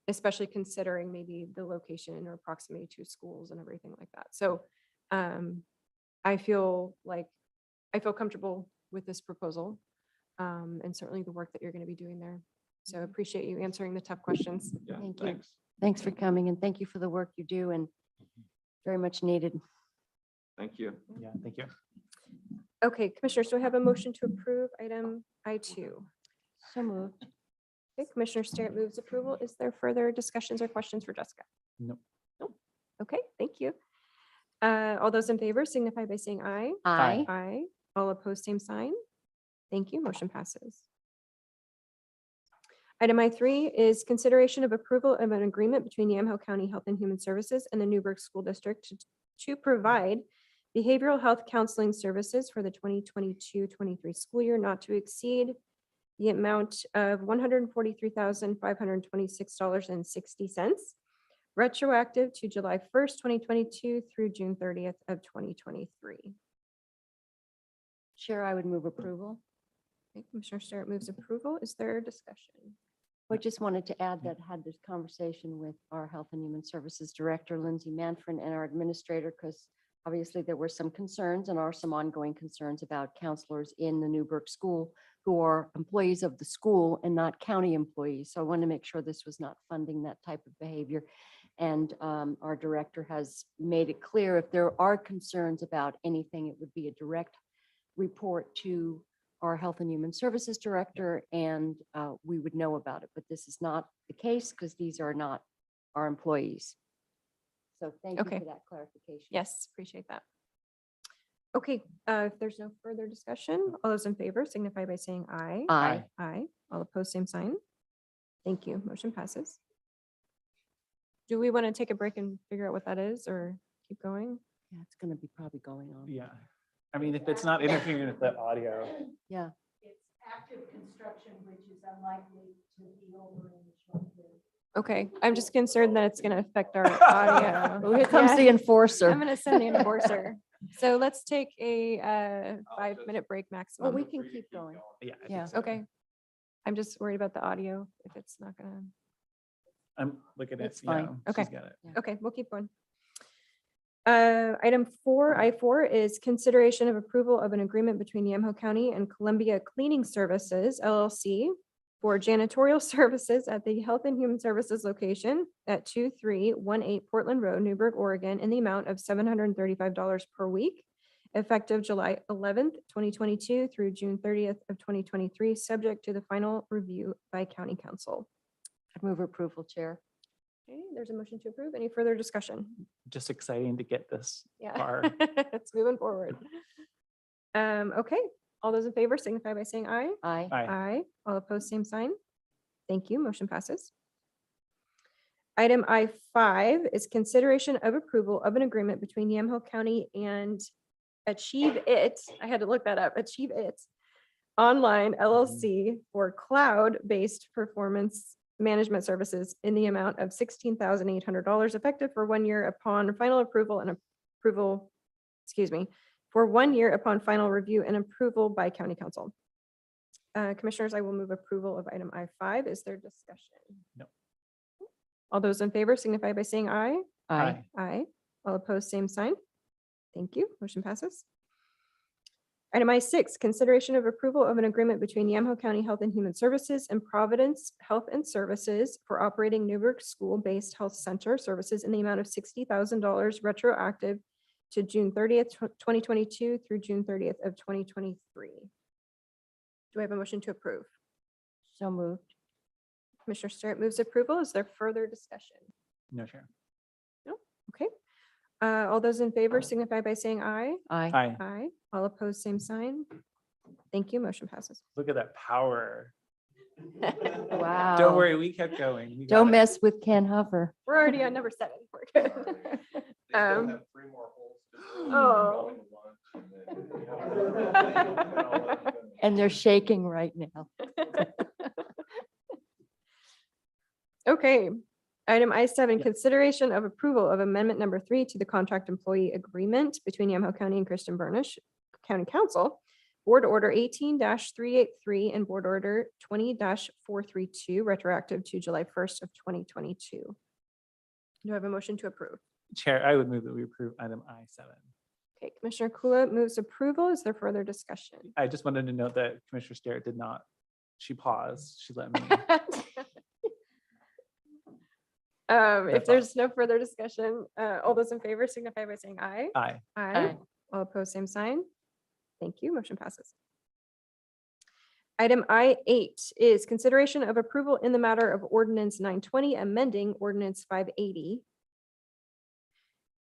Especially considering maybe the location or proximity to schools and everything like that. So I feel comfortable with this proposal, and certainly the work that you're going to be doing there. So appreciate you answering the tough questions.
Yeah,
Thank you.
thanks.
Thanks for coming, and thank you for the work you do, and very much needed.
Thank you.
Yeah, thank you.
Okay, Commissioners, do I have a motion to approve item I2?
So moved.
Okay, Commissioner Sterrett moves approval. Is there further discussions or questions for Jessica?
No.
Nope. Okay, thank you. All those in favor signify by saying aye.
Aye.
Aye. All opposed, same sign. Thank you. Motion passes. Item I3 is consideration of approval of an agreement between Yamhill County Health and Human Services and the Newburgh School District to provide behavioral health counseling services for the 2022-23 school year, not to exceed the amount of $143,526.60, retroactive to July 1st, 2022 through June 30th of 2023.
Chair, I would move approval.
Okay, Commissioner Sterrett moves approval. Is there discussion?
I just wanted to add that I had this conversation with our Health and Human Services Director, Lindsay Manfred, and our administrator, because obviously there were some concerns and are some ongoing concerns about counselors in the Newburgh School who are employees of the school and not county employees. So I want to make sure this was not funding that type of behavior. And our director has made it clear if there are concerns about anything, it would be a direct report to our Health and Human Services Director, and we would know about it. But this is not the case because these are not our employees. So thank you
Okay.
for that clarification.
Yes, appreciate that. Okay, if there's no further discussion, all those in favor signify by saying aye.
Aye.
Aye. All opposed, same sign. Thank you. Motion passes. Do we want to take a break and figure out what that is or keep going?
Yeah, it's going to be probably going on.
Yeah. I mean, if it's not interfering with the audio.
Yeah.
It's active construction, which is unlikely to be over in the short term.
Okay, I'm just concerned that it's going to affect our audio.
Oh, here comes the
Yeah,
enforcer.
I'm going to send the enforcer. So let's take a 5-minute break
Well,
maximum.
we can keep going.
Yeah. I think
Yeah.
so.
Okay. I'm just worried about the audio if it's not gonna,
I'm looking at,
It's fine.
yeah,
Okay.
she's got it.
okay, we'll keep going. Item 4, I4 is consideration of approval of an agreement between Yamhill County and Columbia Cleaning Services LLC for janitorial services at the Health and Human Services location at 2318 Portland Road, Newburgh, Oregon, in the amount of $735 per week, effective July 11th, 2022 through June 30th of 2023, subject to the final review by County Council.
I'd move approval, Chair.
Okay, there's a motion to approve. Any further discussion?
Just exciting to get this
Yeah,
far.
it's moving forward. Okay, all those in favor signify by saying aye.
Aye.
Aye.
Aye. All opposed, same sign. Thank you. Motion passes. Item I5 is consideration of approval of an agreement between Yamhill County and Achieve It. I had to look that up. Achieve It Online LLC for cloud-based performance management services in the amount of $16,800 effective for 1 year upon final approval and approval, for 1 year upon final review and approval by County Council. Commissioners, I will move approval of item I5. Is there discussion?
No.
All those in favor signify by saying aye.
Aye.
Aye. All opposed, same sign. Thank you. Motion passes. Item I6, consideration of approval of an agreement between Yamhill County Health and Human Services and Providence Health and Services for operating Newburgh School-Based Health Center services in the amount of $60,000 retroactive to June 30th, 2022 through June 30th of 2023. Do I have a motion to approve?
So moved.
Commissioner Sterrett moves approval. Is there further discussion?
No, Chair.
Okay. All those in favor signify by saying aye.
Aye.
Aye.
Aye. All opposed, same sign. Thank you. Motion passes.
Look at that power.
Wow.
Don't worry, we kept going. We got
Don't
it.
mess with Ken Huffer.
We're already on number 7. We're good. Um,
3 more holes.
Oh.
And they're shaking right now.
Okay. Item I7,
Yeah.
consideration of approval of amendment number 3 to the contract employee agreement between Yamaha County and Kristen Burnish County Council. Board Order 18-383 and Board Order 20-432, retroactive to July 1st of 2022. Do I have a motion to approve?
Chair, I would move that we approve item I7.
Okay, Commissioner Kula moves approval. Is there further discussion?
I just wanted to note that Commissioner Starrett did not, she paused, she let me.
If
That's all.
there's no further discussion, all those in favor signify by saying aye.
Aye.
Aye. All opposed, same sign. Thank you. Motion passes. Item I8 is consideration of approval in the matter of ordinance 920, amending ordinance 580,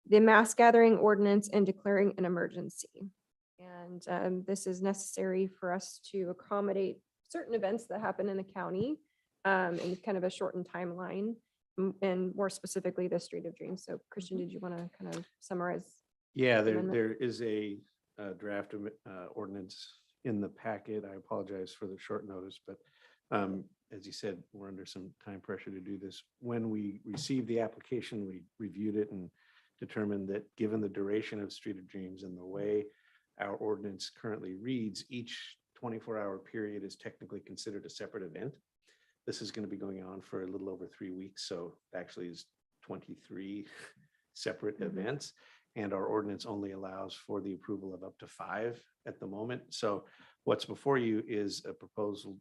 the mass gathering ordinance and declaring an emergency. And this is necessary for us to accommodate certain events that happen in the county in kind of a shortened timeline, and more specifically, the Street of Dreams. So Christian, did you want to kind of summarize?
Yeah,
amendment?
there is a draft ordinance in the packet. I apologize for the short notice, but as you said, we're under some time pressure to do this. When we received the application, we reviewed it and determined that given the duration of Street of Dreams and the way our ordinance currently reads, each 24-hour period is technically considered a separate event. This is going to be going on for a little over 3 weeks, so actually is 23 separate events. And our ordinance only allows for the approval of up to 5 at the moment. So what's before you is a proposal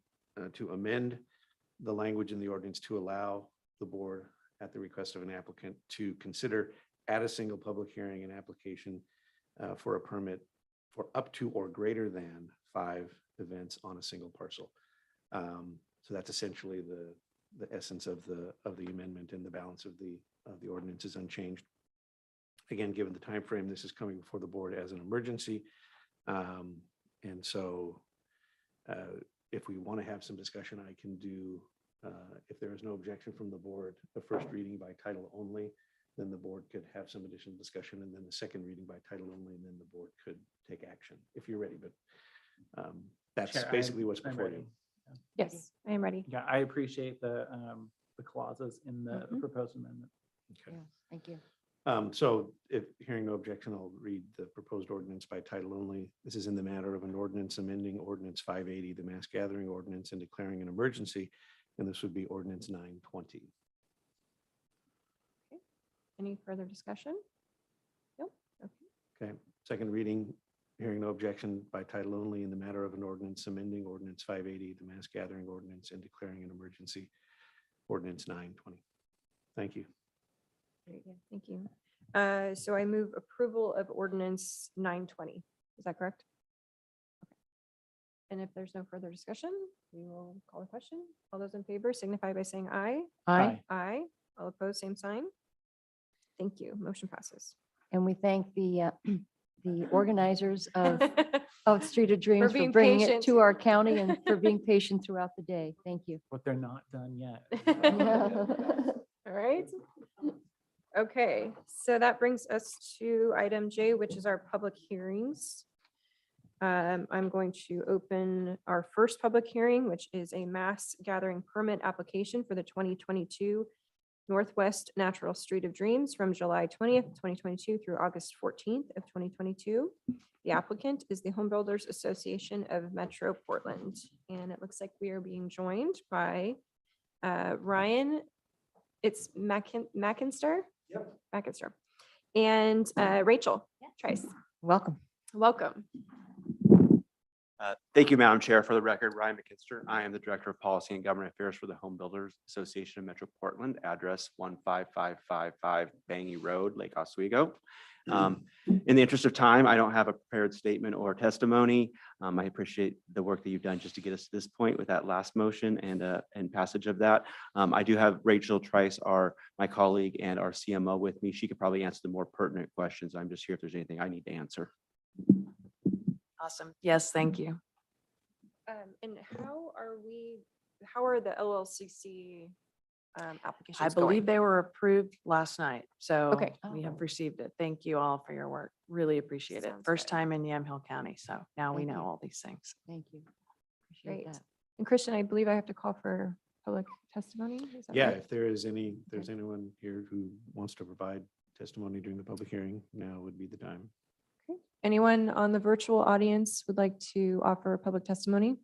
to amend the language in the ordinance to allow the board, at the request of an applicant, to consider at a single public hearing an application for a permit for up to or greater than 5 events on a single parcel. So that's essentially the essence of the amendment, and the balance of the ordinance is unchanged. Again, given the time frame, this is coming before the board as an emergency. And so if we want to have some discussion, I can do, if there is no objection from the board, the first reading by title only, then the board could have some additional discussion, and then the second reading by title only, and then the board could take action if you're ready. But that's
Chair,
basically
I'm
what's before
ready.
you.
Yes, I am ready.
Yeah, I appreciate the clauses in the
Mhm.
proposed amendment.
Okay.
Yeah, thank you.
So if hearing no objection, I'll read the proposed ordinance by title only. This is in the matter of an ordinance amending ordinance 580, the mass gathering ordinance, and declaring an emergency. And this would be ordinance 920.
Any further discussion? Nope. Okay.
Okay, second reading, hearing no objection by title only in the matter of an ordinance amending ordinance 580, the mass gathering ordinance, and declaring an emergency, ordinance 920. Thank you.
Great, yeah, thank you. So I move approval of ordinance 920. Is that correct? Okay. And if there's no further discussion, we will call the question. All those in favor signify by saying aye.
Aye.
Aye. All opposed, same sign. Thank you. Motion passes.
And we thank the organizers of Street of Dreams for
being
bringing it
patient.
to our county and for being patient throughout the day. Thank you.
But they're not done yet.
All right. Okay, so that brings us to item J, which is our public hearings. I'm going to open our first public hearing, which is a mass gathering permit application for the 2022 Northwest Natural Street of Dreams from July 20th, 2022 through August 14th of 2022. The applicant is the Home Builders Association of Metro Portland. And it looks like we are being joined by Ryan. It's McInster? Yep. McInster. And Rachel Trice.
Welcome.
Welcome.
Thank you, Madam Chair. For the record, Ryan McKinster. I am the Director of Policy and Government Affairs for the Home Builders Association of Metro Portland, address 15555 Bangy Road, Lake Oswego. In the interest of time, I don't have a prepared statement or testimony. I appreciate the work that you've done just to get us to this point with that last motion and passage of that. I do have Rachel Trice, my colleague and our CMO with me. She could probably answer the more pertinent questions. I'm just here if there's anything I need to answer.
Awesome. Yes, thank you.
And how are the LLCC applications
I
going?
believe they were approved last night, so
Okay.
we have received it. Thank you all for your work. Really appreciate it.
Sounds
First
good.
time in Yamhill County, so now we
Thank
know
you.
all these things.
Thank you. Appreciate
Great.
that.
And Christian, I believe I have to call for public testimony. Is that
Yeah,
right?
if there's anyone here who wants to provide testimony during the public hearing, now would be the time.
Okay. Anyone on the virtual audience would like to offer public testimony?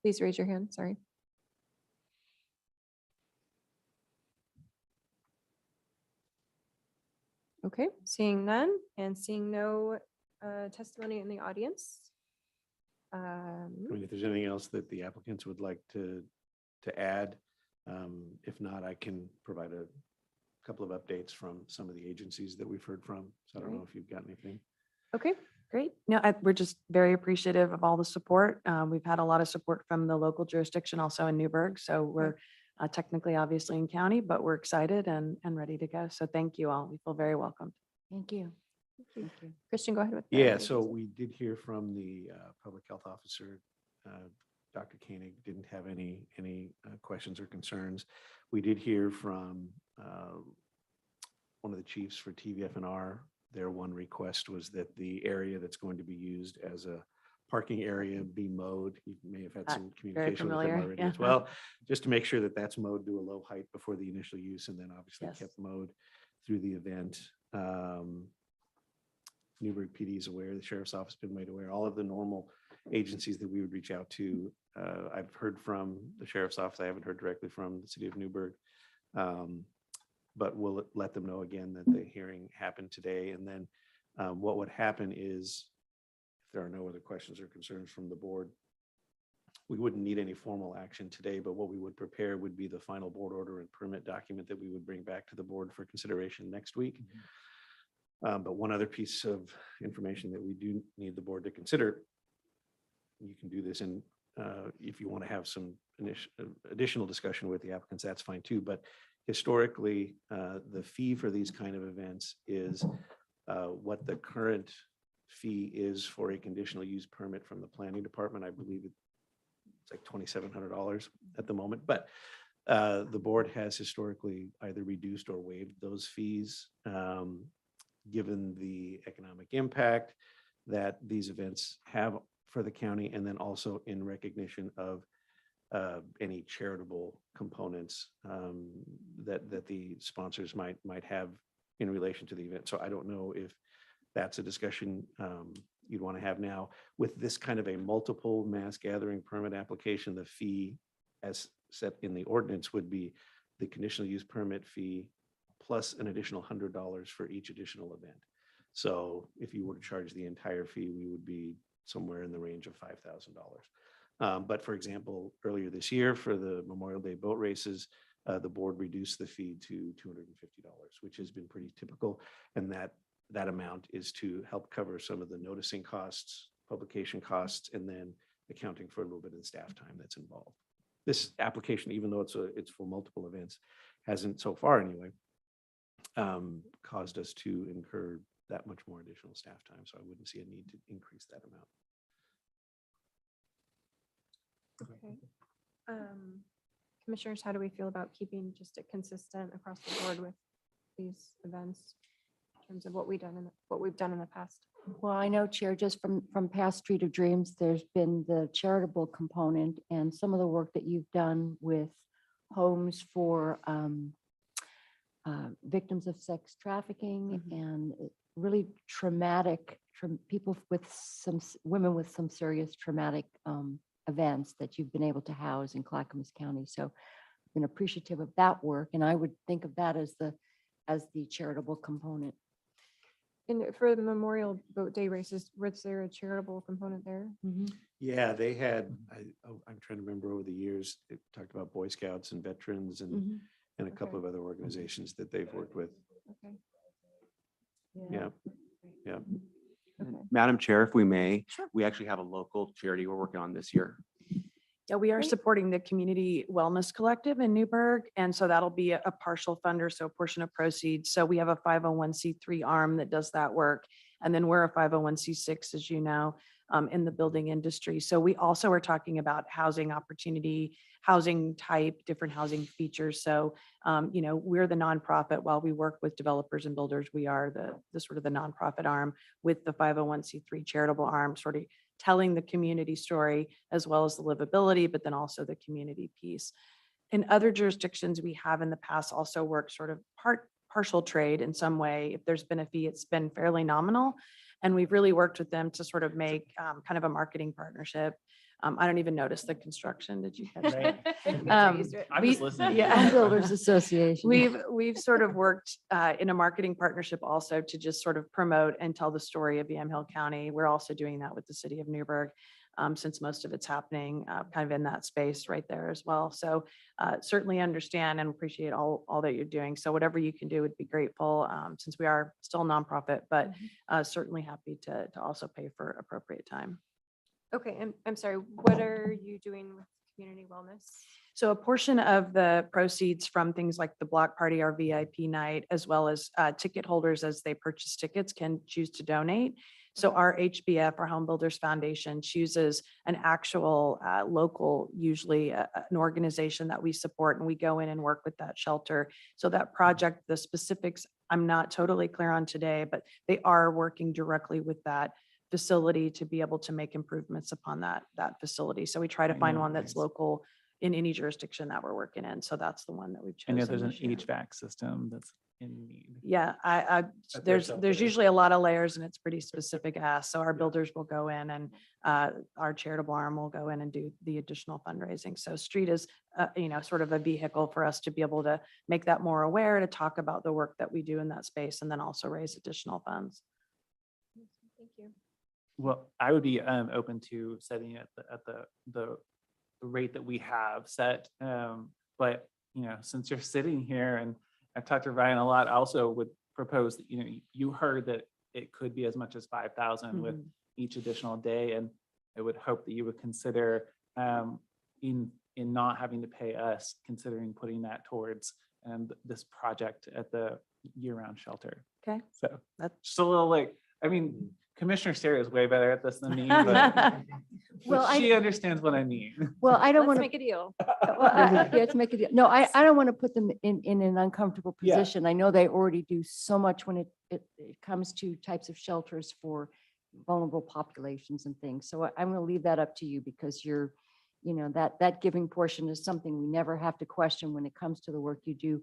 Please raise your hand. Sorry. Okay, seeing none and seeing no testimony in the audience.
I mean, if there's anything else that the applicants would like to add, if not, I can provide a couple of updates from some of the agencies that we've heard from. So I don't know if you've got anything.
Okay,
Great. No, we're just very appreciative of all the support. We've had a lot of support from the local jurisdiction also in Newburgh. So we're technically obviously in county, but we're excited and ready to go. So thank you all. We feel very welcomed.
Thank you. Thank you.
Christian, go ahead with. the
Yeah,
updates.
so we did hear from the public health officer, Dr. Koenig, didn't have any questions or concerns. We did hear from one of the chiefs for TVFNR. Their one request was that the area that's going to be used as a parking area be mowed. You may have had some communication with them
familiar,
already
yeah.
as well, just to make sure that that's mowed to a low height before the initial use, and then obviously
Yes.
kept mowed through the event. Newburgh PD is aware, the sheriff's office has been made aware, all of the normal agencies that we would reach out to. I've heard from the sheriff's office. I haven't heard directly from the city of Newburgh. But we'll let them know again that the hearing happened today. And then what would happen is, if there are no other questions or concerns from the board, we wouldn't need any formal action today, but what we would prepare would be the final board order and permit document that we would bring back to the board for consideration next week. But one other piece of information that we do need the board to consider, you can do this in, if you want to have some additional discussion with the applicants, that's fine too. But historically, the fee for these kind of events is what the current fee is for a conditional use permit from the planning department. I believe it's like $2,700 at the moment, but the board has historically either reduced or waived those fees, given the economic impact that these events have for the county, and then also in recognition of any charitable components that the sponsors might have in relation to the event. So I don't know if that's a discussion you'd want to have now. With this kind of a multiple mass gathering permit application, the fee as set in the ordinance would be the conditional use permit fee plus an additional $100 for each additional event. So if you were to charge the entire fee, we would be somewhere in the range of $5,000. But for example, earlier this year for the Memorial Day boat races, the board reduced the fee to $250, which has been pretty typical. And that amount is to help cover some of the noticing costs, publication costs, and then accounting for a little bit of the staff time that's involved. This application, even though it's for multiple events, hasn't so far anyway, caused us to incur that much more additional staff time. So I wouldn't see a need to increase that amount.
Okay. Commissioners, how do we feel about keeping just it consistent across the board with these events in terms of what we've done in the past?
Well, I know, Chair, just from past Street of Dreams, there's been the charitable component and some of the work that you've done with homes for victims of sex trafficking and really traumatic, people with women with some serious traumatic events that you've been able to house in Clackamas County. So I've been appreciative of that work, and I would think of that as the charitable component.
And for the Memorial Boat Day races, was there a charitable component there?
Yeah, they had, I'm trying to remember over the years, they talked about Boy Scouts and veterans and a couple of other organizations that they've worked with.
Okay.
Yeah. Yeah.
Madam Chair, if we may, we actually have a local charity we're working on this year.
Yeah, we are
Great.
supporting the Community Wellness Collective in Newburgh. And so that'll be a partial funder, so a portion of proceeds. So we have a 501c3 arm that does that work. And then we're a 501c6, as you know, in the building industry. So we also are talking about housing opportunity, housing type, different housing features. So, we're the nonprofit. While we work with developers and builders, we are the sort of the nonprofit arm with the 501c3 charitable arm, sort of telling the community story as well as the livability, but then also the community piece. In other jurisdictions, we have in the past also worked sort of partial trade in some way. If there's been a fee, it's been fairly nominal. And we've really worked with them to sort of make kind of a marketing partnership. I don't even notice the construction. Did you catch that?
I'm just listening.
Yeah.
Home Builders Association.
We've sort of worked in a marketing partnership also to just sort of promote and tell the story of Yamhill County. We're also doing that with the city of Newburgh, since most of it's happening kind of in that space right there as well. So certainly understand and appreciate all that you're doing. So whatever you can do would be grateful, since we are still a nonprofit, but certainly happy to also pay for appropriate time.
Okay, I'm sorry, what are you doing with community wellness?
So a portion of the proceeds from things like the block party, our VIP night, as well as ticket holders as they purchase tickets can choose to donate. So our HBF, our Home Builders Foundation, chooses an actual local, usually an organization that we support, and we go in and work with that shelter. So that project, the specifics, I'm not totally clear on today, but they are working directly with that facility to be able to make improvements upon that facility. So we try to find one that's local in any jurisdiction that we're working in. So that's the one that we've
I
chosen.
know there's an
this year.
HVAC system that's in need.
Yeah,
At their
there's
shelter.
usually a lot of layers and it's pretty specific ask. So our builders will go in and our charitable arm will go in and do the additional fundraising. So street is, sort of a vehicle for us to be able to make that more aware, to talk about the work that we do in that space, and then also raise additional funds.
Thank you.
Well, I would be open to setting it at the rate that we have set. But, since you're sitting here and I've talked to Ryan a lot, I also would propose that, you heard that it could be as much as 5,000 with each additional day. And I would hope that you would consider in not having to pay us, considering putting that towards this project at the year-round shelter.
Okay.
So
That's
just a little Commissioner Sarah is way better at this than me, but
Well,
she understands what I mean.
Well, I don't
Let's
want to.
make a deal.
Let's make a deal. No, I don't want to put them in an uncomfortable
Yeah.
position. I know they already do so much when it comes to types of shelters for vulnerable populations and things. So I'm going to leave that up to you, because you're, that giving portion is something we never have to question when it comes to the work you do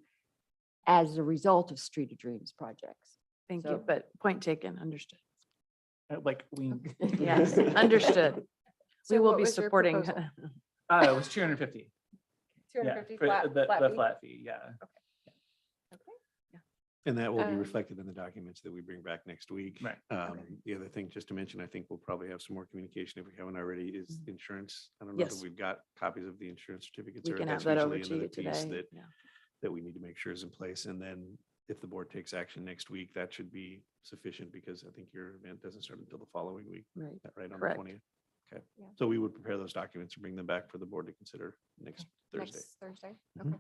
as a result of Street of Dreams projects.
Thank
So-
you, but point taken, understood.
We,
Yes, understood. We
So
will
what
be
was your
supporting.
proposal?
it was 250. Yeah,
250
for
flat
the
fee?
flat fee, yeah.
And that will be
Um,
reflected in the documents that we bring back next week.
Right.
The other thing, just to mention, I think we'll probably have some more communication if we haven't already, is insurance. I don't know
Yes.
that we've got copies of the insurance certificates.
We
or
can
that's
have that over
usually
to you
another piece
today.
That, that we need to make sure is in place. And then if the board takes action next week, that should be sufficient, because I think your event doesn't start until the following week,
Right.
right on the
Correct.
20th. Okay.
Yeah.
So we would prepare those documents and bring them back for the board to consider next Thursday.
Next Thursday.
Mhm.
Okay.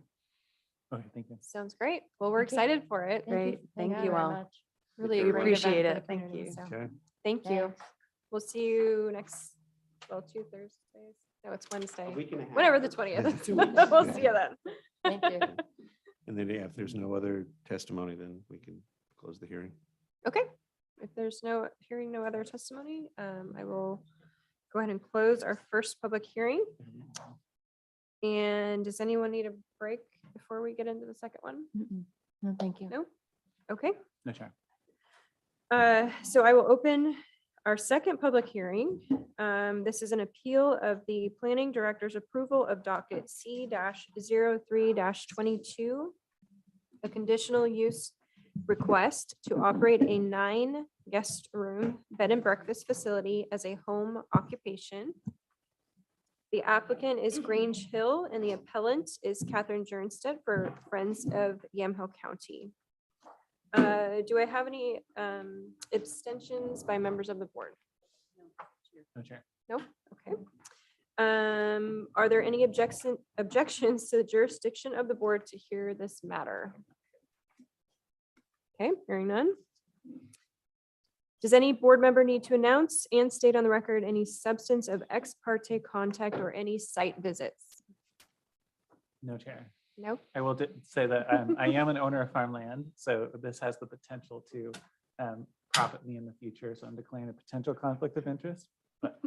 Okay, thank you.
Sounds great. Well, we're excited for it.
Great. Thank you
very
all.
much. Really
We
a great event
appreciate
for the
it. Thank
community,
you.
so
Okay.
Thank you. We'll see you next, 2 Thursdays. No, it's Wednesday. Whatever the 20th is.
2 weeks.
We'll see you then.
Thank you.
And then, yeah, if there's no other testimony, then we can close the hearing.
Okay. If there's no other testimony, I will go ahead and close our first public hearing. And does anyone need a break before we get into the second one?
No, thank you.
No? Okay.
No, sure.
So I will open our second public hearing. This is an appeal of the planning director's approval of docket C-03-22, a conditional use request to operate a 9-guest room bed and breakfast facility as a home occupation. The applicant is Grange Hill and the appellant is Catherine Jernstedt for Friends of Yamhill County. Do I have any abstentions by members of the board?
No, Chair.
No? Okay. Are there any objections to the jurisdiction of the board to hear this matter? Okay, hearing none. Does any board member need to announce and state on the record any substance of ex parte contact or any site visits?
No, Chair.
No?
I will say that I am an owner of farmland, so this has the potential to profit me in the future. So I'm declaring a potential conflict of interest. But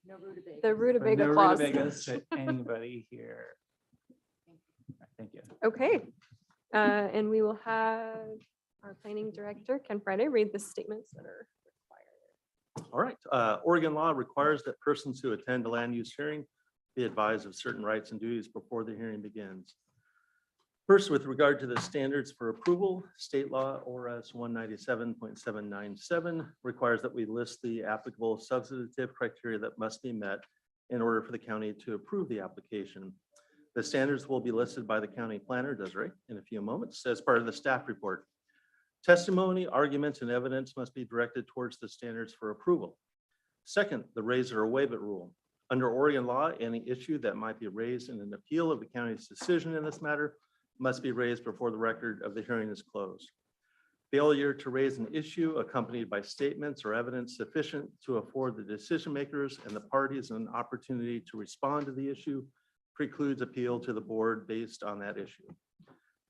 The
but
rutabaga
no
clause.
rutabagas to anybody here. Thank you.
Okay, and we will have our planning director, Ken Friday, read the statements that are required.
All right. Oregon law requires that persons who attend a land use hearing be advised of certain rights and duties before the hearing begins. First, with regard to the standards for approval, state law ORS 197.797 requires that we list the applicable substantive criteria that must be met in order for the county to approve the application. The standards will be listed by the county planner, Desiree, in a few moments as part of the staff report. Testimony, arguments, and evidence must be directed towards the standards for approval. Second, the raise it or waive it rule. Under Oregon law, any issue that might be raised in an appeal of the county's decision in this matter must be raised before the record of the hearing is closed. Failure to raise an issue accompanied by statements or evidence sufficient to afford the decision makers and the parties an opportunity to respond to the issue precludes appeal to the board based on that issue.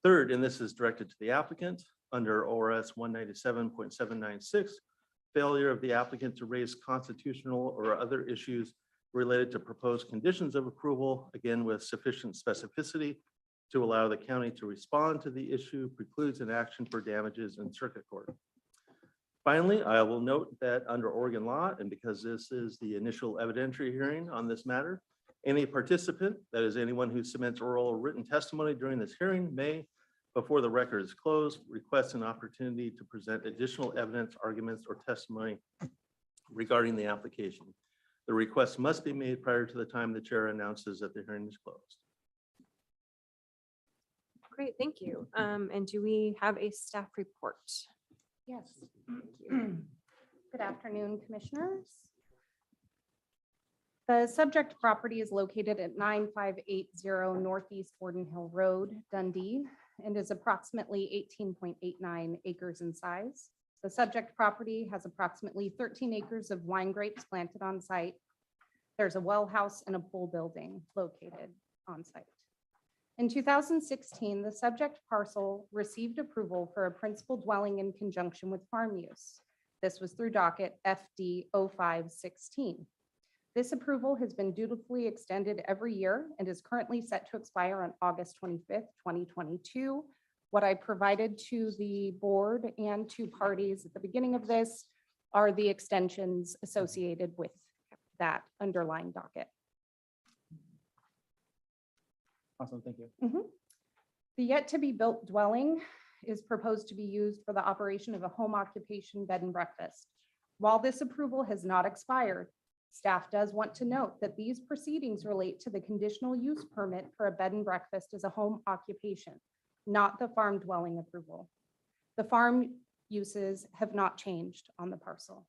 Third, and this is directed to the applicant, under ORS 197.796, failure of the applicant to raise constitutional or other issues related to proposed conditions of approval, again with sufficient specificity to allow the county to respond to the issue, precludes an action for damages in circuit court. Finally, I will note that under Oregon law, and because this is the initial evidentiary hearing on this matter, any participant, that is anyone who submits oral or written testimony during this hearing, may, before the record is closed, request an opportunity to present additional evidence, arguments, or testimony regarding the application. The request must be made prior to the time the chair announces that the hearing is closed.
Great, thank you. And do we have a staff report?
Yes. Thank you. Good afternoon, commissioners. The subject property is located at 9580 Northeast Borden Hill Road, Dundee, and is approximately 18.89 acres in size. The subject property has approximately 13 acres of wine grapes planted on site. There's a well house and a pool building located on site. In 2016, the subject parcel received approval for a principal dwelling in conjunction with farm use. This was through docket FD 0516. This approval has been dutifully extended every year and is currently set to expire on August 25th, 2022. What I provided to the board and to parties at the beginning of this are the extensions associated with that underlying docket.
Awesome, thank you.
The yet to be built dwelling is proposed to be used for the operation of a home occupation bed and breakfast. While this approval has not expired, staff does want to note that these proceedings relate to the conditional use permit for a bed and breakfast as a home occupation, not the farm dwelling approval. The farm uses have not changed on the parcel.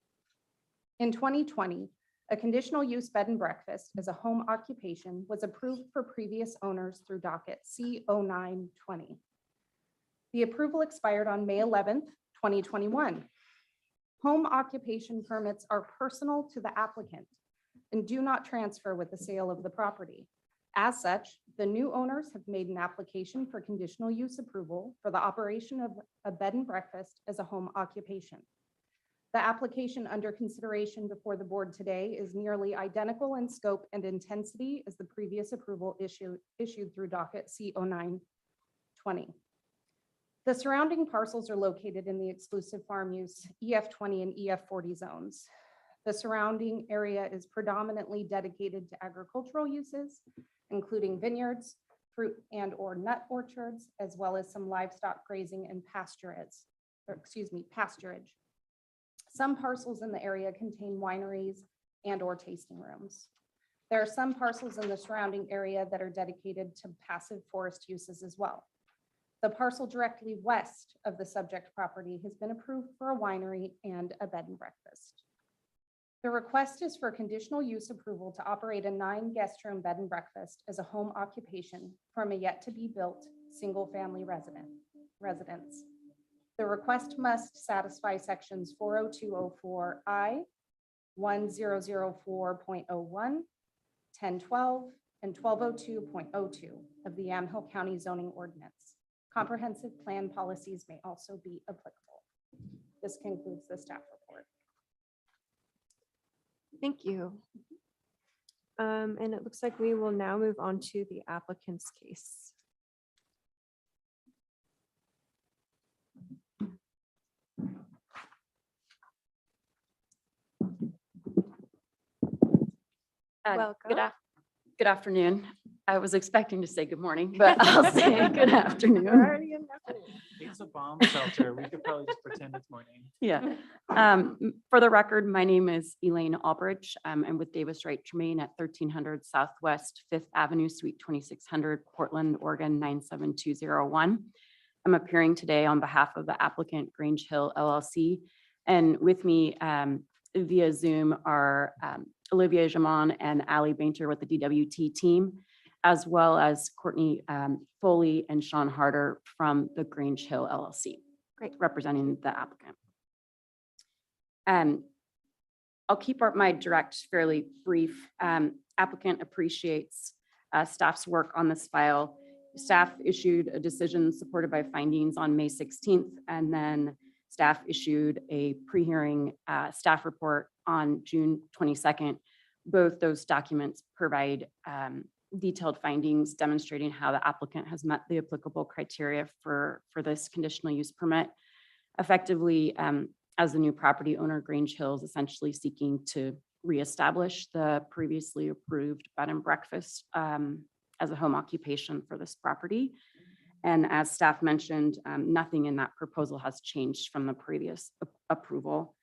In 2020, a conditional use bed and breakfast as a home occupation was approved for previous owners through docket C0920. The approval expired on May 11th, 2021. Home occupation permits are personal to the applicant and do not transfer with the sale of the property. As such, the new owners have made an application for conditional use approval for the operation of a bed and breakfast as a home occupation. The application under consideration before the board today is nearly identical in scope and intensity as the previous approval issued through docket C0920. The surrounding parcels are located in the exclusive farm use EF20 and EF40 zones. The surrounding area is predominantly dedicated to agricultural uses, including vineyards, fruit and or nut orchards, as well as some livestock grazing and pasturage.
pasturage. Some parcels in the area contain wineries and/or tasting rooms. There are some parcels in the surrounding area that are dedicated to passive forest uses as well. The parcel directly west of the subject property has been approved for a winery and a bed and breakfast. The request is for conditional use approval to operate a 9-guest room bed and breakfast as a home occupation from a yet-to-be-built single-family residence. The request must satisfy sections 40204I, 1004.01, 1012, and 1202.02 of the Yamhill County zoning ordinance. Comprehensive plan policies may also be applicable. This concludes the staff report.
Thank you. And it looks like we will now move on to the applicant's case.
Good afternoon. I was expecting to say good morning, but I'll say good afternoon.
It's a bomb shelter. We could probably just pretend it's morning.
Yeah. For the record, my name is Elaine Albridge. I'm with Davis Wright Tremaine at 1300 Southwest 5th Avenue, Suite 2600, Portland, Oregon 97201. I'm appearing today on behalf of the applicant Grange Hill LLC. And with me via Zoom are Olivia Jamon and Ali Bainter with the DWT team, as well as Courtney Foley and Sean Harder from the Grange Hill LLC, representing the applicant. I'll keep my direct fairly brief. Applicant appreciates staff's work on this file. Staff issued a decision supported by findings on May 16th, and then staff issued a pre-hearing staff report on June 22nd. Both those documents provide detailed findings demonstrating how the applicant has met the applicable criteria for this conditional use permit. Effectively, as the new property owner, Grange Hill is essentially seeking to reestablish the previously approved bed and breakfast as a home occupation for this property. And as staff mentioned, nothing in that proposal has changed from the previous approval.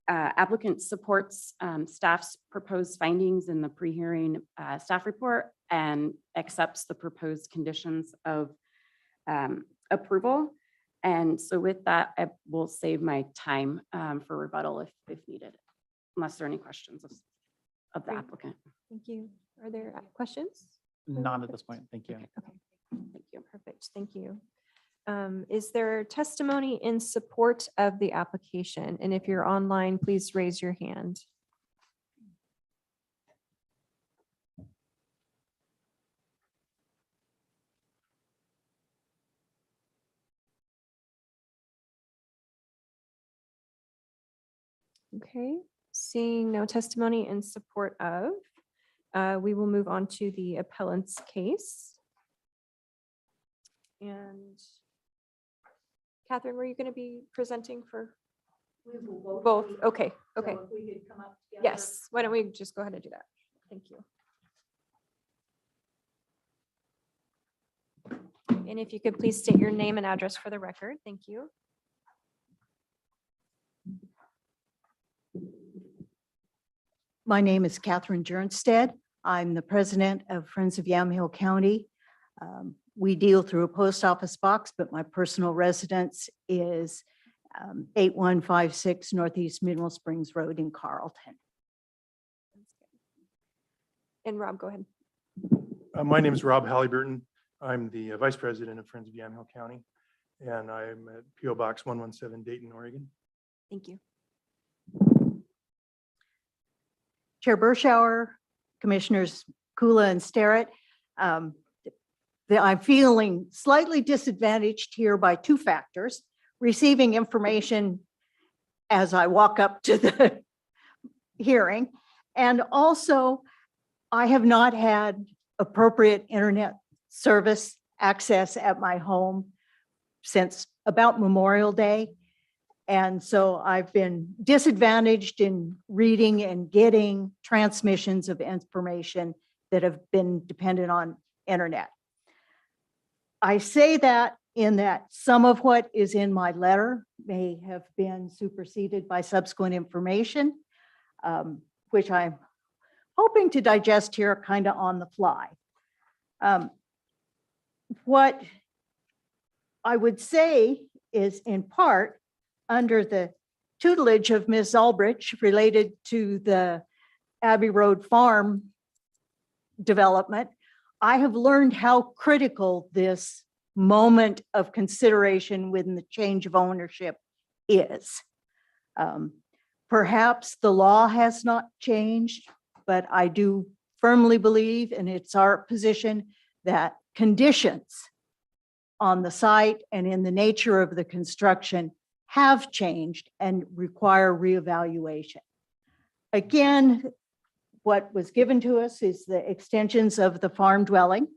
Applicant supports staff's proposed findings in the pre-hearing staff report and accepts the proposed conditions of approval. And so with that, I will save my time for rebuttal if needed, unless there are any questions of the applicant.
Thank you. Are there questions?
Not at this point. Thank you.
Okay. Thank you. Perfect. Thank you. Is there testimony in support of the application? And if you're online, please raise your hand. Okay, seeing no testimony in support of, we will move on to the appellant's case. And Catherine, were you going to be presenting for both? Okay, okay.
So if we could come up together.
Yes, why don't we just go ahead and do that? Thank you. And if you could please state your name and address for the record. Thank you.
My name is Catherine Jernstead. I'm the president of Friends of Yamhill County. We deal through a post office box, but my personal residence is 8156 Northeast Mineral Springs Road in Carlton.
And Rob, go ahead.
My name is Rob Halliburton. I'm the vice president of Friends of Yamhill County, and I'm at PO Box 117 Dayton, Oregon.
Thank you.
Chair Berschauer, Commissioners Kula and Starrett. I'm feeling slightly disadvantaged here by two factors: receiving information as I walk up to the hearing, and also I have not had appropriate internet service access at my home since about Memorial Day. And so I've been disadvantaged in reading and getting transmissions of information that have been dependent on internet. I say that in that some of what is in my letter may have been superseded by subsequent information, which I'm hoping to digest here kind of on the fly. What I would say is in part under the tutelage of Ms. Albrecht related to the Abbey Road Farm development, I have learned how critical this moment of consideration within the change of ownership is. Perhaps the law has not changed, but I do firmly believe, and it's our position, that conditions on the site and in the nature of the construction have changed and require reevaluation. Again, what was given to us is the extensions of the farm dwelling.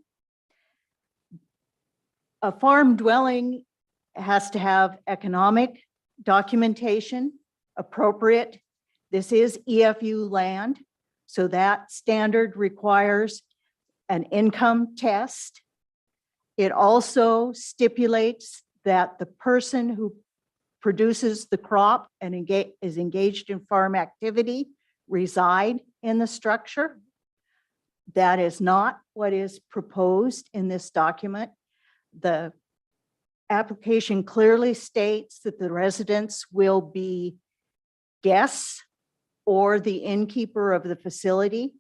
A farm dwelling has to have economic documentation appropriate. This is EFU land, so that standard requires an income test. It also stipulates that the person who produces the crop and is engaged in farm activity reside in the structure. That is not what is proposed in this document. The application clearly states that the residents will be guests or the innkeeper of the facility.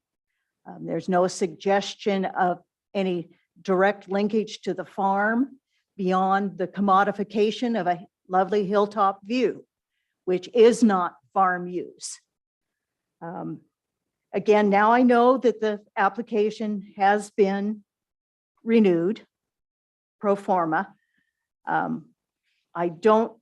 There's no suggestion of any direct linkage to the farm beyond the commodification of a lovely hilltop view, which is not farm use. Again, now I know that the application has been renewed pro forma. I don't,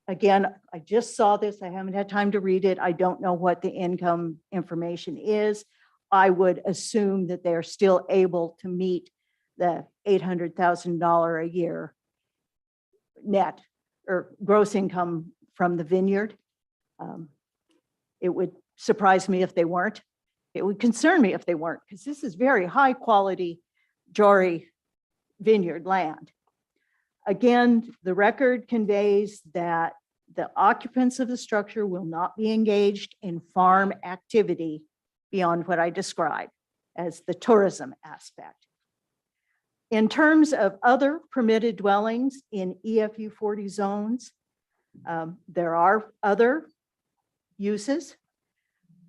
again, I just saw this. I haven't had time to read it. I don't know what the income information is. I would assume that they're still able to meet the $800,000 a year net or gross income from the vineyard. It would surprise me if they weren't. It would concern me if they weren't, because this is very high quality Jory vineyard land. Again, the record conveys that the occupants of the structure will not be engaged in farm activity beyond what I described as the tourism aspect. In terms of other permitted dwellings in EFU 40 zones, there are other uses,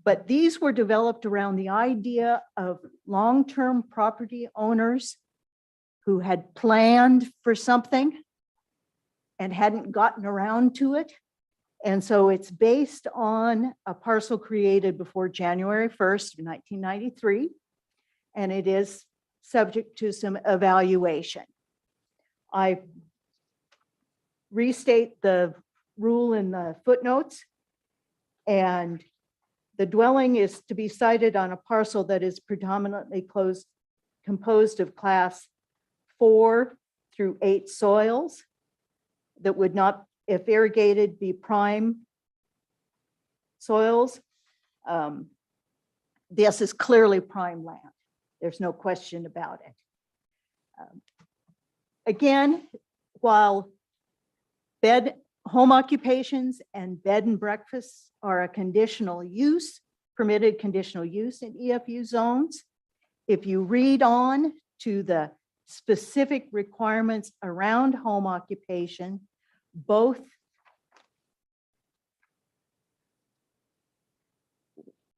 but these were developed around the idea of long-term property owners who had planned for something and hadn't gotten around to it. And so it's based on a parcel created before January 1st, 1993, and it is subject to some evaluation. I restate the rule in the footnotes, and the dwelling is to be sited on a parcel that is predominantly composed of class 4 through 8 soils that would not, if irrigated, be prime soils. This is clearly prime land. There's no question about it. Again, while home occupations and bed and breakfasts are a conditional use, permitted conditional use in EFU zones, if you read on to the specific requirements around home occupation, both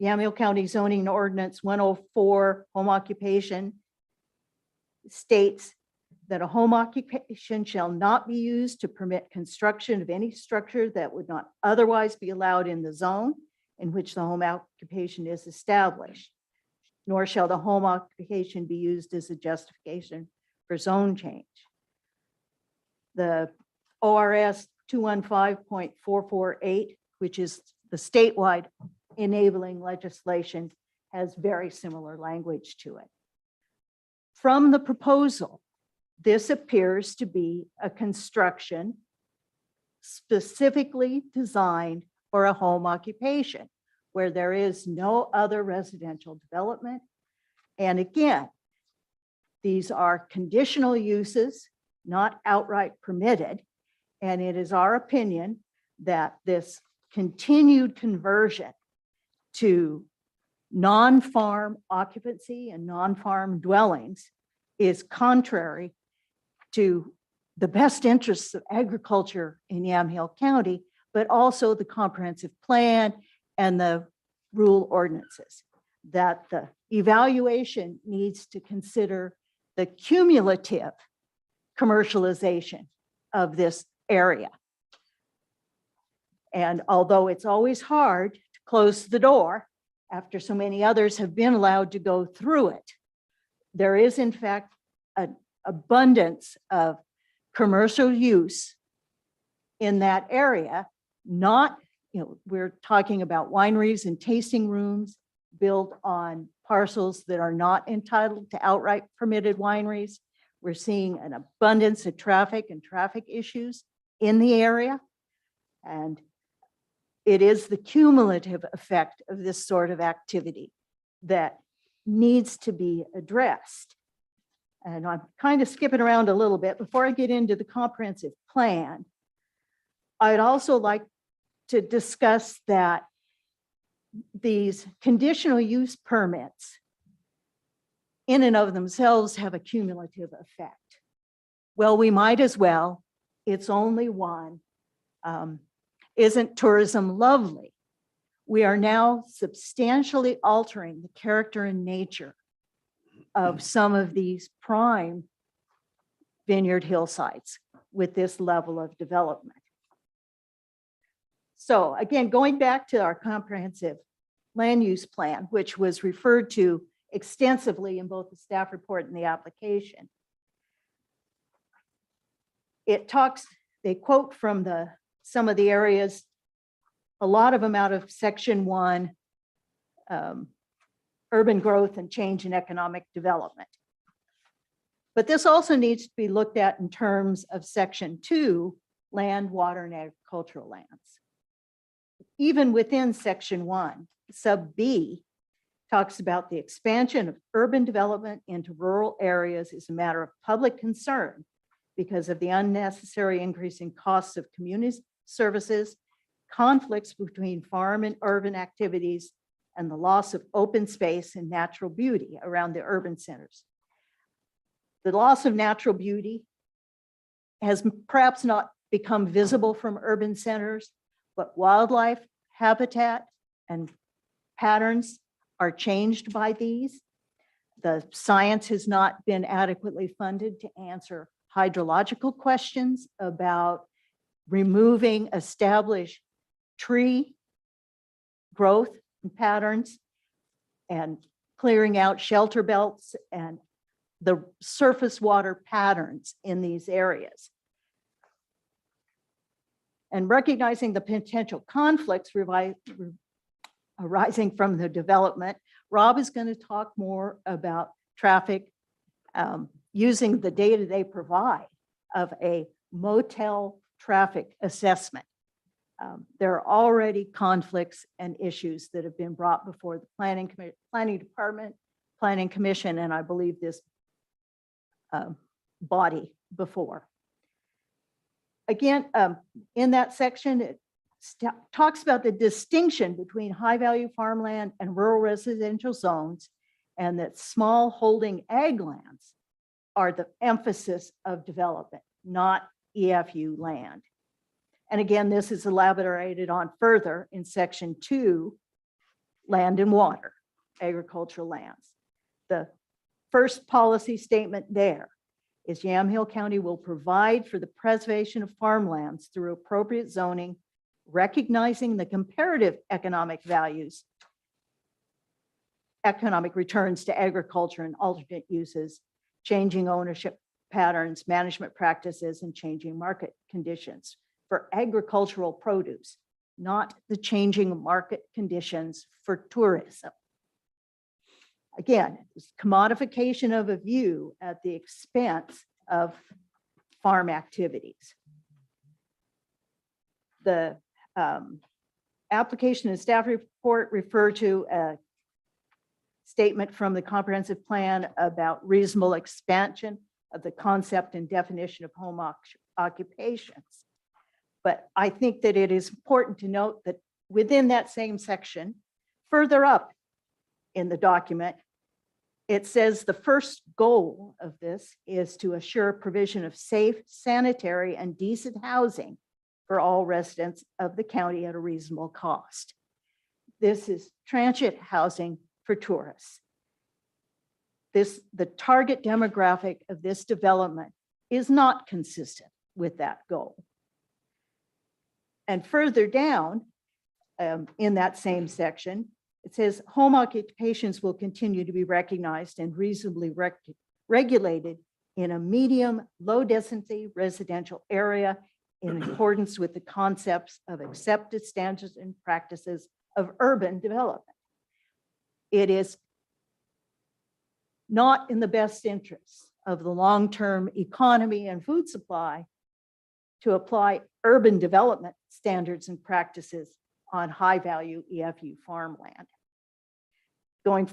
Yamhill County Zoning Ordinance 104 home occupation states that a home occupation shall not be used to permit construction of any structure that would not otherwise be allowed in the zone in which the home occupation is established, nor shall the home occupation be used as a justification for zone change. The ORS 215.448, which is the statewide enabling legislation, has very similar language to it. From the proposal, this appears to be a construction specifically designed for a home occupation where there is no other residential development. And again, these are conditional uses not outright permitted. And it is our opinion that this continued conversion to non-farm occupancy and non-farm dwellings is contrary to the best interests of agriculture in Yamhill County, but also the comprehensive plan and the rule ordinances. That the evaluation needs to consider the cumulative commercialization of this area. And although it's always hard to close the door after so many others have been allowed to go through it, there is in fact an abundance of commercial use in that area. Not, we're talking about wineries and tasting rooms built on parcels that are not entitled to outright permitted wineries. We're seeing an abundance of traffic and traffic issues in the area. And it is the cumulative effect of this sort of activity that needs to be addressed. And I'm kind of skipping around a little bit. Before I get into the comprehensive plan, I'd also like to discuss that these conditional use permits in and of themselves have a cumulative effect. Well, we might as well. It's only one. Isn't tourism lovely? We are now substantially altering the character and nature of some of these prime vineyard hillsides with this level of development. So again, going back to our comprehensive land use plan, which was referred to extensively in both the staff report and the application. It talks, they quote from some of the areas, a lot of them out of section 1, urban growth and change in economic development. But this also needs to be looked at in terms of section 2, land, water, and agricultural lands. Even within section 1, sub B talks about the expansion of urban development into rural areas is a matter of public concern because of the unnecessary increase in costs of community services, conflicts between farm and urban activities, and the loss of open space and natural beauty around the urban centers. The loss of natural beauty has perhaps not become visible from urban centers, but wildlife habitat and patterns are changed by these. The science has not been adequately funded to answer hydrological questions about removing established tree growth and patterns and clearing out shelter belts and the surface water patterns in these areas. And recognizing the potential conflicts arising from the development, Rob is going to talk more about traffic using the data they provide of a motel traffic assessment. There are already conflicts and issues that have been brought before the planning department, planning commission, and I believe this body before. Again, in that section, it talks about the distinction between high-value farmland and rural residential zones, and that small holding ag lands are the emphasis of development, not EFU land. And again, this is elaborated on further in section 2, land and water, agricultural lands. The first policy statement there is Yamhill County will provide for the preservation of farmlands through appropriate zoning, recognizing the comparative economic values, economic returns to agriculture and alternate uses, changing ownership patterns, management practices, and changing market conditions for agricultural produce, not the changing market conditions for tourism. Again, it's commodification of a view at the expense of farm activities. The application and staff report refer to a statement from the comprehensive plan about reasonable expansion of the concept and definition of home occupations. But I think that it is important to note that within that same section, further up in the document, it says the first goal of this is to assure provision of safe, sanitary, and decent housing for all residents of the county at a reasonable cost. This is transit housing for tourists. The target demographic of this development is not consistent with that goal. And further down in that same section, it says home occupations will continue to be recognized and reasonably regulated in a medium, low density residential area in accordance with the concepts of accepted standards and practices of urban development. It is not in the best interests of the long-term economy and food supply to apply urban development standards and practices on high-value EFU farmland. Going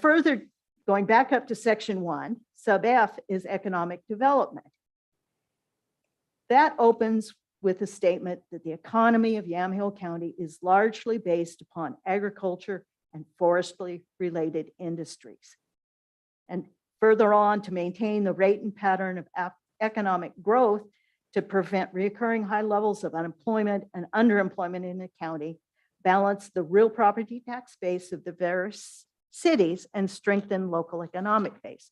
back up to section 1, sub F is economic development. That opens with a statement that the economy of Yamhill County is largely based upon agriculture and forestry related industries. And further on, to maintain the rate and pattern of economic growth to prevent recurring high levels of unemployment and underemployment in the county, balance the real property tax base of the various cities, and strengthen local economic bases.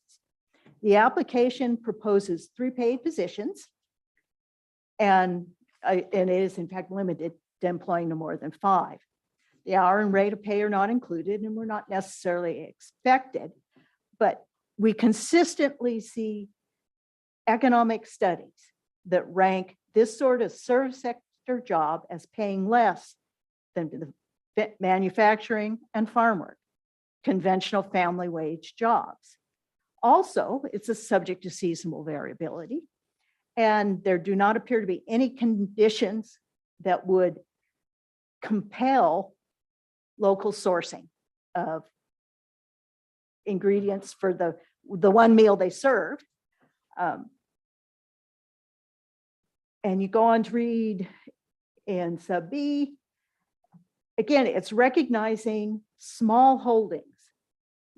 The application proposes 3 paid positions, and it is in fact limited to employing no more than 5. The hour and rate of pay are not included and were not necessarily expected, but we consistently see economic studies that rank this sort of service sector job as paying less than the manufacturing and farm work, conventional family wage jobs. Also, it's a subject to seasonal variability, and there do not appear to be any conditions that would compel local sourcing of ingredients for the one meal they serve. And you go on to read in sub B, again, it's recognizing small holdings,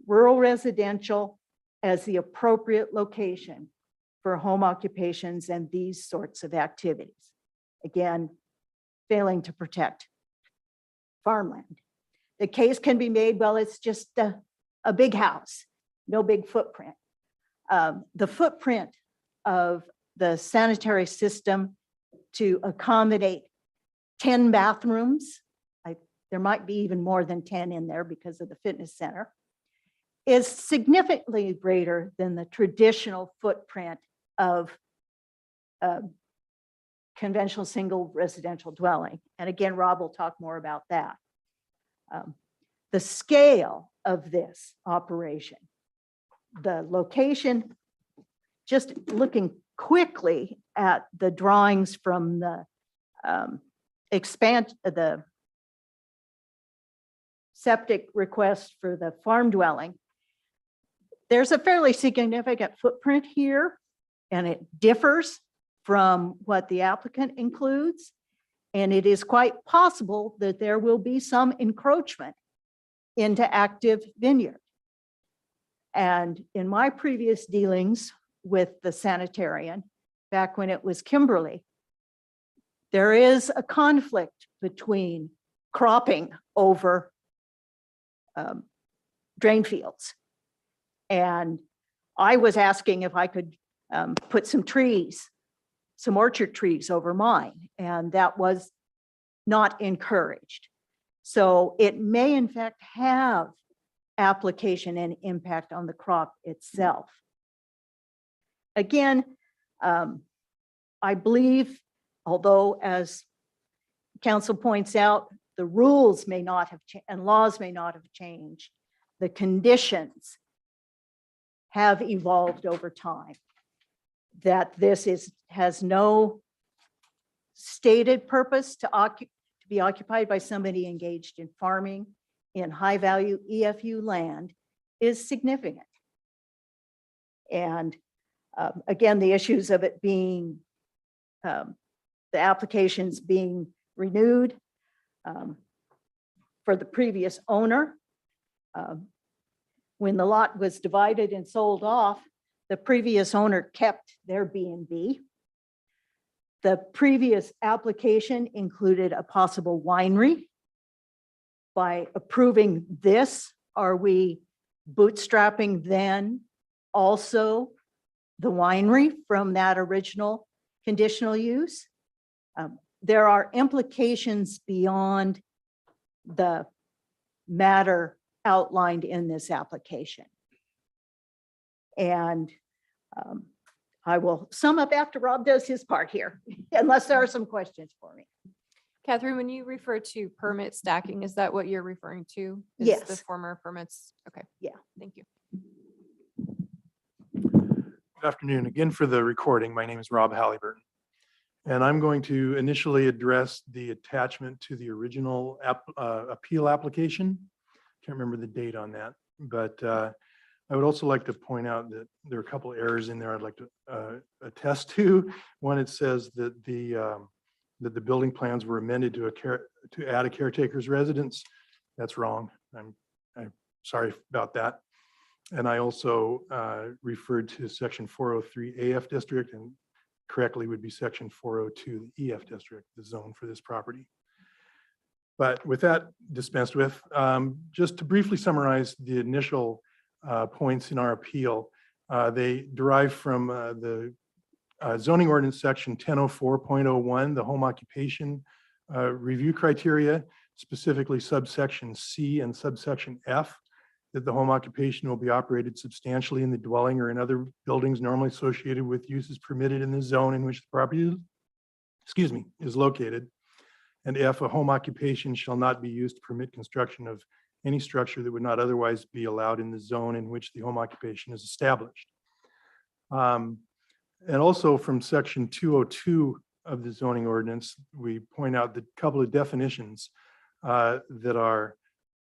rural residential as the appropriate location for home occupations and these sorts of activities. Again, failing to protect farmland. The case can be made, well, it's just a big house, no big footprint. The footprint of the sanitary system to accommodate 10 bathrooms, there might be even more than 10 in there because of the fitness center, is significantly greater than the traditional footprint of conventional single residential dwelling. And again, Rob will talk more about that. The scale of this operation, the location, just looking quickly at the drawings from the the septic request for the farm dwelling, there's a fairly significant footprint here, and it differs from what the applicant includes. And it is quite possible that there will be some encroachment into active vineyard. And in my previous dealings with the sanitarian, back when it was Kimberly, there is a conflict between cropping over drain fields. And I was asking if I could put some trees, some orchard trees over mine, and that was not encouraged. So it may in fact have application and impact on the crop itself. Again, I believe, although as council points out, the rules may not have changed and laws may not have changed, the conditions have evolved over time, that this has no stated purpose to be occupied by somebody engaged in farming in high value EFU land is significant. And Again, the issues of it being, the applications being renewed for the previous owner. When the lot was divided and sold off, the previous owner kept their B&B. The previous application included a possible winery. By approving this, are we bootstrapping then also the winery from that original conditional use? There are implications beyond the matter outlined in this application. And I will sum up after Rob does his part here, unless there are some questions for me.
Catherine, when you refer to permit stacking, is that what you're referring to? Is
Yes.
The former permits? Okay.
Yeah.
Thank you.
Good afternoon. Again, for the recording, my name is Rob Halliburton. And I'm going to initially address the attachment to the original appeal application. Can't remember the date on that, but I would also like to point out that there are a couple errors in there I'd like to attest to. One, it says that the building plans were amended to add a caretaker's residence. That's wrong. I'm sorry about that. And I also referred to section 403 AF district, and correctly would be section 402 the EF district, the zone for this property. But with that dispensed with, just to briefly summarize the initial points in our appeal, they derive from the zoning ordinance section 1004.01, the home occupation review criteria, specifically subsection C and subsection F, that the home occupation will be operated substantially in the dwelling or in other buildings normally associated with uses permitted in the zone in which the property, is located. And F, a home occupation shall not be used to permit construction of any structure that would not otherwise be allowed in the zone in which the home occupation is established. And also from section 202 of the zoning ordinance, we point out that a couple of definitions that are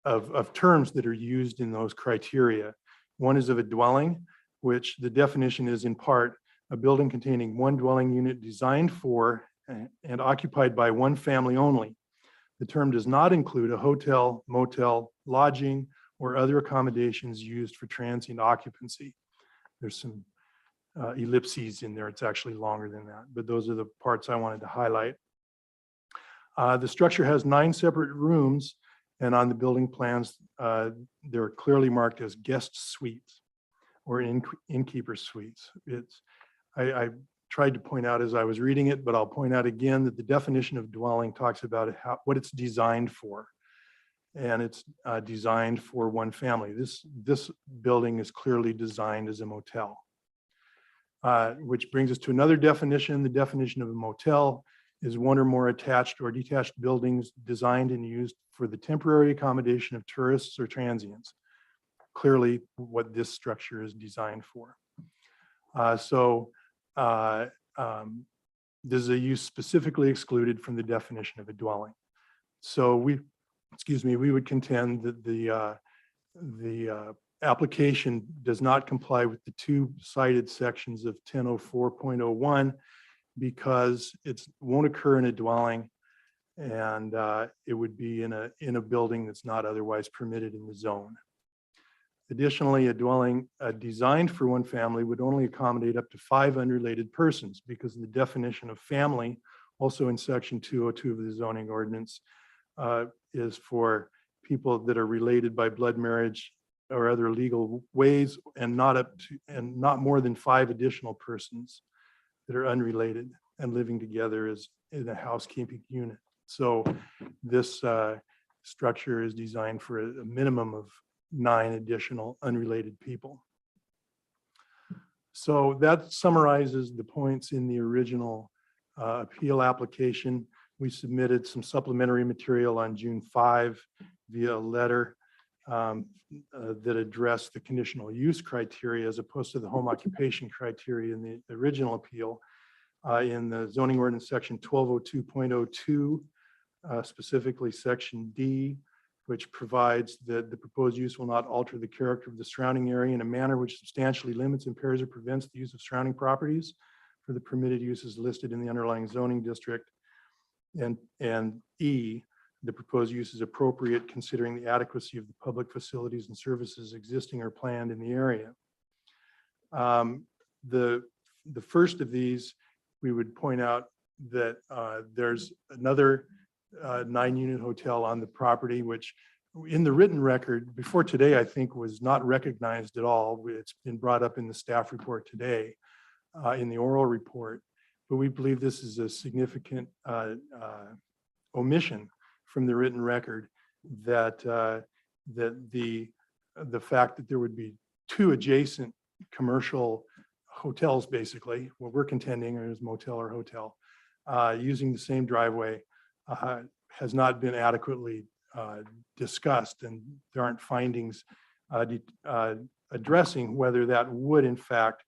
of terms that are used in those criteria. One is of a dwelling, which the definition is in part a building containing one dwelling unit designed for and occupied by one family only. The term does not include a hotel, motel, lodging, or other accommodations used for transient occupancy. There's some ellipses in there. It's actually longer than that, but those are the parts I wanted to highlight. The structure has 9 separate rooms, and on the building plans, they're clearly marked as guest suites or innkeeper suites. I tried to point out as I was reading it, but I'll point out again that the definition of dwelling talks about what it's designed for. And it's designed for one family. This building is clearly designed as a motel. Which brings us to another definition. The definition of a motel is one or more attached or detached buildings designed and used for the temporary accommodation of tourists or transients. Clearly what this structure is designed for. This is a use specifically excluded from the definition of a dwelling. So we would contend that the application does not comply with the 2 cited sections of 1004.01 because it won't occur in a dwelling, and it would be in a building that's not otherwise permitted in the zone. Additionally, a dwelling designed for one family would only accommodate up to 5 unrelated persons because the definition of family, also in section 202 of the zoning ordinance, is for people that are related by blood marriage or other legal ways, and not more than 5 additional persons that are unrelated and living together as in a housekeeping unit. So this structure is designed for a minimum of 9 additional unrelated people. So that summarizes the points in the original appeal application. We submitted some supplementary material on June 5 via a letter that addressed the conditional use criteria as opposed to the home occupation criteria in the original appeal. In the zoning ordinance section 1202.02, specifically section D, which provides that the proposed use will not alter the character of the surrounding area in a manner which substantially limits, impairs, or prevents the use of surrounding properties for the permitted uses listed in the underlying zoning district. And E, the proposed use is appropriate considering the adequacy of the public facilities and services existing or planned in the area. The first of these, we would point out that there's another 9-unit hotel on the property, which in the written record before today, I think was not recognized at all. It's been brought up in the staff report today, in the oral report, but we believe this is a significant omission from the written record, that the fact that there would be 2 adjacent commercial hotels, basically, what we're contending is motel or hotel, using the same driveway, has not been adequately discussed, and there aren't findings addressing whether that would in fact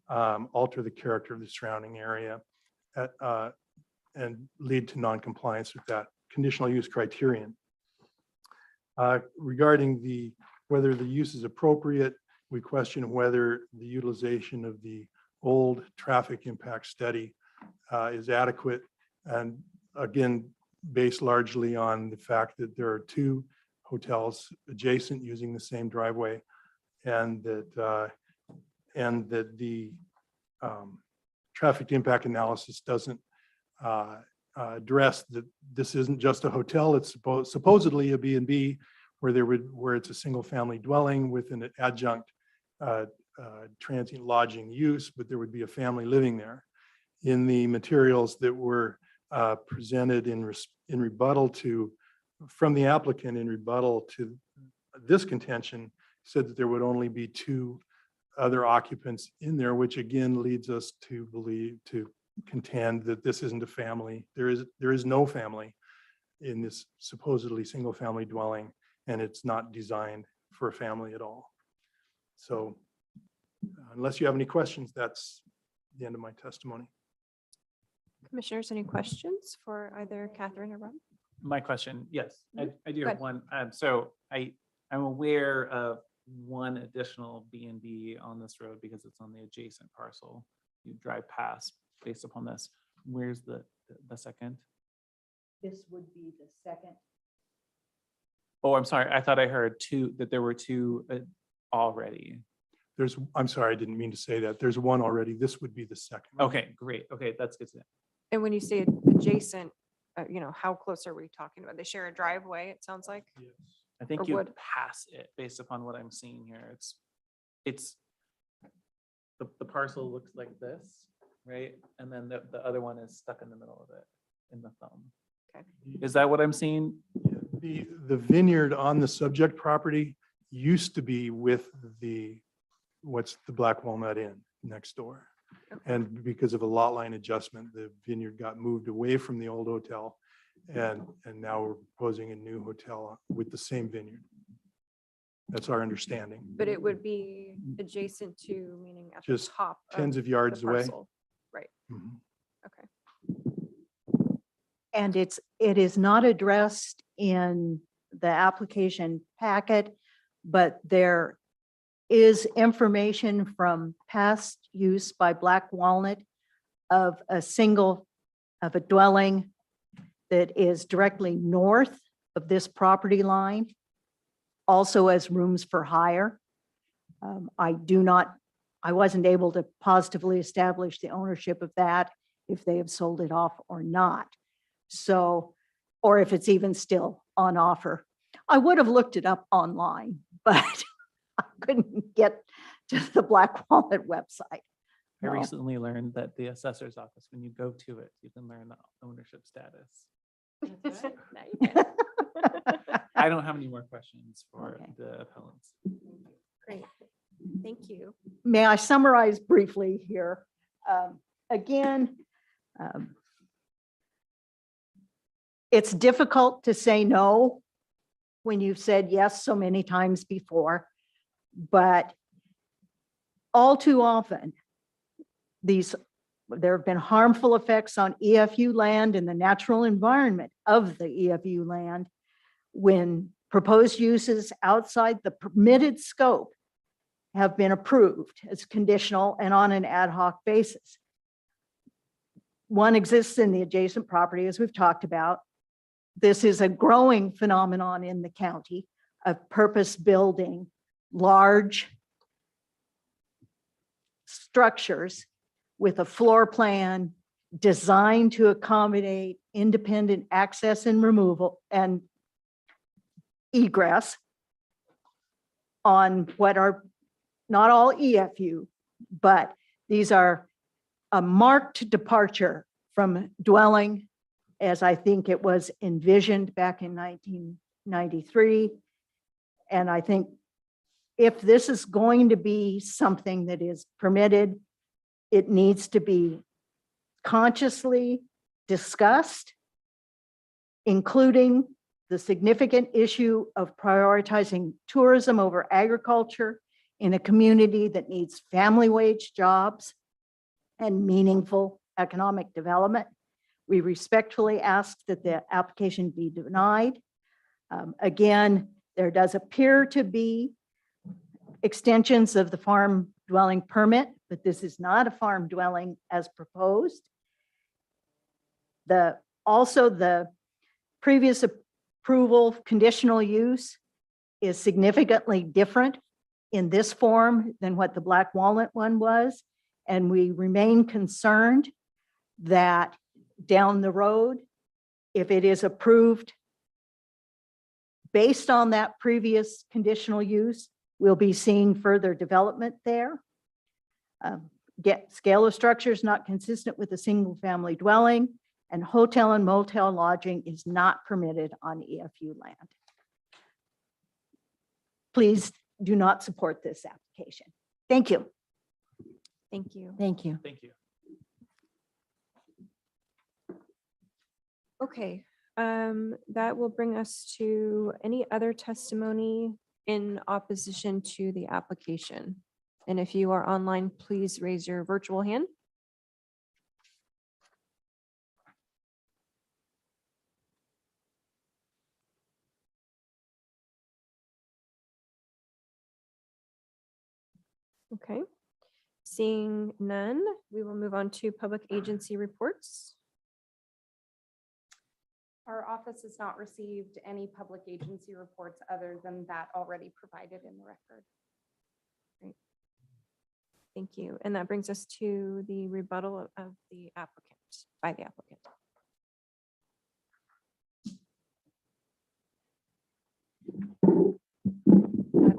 alter the character of the surrounding area and lead to non-compliance with that conditional use criterion. Regarding whether the use is appropriate, we question whether the utilization of the old traffic impact study is adequate, and again, based largely on the fact that there are 2 hotels adjacent using the same driveway, and that the traffic impact analysis doesn't address that this isn't just a hotel. It's supposedly a B&B where it's a single family dwelling with an adjunct transient lodging use, but there would be a family living there. In the materials that were presented in rebuttal from the applicant in rebuttal to this contention, said that there would only be 2 other occupants in there, which again leads us to contend that this isn't a family. There is no family in this supposedly single family dwelling, and it's not designed for a family at all. So unless you have any questions, that's the end of my testimony.
Commissioners, any questions for either Catherine or Rob?
My question, yes, I do
Go
have one. So I'm aware of one additional B&B on this road because it's on the adjacent parcel. You drive past based upon this. Where's the second?
This would be the second.
Oh, I'm sorry. I thought I heard 2, that there were 2 already.
I'm sorry, I didn't mean to say that. There's 1 already. This would be the second.
Okay, great. Okay, that's good to know.
And when you say adjacent, how close are we talking about? They share a driveway, it sounds like?
Yes.
I think
Or
you
would.
pass it based upon what I'm seeing here. It's the parcel looks like this, right? And then the other one is stuck in the middle of it in the thumb.
Okay.
Is that what I'm seeing?
The vineyard on the subject property used to be with what's the Black Walnut Inn next door. And because of a lot line adjustment, the vineyard got moved away from the old hotel, and now we're proposing a new hotel with the same vineyard. That's our understanding.
But it would be adjacent to, meaning at the
Just
top.
tens of
the
yards away.
parcel. Right,
Mhm.
okay.
And it is not addressed in the application packet, but there is information from past use by Black Walnut of a dwelling that is directly north of this property line, also as rooms for hire. I wasn't able to positively establish the ownership of that, if they have sold it off or not. So, or if it's even still on offer. I would have looked it up online, but I couldn't get to the Black Walnut website.
I
No.
recently learned that the assessor's office, when you go to it, you can learn the ownership status. I don't have any more questions for
Okay.
the appellants.
Great, thank you.
May I summarize briefly here? Again, it's difficult to say no when you've said yes so many times before, but all too often, there have been harmful effects on EFU land and the natural environment of the EFU land when Proposed uses outside the permitted scope have been approved as conditional and on an ad hoc basis. One exists in the adjacent property, as we've talked about. This is a growing phenomenon in the county of purpose building large structures with a floor plan designed to accommodate independent access and removal and egress on what are not all EFU, but these are a marked departure from dwelling as I think it was envisioned back in 1993. And I think if this is going to be something that is permitted, it needs to be consciously discussed, including the significant issue of prioritizing tourism over agriculture in a community that needs family wage jobs and meaningful economic development. We respectfully ask that the application be denied. Again, there does appear to be extensions of the farm dwelling permit, but this is not a farm dwelling as proposed. Also, the previous approval conditional use is significantly different in this form than what the Black Walnut one was. And we remain concerned that down the road, if it is approved based on that previous conditional use, we'll be seeing further development there. Scale of structures not consistent with a single family dwelling, and hotel and motel lodging is not permitted on EFU land. Please do not support this application. Thank you.
Thank you.
Thank you.
Thank you.
Okay, that will bring us to any other testimony in opposition to the application. And if you are online, please raise your virtual hand. Okay, seeing none, we will move on to public agency reports.
Our office has not received any public agency reports other than that already provided in the record.
Great. Thank you. And that brings us to the rebuttal of the applicant, by the applicant.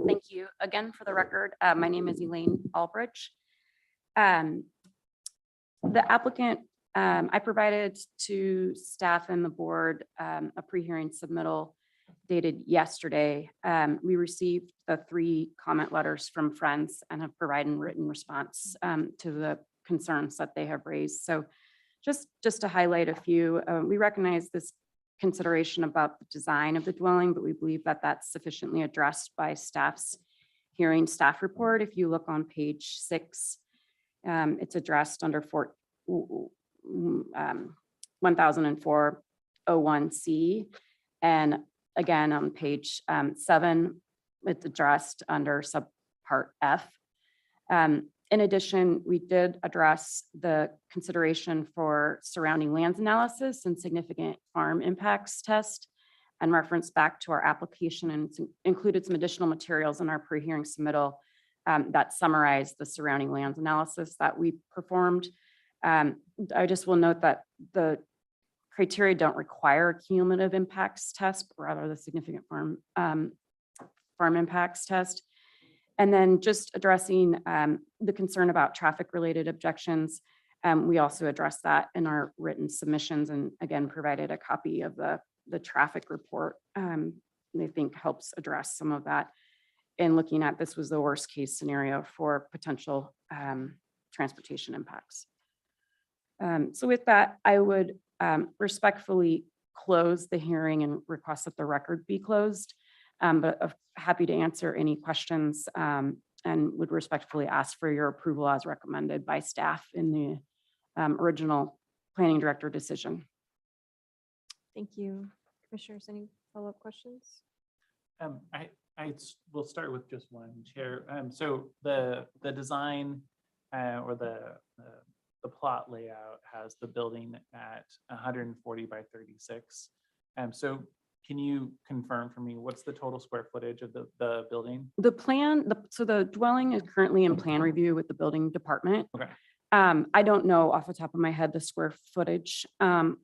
Thank you. Again, for the record, my name is Elaine Albridge. The applicant, I provided to staff and the board a pre-hearing submittal dated yesterday. We received the 3 comment letters from friends and have provided written response to the concerns that they have raised. So just to highlight a few, we recognize this consideration about the design of the dwelling, but we believe that that's sufficiently addressed by staff's hearing staff report. If you look on page 6, it's addressed under 1004-01C. And again, on page 7, it's addressed under subpart F. In addition, we did address the consideration for surrounding lands analysis and significant farm impacts test and reference back to our application, and included some additional materials in our pre-hearing submittal that summarize the surrounding lands analysis that we performed. I just will note that the criteria don't require a cumulative impacts test, but rather the significant farm impacts test. And then just addressing the concern about traffic-related objections, we also addressed that in our written submissions, and again, provided a copy of the traffic report. I think helps address some of that in looking at this was the worst case scenario for potential transportation impacts. So with that, I would respectfully close the hearing and request that the record be closed. But happy to answer any questions and would respectfully ask for your approval as recommended by staff in the original planning director decision.
Thank you. Commissioners, any follow-up questions?
Will start with just one, Chair. So the design or the plot layout has the building at 140 by 36. So can you confirm for me, what's the total square footage of the building?
The plan, so the dwelling is currently in plan review with the building department.
Okay.
I don't know off the top of my head the square footage of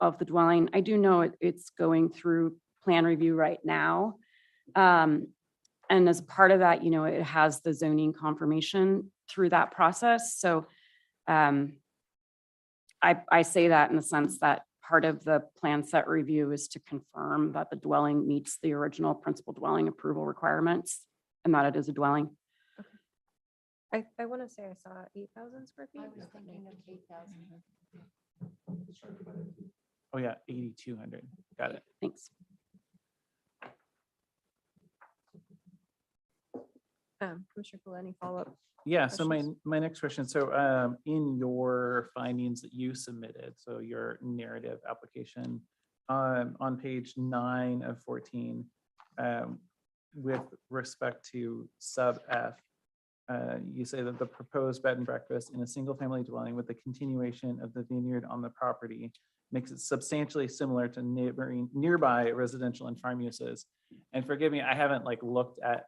the dwelling. I do know it's going through plan review right now. And as part of that, it has the zoning confirmation through that process. So I say that in the sense that part of the plan set review is to confirm that the dwelling meets the original principal dwelling approval requirements and that it is a dwelling.
I want to say I saw 8,000 square feet.
I was thinking of 8,000.
Oh yeah, 8,200. Got it.
Thanks.
Commissioner Cool, any follow-up?
Yeah, so
questions?
my next question, so in your findings that you submitted, so your narrative application, on page 9 of 14, with respect to sub F, you say that the proposed bed and breakfast in a single family dwelling with the continuation of the vineyard on the property makes it substantially similar to nearby residential and farm uses. And forgive me, I haven't looked at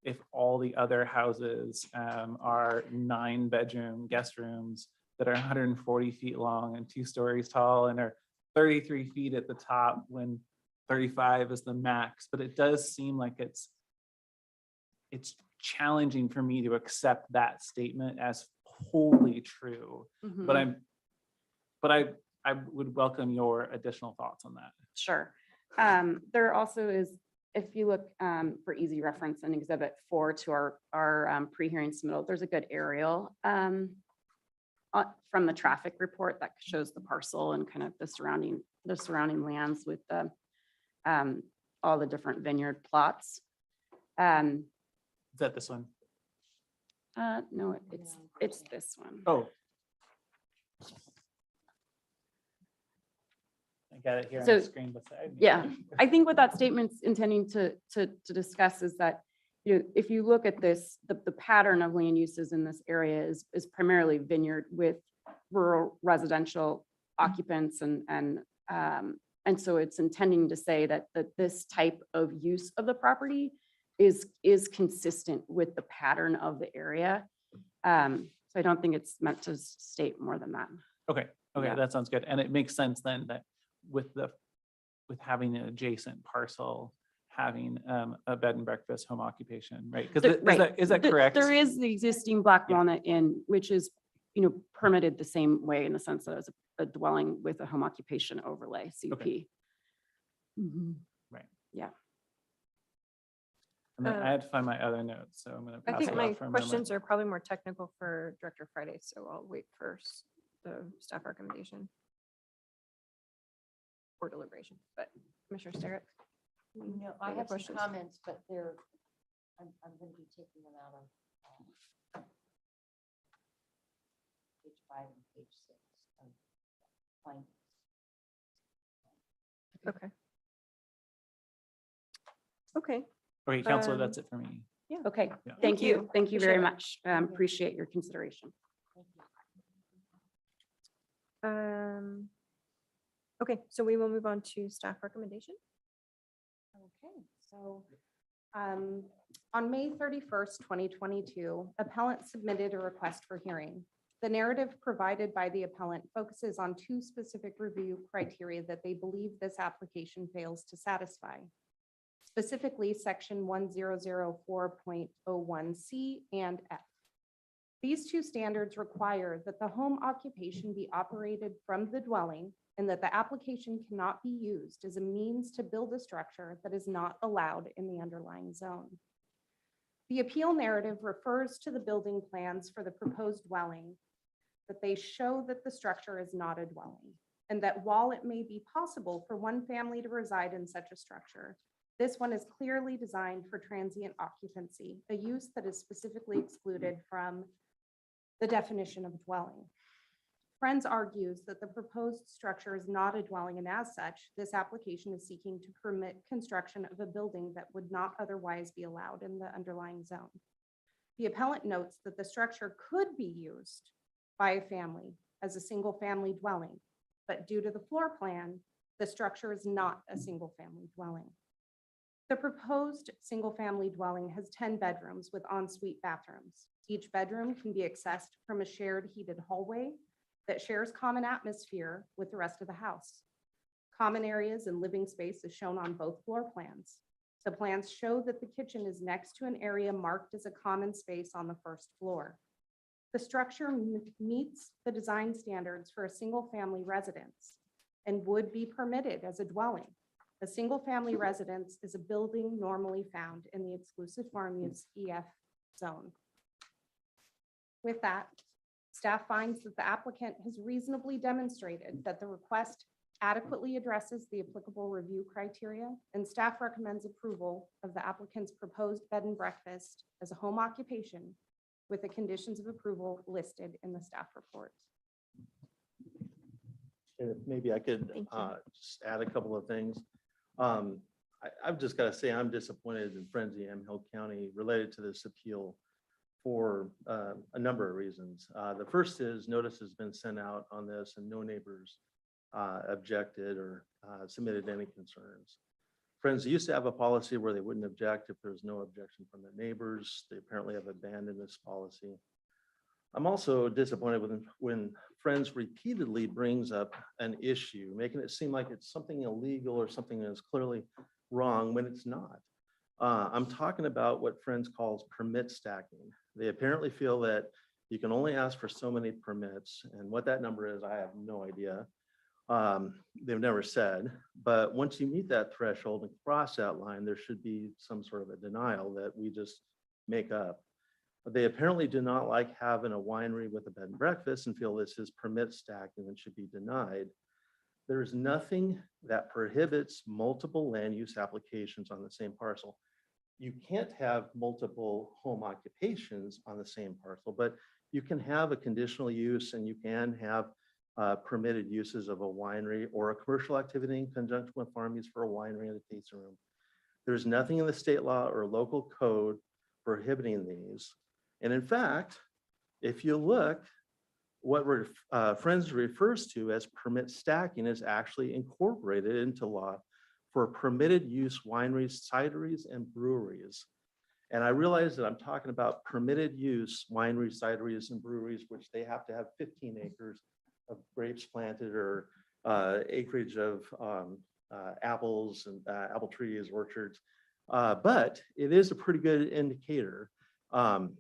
if all the other houses are 9-bedroom guest rooms that are 140 feet long and 2 stories tall and are 33 feet at the top when 35 is the max. But it does seem like it's challenging for me to accept that statement as wholly true. But I would welcome your additional thoughts on that.
Sure. There also is, if you look for easy reference in Exhibit 4 to our pre-hearing submittal, there's a good aerial from the traffic report that shows the parcel and kind of the surrounding lands with the all the different vineyard plots.
Is that this one?
No, it's this one.
Oh. I got it here on
So,
the screen beside me.
Yeah, I think what that statement's intending to discuss is that, if you look at this, the pattern of land uses in this area is primarily vineyard with rural residential occupants and so it's intending to say that this type of use of the property is consistent with the pattern of the area. So I don't think it's meant to state more than that.
Okay,
Yeah.
that sounds good. And it makes sense then that with having an adjacent parcel, having a bed and breakfast home occupation, right? Because is that correct?
There is the existing Black Walnut Inn, which is, permitted the same way in the sense that it's a dwelling with a home occupation overlay, CUP.
Right.
Yeah.
And then I had to find my other notes, so I'm going to
I
pass
think
it
my
off for a moment.
questions are probably more technical for Director Friday, so I'll wait first the staff recommendation for deliberation. But Commissioner Sterrett?
No, I
Any
have some
questions?
comments, but I'm going to be taking them out of page 5 and page 6. of findings.
Okay. Okay.
Okay, Counselor, that's it for me.
Yeah.
Okay,
Yeah.
thank you. Thank you very
Appreciate it.
much. Appreciate your consideration.
Okay, so we will move on to staff recommendation.
Okay, so on May 31st, 2022, appellant submitted a request for hearing. The narrative provided by the appellant focuses on 2 specific review criteria that they believe this application fails to satisfy. Specifically, section 1004.01C and F. These 2 standards require that the home occupation be operated from the dwelling and that the application cannot be used as a means to build a structure that is not allowed in the underlying zone. The appeal narrative refers to the building plans for the proposed dwelling, that they show that the structure is not a dwelling, and that while it may be possible for one family to reside in such a structure, this one is clearly designed for transient occupancy, a use that is specifically excluded from the definition of dwelling. Friends argues that the proposed structure is not a dwelling, and as such, this application is seeking to permit construction of a building that would not otherwise be allowed in the underlying zone. The appellant notes that the structure could be used by a family as a single-family dwelling, but due to the floor plan, the structure is not a single-family dwelling. The proposed single-family dwelling has 10 bedrooms with ensuite bathrooms. Each bedroom can be accessed from a shared heated hallway that shares common atmosphere with the rest of the house. Common areas and living space is shown on both floor plans. The plans show that the kitchen is next to an area marked as a common space on the first floor. The structure meets the design standards for a single-family residence and would be permitted as a dwelling. A single-family residence is a building normally found in the exclusive farm use EF zone. With that, staff finds that the applicant has reasonably demonstrated that the request adequately addresses the applicable review criteria, and staff recommends approval of the applicant's proposed bed and breakfast as a home occupation with the conditions of approval listed in the staff report.
Maybe I could just add a couple of things. I've just got to say, I'm disappointed in Friends of Yamhill County related to this appeal for a number of reasons. The first is notice has been sent out on this and no neighbors objected or submitted any concerns. Friends used to have a policy where they wouldn't object if there was no objection from the neighbors. They apparently have abandoned this policy. I'm also disappointed when Friends repeatedly brings up an issue, making it seem like it's something illegal or something that is clearly wrong when it's not. I'm talking about what Friends calls permit stacking. They apparently feel that you can only ask for so many permits, and what that number is, I have no idea. They've never said, but once you meet that threshold and cross that line, there should be some sort of a denial that we just make up. They apparently do not like having a winery with a bed and breakfast and feel this is permit stacking and should be denied. There is nothing that prohibits multiple land use applications on the same parcel. You can't have multiple home occupations on the same parcel, but you can have a conditional use and you can have permitted uses of a winery or a commercial activity in conjunction with farm use for a winery and a tasting room. There's nothing in the state law or local code prohibiting these. And in fact, if you look, what Friends refers to as permit stacking is actually incorporated into law for permitted use wineries, cideries, and breweries. And I realize that I'm talking about permitted use wineries, cideries, and breweries, which they have to have 15 acres of grapes planted or acreage of apples and apple trees, orchards. But it is a pretty good indicator. I'm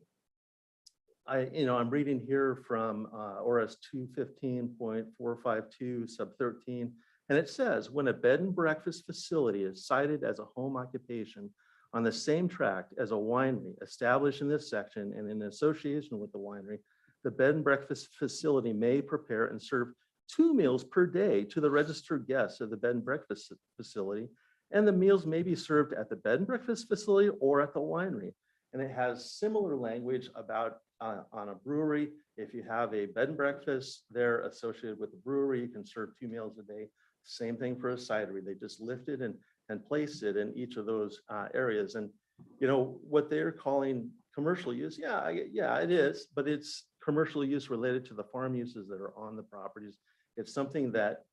reading here from ORS 215.452 sub 13, and it says when a bed and breakfast facility is cited as a home occupation on the same tract as a winery established in this section and in association with the winery, the bed and breakfast facility may prepare and serve 2 meals per day to the registered guests of the bed and breakfast facility, and the meals may be served at the bed and breakfast facility or at the winery. And it has similar language about on a brewery. If you have a bed and breakfast there associated with the brewery, you can serve 2 meals a day. Same thing for a cidery. They just lift it and place it in each of those areas. And what they're calling commercial use, yeah, it is, but it's commercial use related to the farm uses that are on the properties. It's something that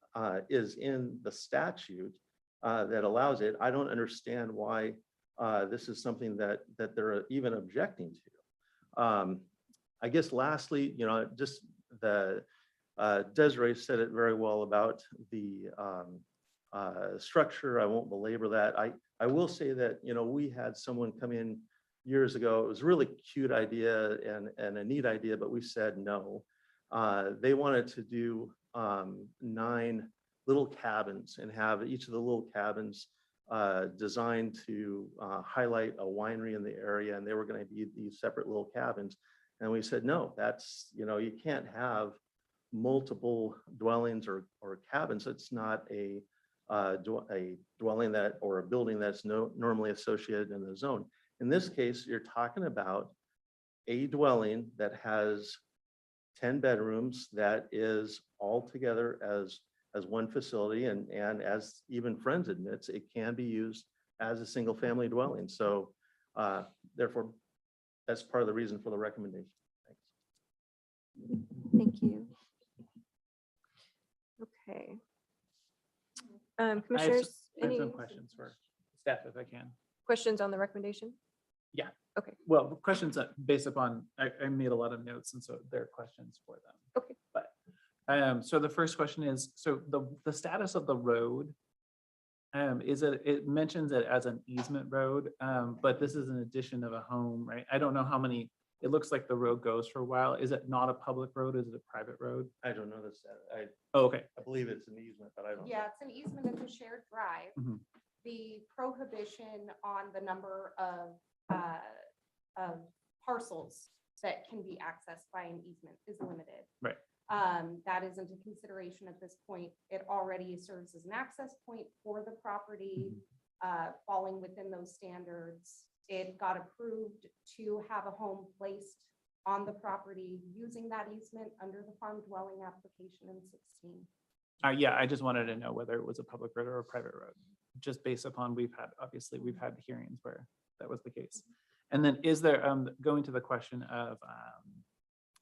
is in the statute that allows it. I don't understand why this is something that they're even objecting to. I guess lastly, just the Desiree said it very well about the structure. I won't belabor that. I will say that, we had someone come in years ago. It was a really cute idea and a neat idea, but we said no. They wanted to do 9 little cabins and have each of the little cabins designed to highlight a winery in the area, and they were going to be these separate little cabins. And we said, no, that's, you can't have multiple dwellings or cabins. It's not a dwelling that or a building that's normally associated in the zone. In this case, you're talking about a dwelling that has 10 bedrooms that is all together as one facility, and as even Friends admits, it can be used as a single family dwelling. So therefore, that's part of the reason for the recommendation. Thanks.
Thank you. Okay. Commissioners,
I have
any
some questions for staff if I can.
questions on the recommendation?
Yeah.
Okay.
Well, questions that based upon, I made a lot of notes, and so there are questions for them.
Okay.
But so the first question is, so the status of the road, is it mentions it as an easement road, but this is an addition of a home, right? I don't know how many, it looks like the road goes for a while. Is it not a public road? Is it a private road?
I don't know this.
Oh, okay.
I believe it's an easement, but I don't.
Yeah, it's an easement into shared drive.
Mhm.
The prohibition on the number of parcels that can be accessed by an easement is limited.
Right.
That isn't a consideration at this point. It already serves as an access point for the property, falling within those standards. It got approved to have a home placed on the property using that easement under the farm dwelling application in 16.
Yeah, I just wanted to know whether it was a public road or a private road, just based upon obviously we've had hearings where that was the case. And then is there, going to the question of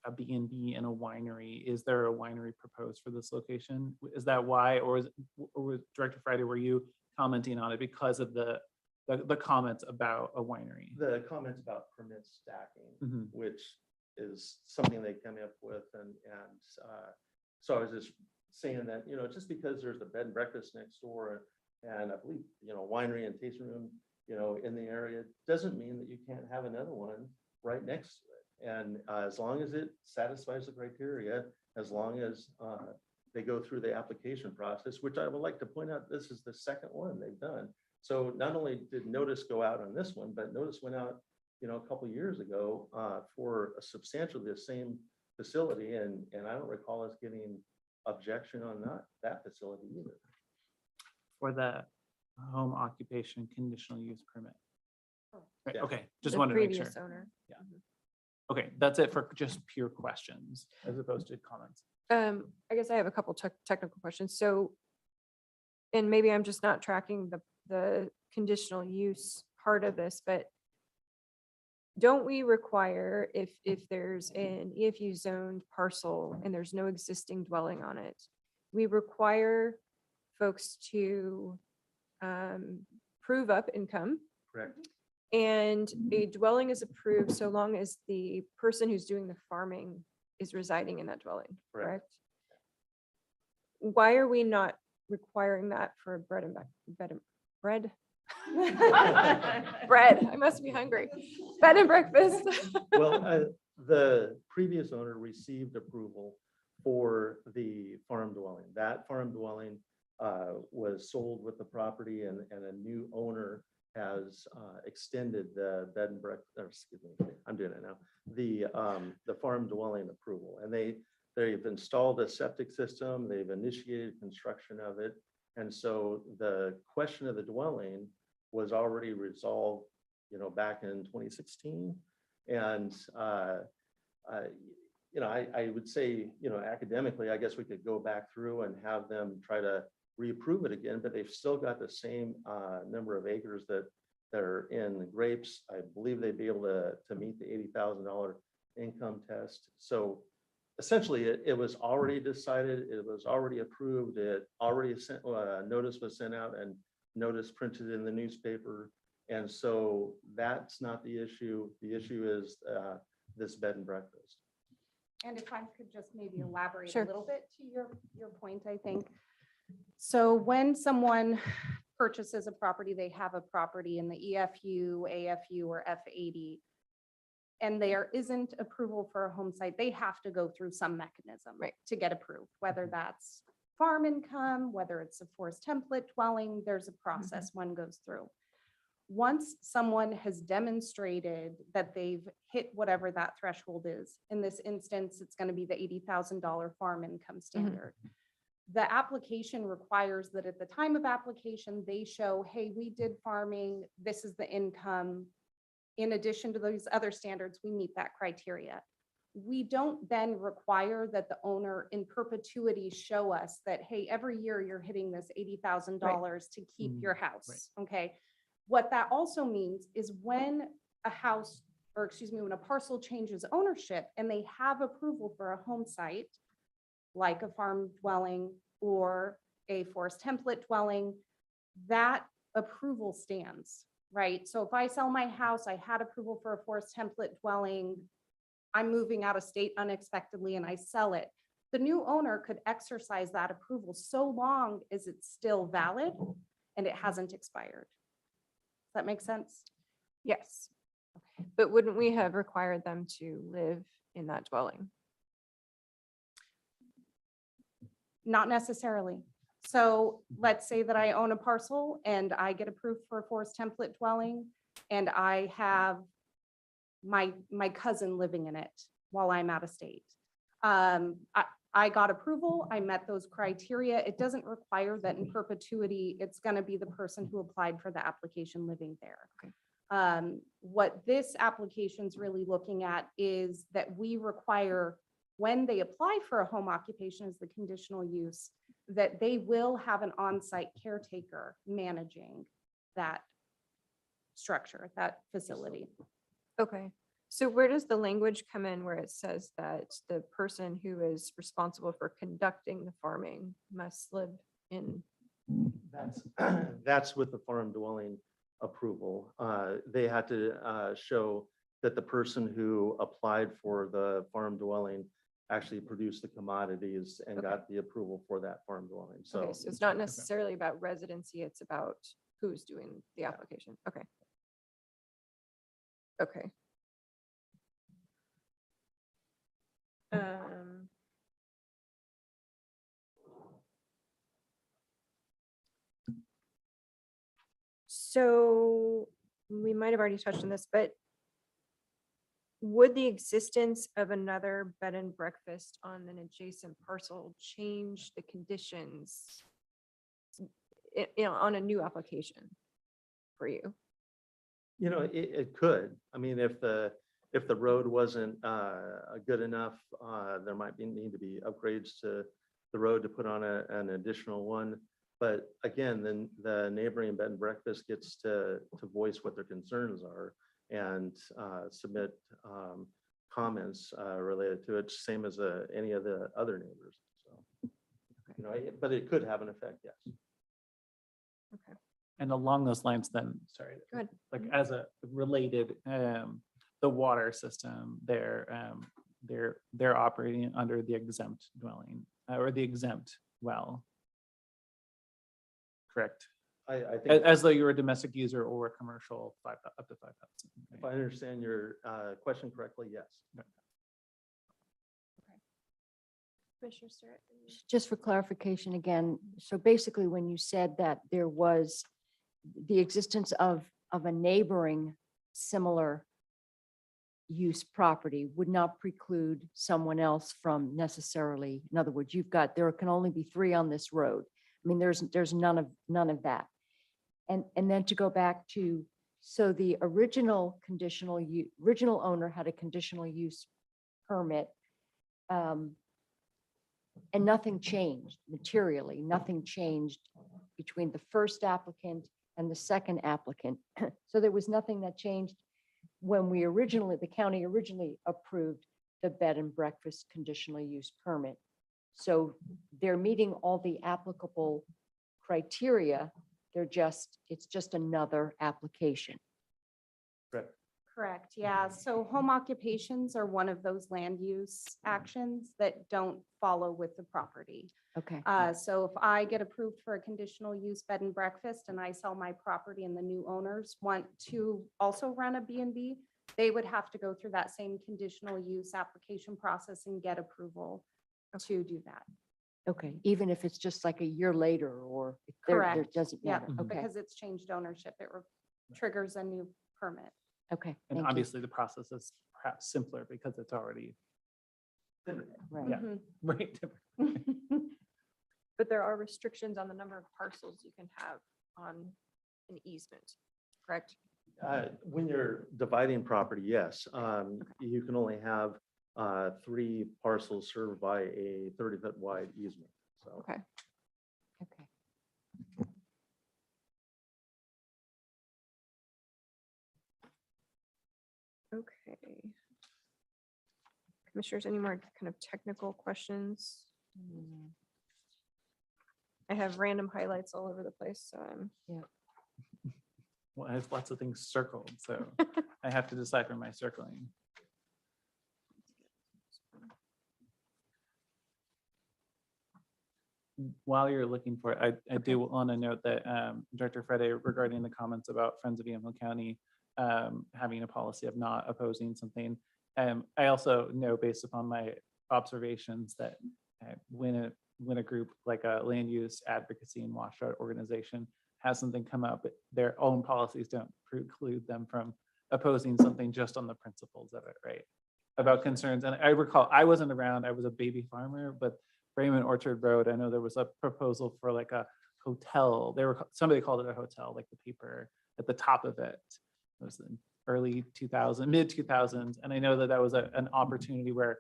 a B&B and a winery, is there a winery proposed for this location? Is that why, or was Director Friday, were you commenting on it because of the comments about a winery?
The comments about permit stacking,
Mhm.
which is something they came up with, and so I was just saying that, just because there's a bed and breakfast next door, and I believe, winery and tasting room, in the area, doesn't mean that you can't have another one right next to it. And as long as it satisfies the criteria, as long as they go through the application process, which I would like to point out, this is the second one they've done. So not only did notice go out on this one, but notice went out, a couple of years ago for a substantially the same facility, and I don't recall us getting objection on that facility either.
For the home occupation conditional use permit. Right,
Yeah.
okay, just
The
wanted to make sure.
previous owner.
Yeah. Okay, that's it for just pure questions as opposed to comments.
I guess I have a couple technical questions. So, and maybe I'm just not tracking the conditional use part of this, but don't we require if there's an EFU zoned parcel and there's no existing dwelling on it, we require folks to prove up income,
Correct.
and a dwelling is approved so long as the person who's doing the farming is residing in that dwelling,
Correct.
correct? Why are we not requiring that for bread? Bread, I must be hungry. Bed and breakfast.
Well, the previous owner received approval for the farm dwelling. That farm dwelling was sold with the property, and a new owner has extended the bed and breakfast, excuse me, I'm doing it now, the farm dwelling approval. And they've installed a septic system, they've initiated construction of it. And so the question of the dwelling was already resolved, back in 2016. And I would say, academically, I guess we could go back through and have them try to reapprove it again, but they've still got the same number of acres that are in grapes. I believe they'd be able to meet the $80,000 income test. So essentially, it was already decided, it was already approved, it already sent, notice was sent out and notice printed in the newspaper. And so that's not the issue. The issue is this bed and breakfast.
And if I could just maybe elaborate
Sure.
a little bit to your point, I think. So when someone purchases a property, they have a property in the EFU, AFU, or F80, and there isn't approval for a home site, they have to go through some mechanism to get approved, whether that's farm income, whether it's a forest template dwelling, there's a process one goes through. Once someone has demonstrated that they've hit whatever that threshold is, in this instance, it's going to be the $80,000 farm income standard. The application requires that at the time of application, they show, hey, we did farming, this is the income. In addition to those other standards, we meet that criteria. we don't then require that the owner in perpetuity show us that, hey, every year you're hitting this $80,000 to keep your house, okay? What that also means is when a house, or excuse me, when a parcel changes ownership and they have approval for a home site, like a farm dwelling or a forest template dwelling, that approval stands, right? So if I sell my house, I had approval for a forest template dwelling, I'm moving out of state unexpectedly and I sell it. The new owner could exercise that approval so long as it's still valid and it hasn't expired. Does that make sense?
Yes. But wouldn't we have required them to live in that dwelling?
Not necessarily. So let's say that I own a parcel and I get approved for a forest template dwelling and I have my cousin living in it while I'm out of state. I got approval, I met those criteria. It doesn't require that in perpetuity, it's going to be the person who applied for the application living there.
Okay.
What this application is really looking at is that we require when they apply for a home occupation as the conditional use, that they will have an on-site caretaker managing that structure, that facility.
Okay. So where does the language come in where it says that the person who is responsible for conducting the farming must live in?
That's with the farm dwelling approval. They had to show that the person who applied for the farm dwelling actually produced the commodities and got the approval for that farm dwelling. So,
Okay, so it's not necessarily about residency, it's about who's doing the application. Okay. Okay. So we might have already touched on this, but would the existence of another bed and breakfast on an adjacent parcel change the conditions on a new application for you?
you know, it could. I mean, if the road wasn't good enough, there might need to be upgrades to the road to put on an additional one. But again, then the neighboring bed and breakfast gets to voice what their concerns are and submit comments related to it, same as any of the other neighbors. So, you know, but it could have an effect, yes.
Okay.
And along those lines, then, sorry,
Go ahead.
like as a related, the water system, they're operating under the exempt dwelling or the exempt well. Correct.
I think
As though you're a domestic user or a commercial, up to 5,000.
if I understand your question correctly, yes.
Commissioner Stewart?
Just for clarification again, so basically when you said that there was the existence of a neighboring similar use property would not preclude someone else from necessarily, in other words, there can only be 3 on this road. I mean, there's none of that. And then to go back to, so the original original owner had a conditional use permit, and nothing changed materially, nothing changed between the first applicant and the second applicant. So there was nothing that changed when the county originally approved the bed and breakfast conditional use permit. So they're meeting all the applicable criteria. It's just another application.
Correct.
Correct, yeah. So home occupations are one of those land use actions that don't follow with the property.
Okay.
So if I get approved for a conditional use bed and breakfast and I sell my property and the new owners want to also run a B&B, they would have to go through that same conditional use application process and get approval to do that.
Okay, even if it's just like a year later or
Correct.
It doesn't
Yeah,
matter. Okay,
because it's changed ownership. It triggers a new permit.
okay.
And
thank you.
obviously the process is perhaps simpler because it's already.
Right.
Yeah, right.
But there are restrictions on the number of parcels you can have on an easement, correct?
When you're dividing property, yes, you can only have 3 parcels served by a 30-foot wide easement. So.
Okay.
Okay.
Okay. Commissioners, any more kind of technical questions? I have random highlights all over the place, so I'm.
Well, I have lots of things circled, so I have to decipher my circling. While you're looking for it, I do want to note that Director Freddy, regarding the comments about Friends of Yamhill County having a policy of not opposing something, I also know, based upon my observations, that when a group like a land use advocacy and watchdog organization has something come up, their own policies don't preclude them from opposing something just on the principles of it, right? About concerns. And I recall, I wasn't around, I was a baby farmer, but Raymond Orchard Road, I know there was a proposal for like a hotel. Somebody called it a hotel, like the paper at the top of it. It was in early 2000s, mid 2000s. And I know that that was an opportunity where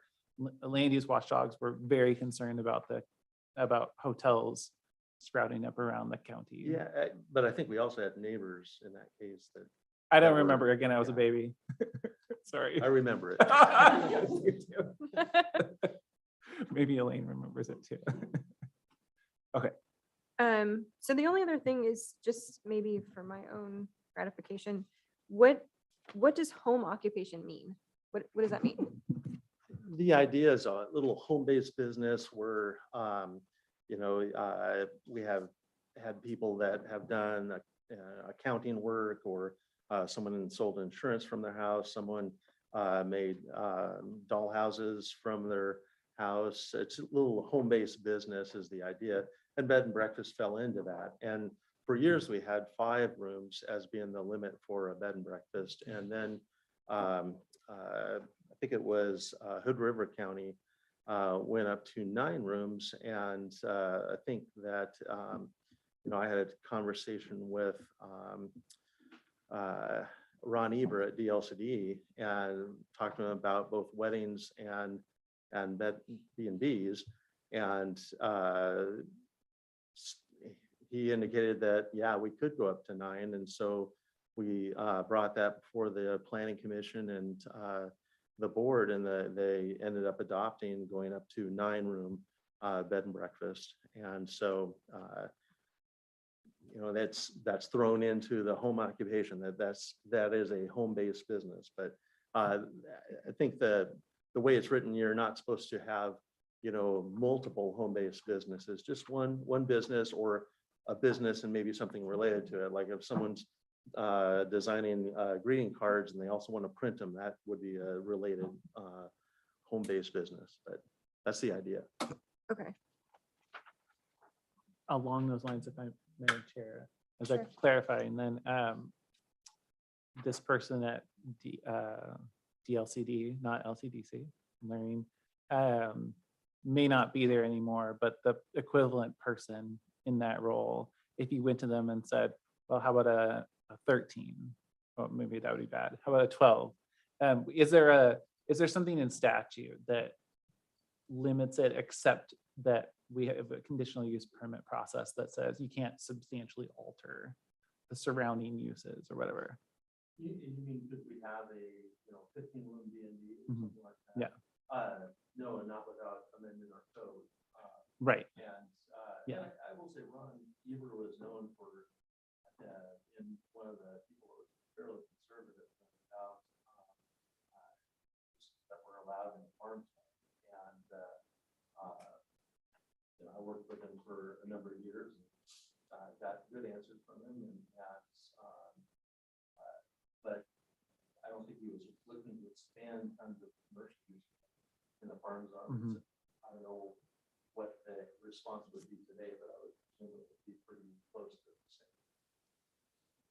land use watchdogs were very concerned about hotels sprouting up around the county.
Yeah, but I think we also had neighbors in that case that.
I don't
that were-
remember. Again, I was a baby. Sorry.
I remember it.
Yes, you do. Maybe Elaine remembers it too. Okay.
So the only other thing is just maybe for my own gratification, what does home occupation mean? What does that mean?
The idea is a little home-based business where, we have had people that have done accounting work, or someone sold insurance from their house, someone made doll houses from their house. It's a little home-based business is the idea, and bed and breakfast fell into that. And for years we had 5 rooms as being the limit for a bed and breakfast, and then I think it was Hood River County went up to 9 rooms, and I think that I had a conversation with Ron Eber at DLCD and talked to him about both weddings and bed B&Bs, and he indicated that, yeah, we could go up to 9. And so we brought that before the Planning Commission and the board, and they ended up adopting going up to 9-room bed and breakfast. And so that's thrown into the home occupation, that is a home-based business. But I think the way it's written, you're not supposed to have multiple home-based businesses, just one business, or a business and maybe something related to it. Like if someone's designing greeting cards and they also want to print them, that would be a related home-based business. But that's the idea.
Okay.
Along those lines, if I may, Chair, as I
Sure.
clarify, and then this person at DLCD, not LCDC, learning, may not be there anymore, but the equivalent person in that role, if you went to them and said, well, how about a 13? Well, maybe that would be bad. How about a 12? Is there something in statute that limits it, except that we have a conditional use permit process that says you can't substantially alter the surrounding uses or whatever?
You mean, could we have a 15-room B&B or
Mhm.
something like that?
Yeah.
No, not without amending our code.
Right.
And
Yeah.
and I will say Ron Eber was known for in one of the people who was fairly conservative about that were allowed in the farm. And I worked with him for a number of years, and got good answers from him, but I don't think he was looking to expand tons of commercial use in the farm zone.
Mhm.
I don't know what the response would be today, but I would assume it would be pretty close to the same.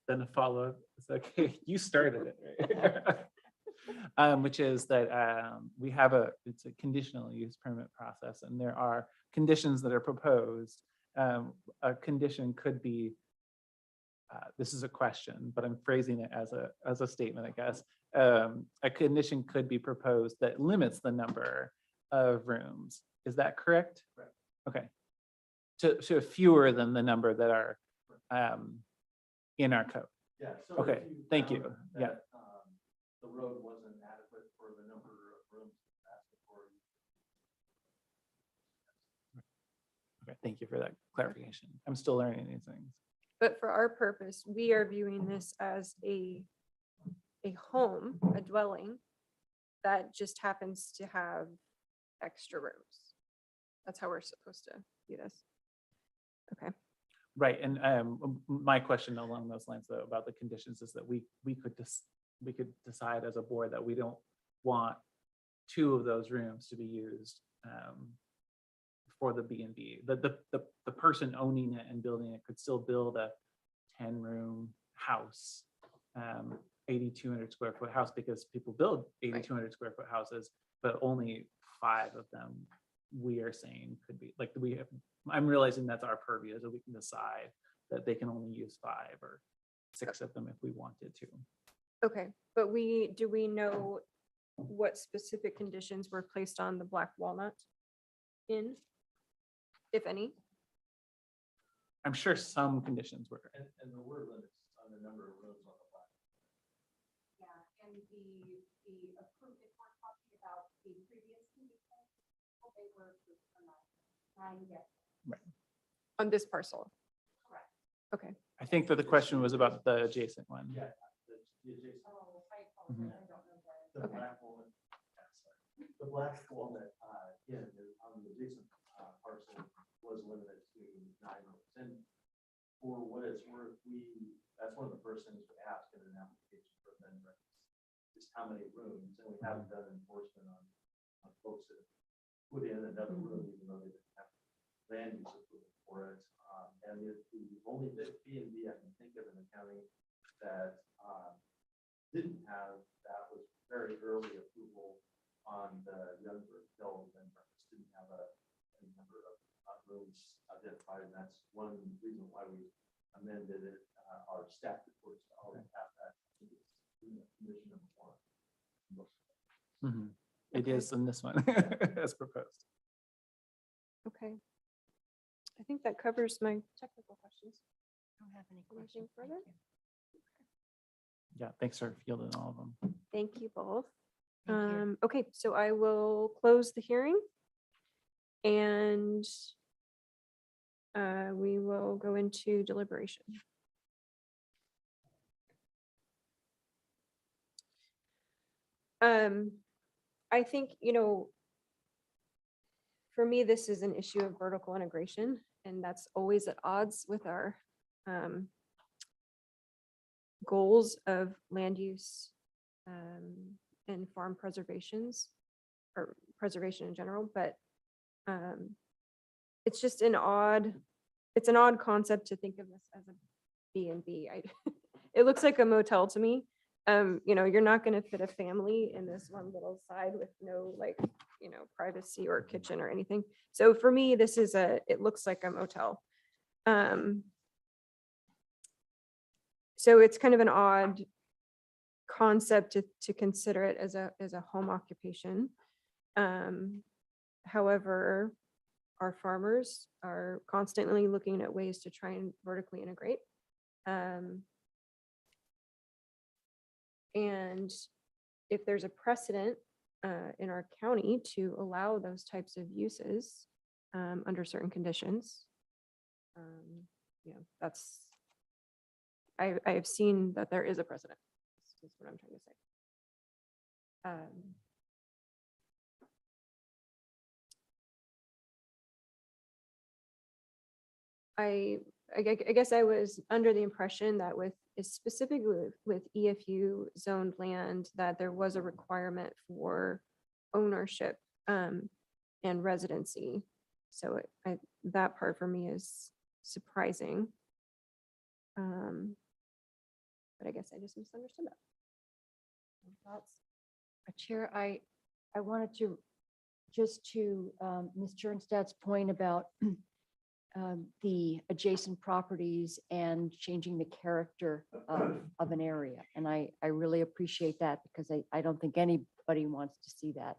Then a follow-up. It's okay. You started it, right? Which is that we have it's a conditional use permit process, and there are conditions that are proposed. A condition could be this is a question, but I'm phrasing it as a statement, I guess. A condition could be proposed that limits the number of rooms. Is that correct?
Correct.
Okay. To fewer than the number that are in our code.
Yeah. So
Okay,
if you
thank
found
you. Yeah.
that, The road wasn't adequate for the number of rooms asked for.
Okay, thank you for that clarification. I'm still learning these things.
But for our purpose, we are viewing this as a home, a dwelling that just happens to have extra rooms. That's how we're supposed to view this. Okay.
Right, and my question along those lines though about the conditions is that we could decide as a board that we don't want 2 of those rooms to be used for the B&B. The person owning it and building it could still build a 10-room house, 8,200 square foot house, because people build 8,200 square foot houses, but only 5 of them we are saying could be like I'm realizing that's our purview, so we can decide that they can only use 5 or 6 of them if we wanted to.
Okay, but do we know what specific conditions were placed on the Black Walnut Inn, if any?
I'm sure some conditions were.
And the word limits on the number of rooms on the block.
Yeah, and the approved, if we're talking about the previous conditions, they were approved for 9, yes.
Right.
On this parcel?
Correct.
Okay.
I think that the question was about the adjacent one.
Yeah. The adjacent.
Oh, I
Mhm.
apologize, I don't know that.
The Black Walnut, the Black Walnut Inn on the adjacent parcel was limited to 9 rooms. And for what it's worth, that's one of the first things we ask in an application for bed and breakfast, is how many rooms, and we haven't done enforcement on folks that put in another room, even though they didn't have land use approval for it. And the only B&B I can think of in the county that didn't have that was very early approval on the Youngsburg Hill and breakfast, didn't have any number of rooms identified, and that's one reason why we amended it, our staff reports to always have that in condition number 1.
Mhm. It is in this one as proposed.
Okay. I think that covers my technical questions.
Don't have any
Anything
questions.
further?
Yeah, thanks for fielding all of them.
Thank you both.
Thank you.
Okay, so I will close the hearing. And we will go into deliberation. I think, for me, this is an issue of vertical integration, and that's always at odds with our goals of land use and farm preservations or preservation in general, but it's just an odd concept to think of this as a B&B. It looks like a motel to me. You're not going to fit a family in this one little side with no privacy or kitchen or anything. So for me, it looks like a motel. So it's kind of an odd concept to consider it as a home occupation. However, our farmers are constantly looking at ways to try and vertically integrate. And if there's a precedent in our county to allow those types of uses under certain conditions, I have seen that there is a precedent. That's what I'm trying to say. I guess I was under the impression that specifically with EFU zoned land, that there was a requirement for ownership and residency. So that part for me is surprising. But I guess I just misunderstood that.
Any thoughts? Chair, I wanted to, just to Ms. Chernstadt's point about the adjacent properties and changing the character of an area. And I really appreciate that because I don't think anybody wants to see that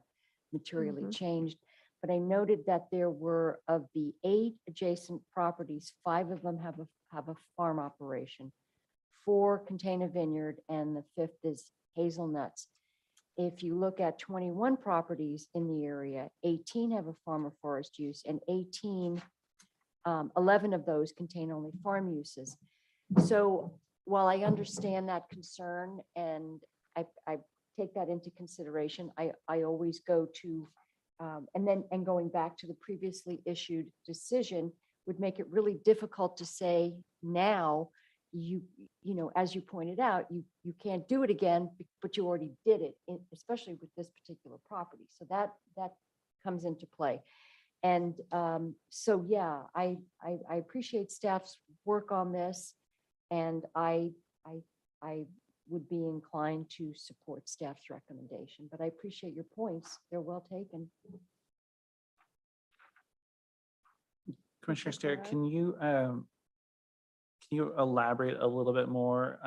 materially changed. But I noted that there were, of the 8 adjacent properties, 5 of them have a farm operation, 4 contain a vineyard, and the 5th is hazelnuts. If you look at 21 properties in the area, 18 have a farm or forest use, and 11 of those contain only farm uses. So while I understand that concern and I take that into consideration, I always go to, and going back to the previously issued decision would make it really difficult to say now, you know, as you pointed out, you can't do it again, but you already did it, especially with this particular property. So that comes into play. And so, yeah, I appreciate staff's work on this, and I would be inclined to support staff's recommendation, but I appreciate your points. They're well taken.
Commissioner Starr, can you elaborate a little bit more?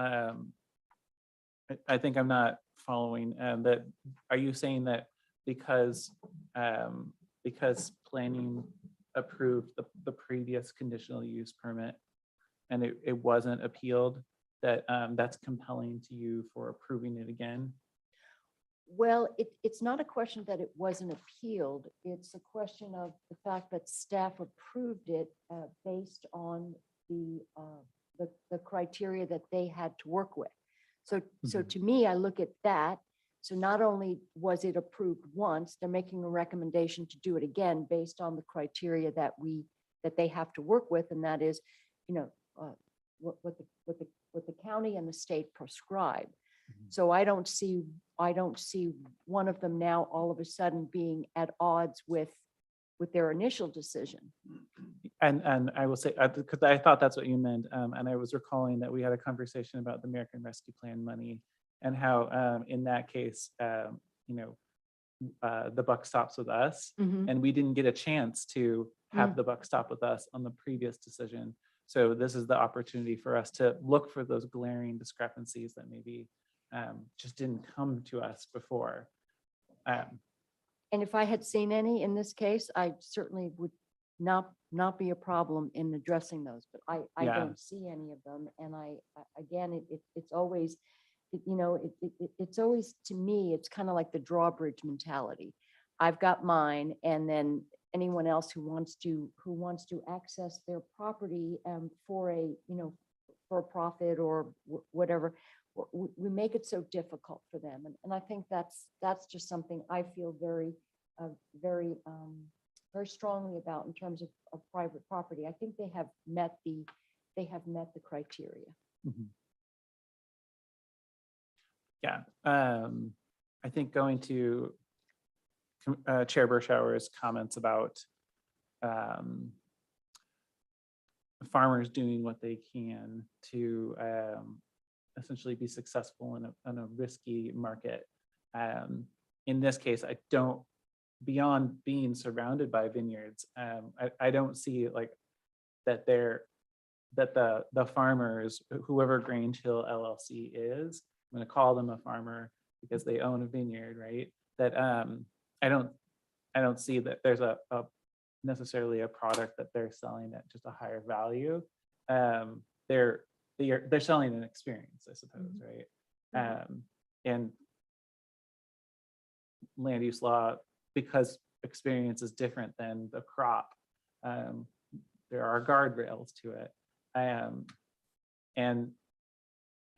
I think I'm not following that. Are you saying that because planning approved the previous conditional use permit and it wasn't appealed, that that's compelling to you for approving it again?
Well, it's not a question that it wasn't appealed. It's a question of the fact that staff approved it based on the criteria that they had to work with. So to me, I look at that. So not only was it approved once, they're making a recommendation to do it again based on the criteria that they have to work with, and that is, you know, what the county and the state prescribe. So I don't see one of them now all of a sudden being at odds with their initial decision.
And I will say, because I thought that's what you meant, and I was recalling that we had a conversation about the American Rescue Plan money and how in that case, you know, the buck stops with us, and we didn't get a chance to have the buck stop with us on the previous decision. So this is the opportunity for us to look for those glaring discrepancies that maybe just didn't come to us before.
And if I had seen any in this case, I certainly would not be a problem in addressing those, but I don't see any of them. And again, it's always, you know, it's always, to me, it's kind of like the drawbridge mentality. I've got mine, and then anyone else who wants to access their property for a profit or whatever, we make it so difficult for them. And I think that's just something I feel very strongly about in terms of private property. I think they have met the criteria.
Yeah, I think going to Chair Bershauer's comments about farmers doing what they can to essentially be successful in a risky market. In this case, I don't, beyond being surrounded by vineyards, I don't see like that the farmers, whoever Grange Hill LLC is, I'm going to call them a farmer because they own a vineyard, right? That I don't see that there's a necessarily a product that they're selling at just a higher value. They're selling an experience, I suppose, right? And land use law, because experience is different than the crop, there are guardrails to it. And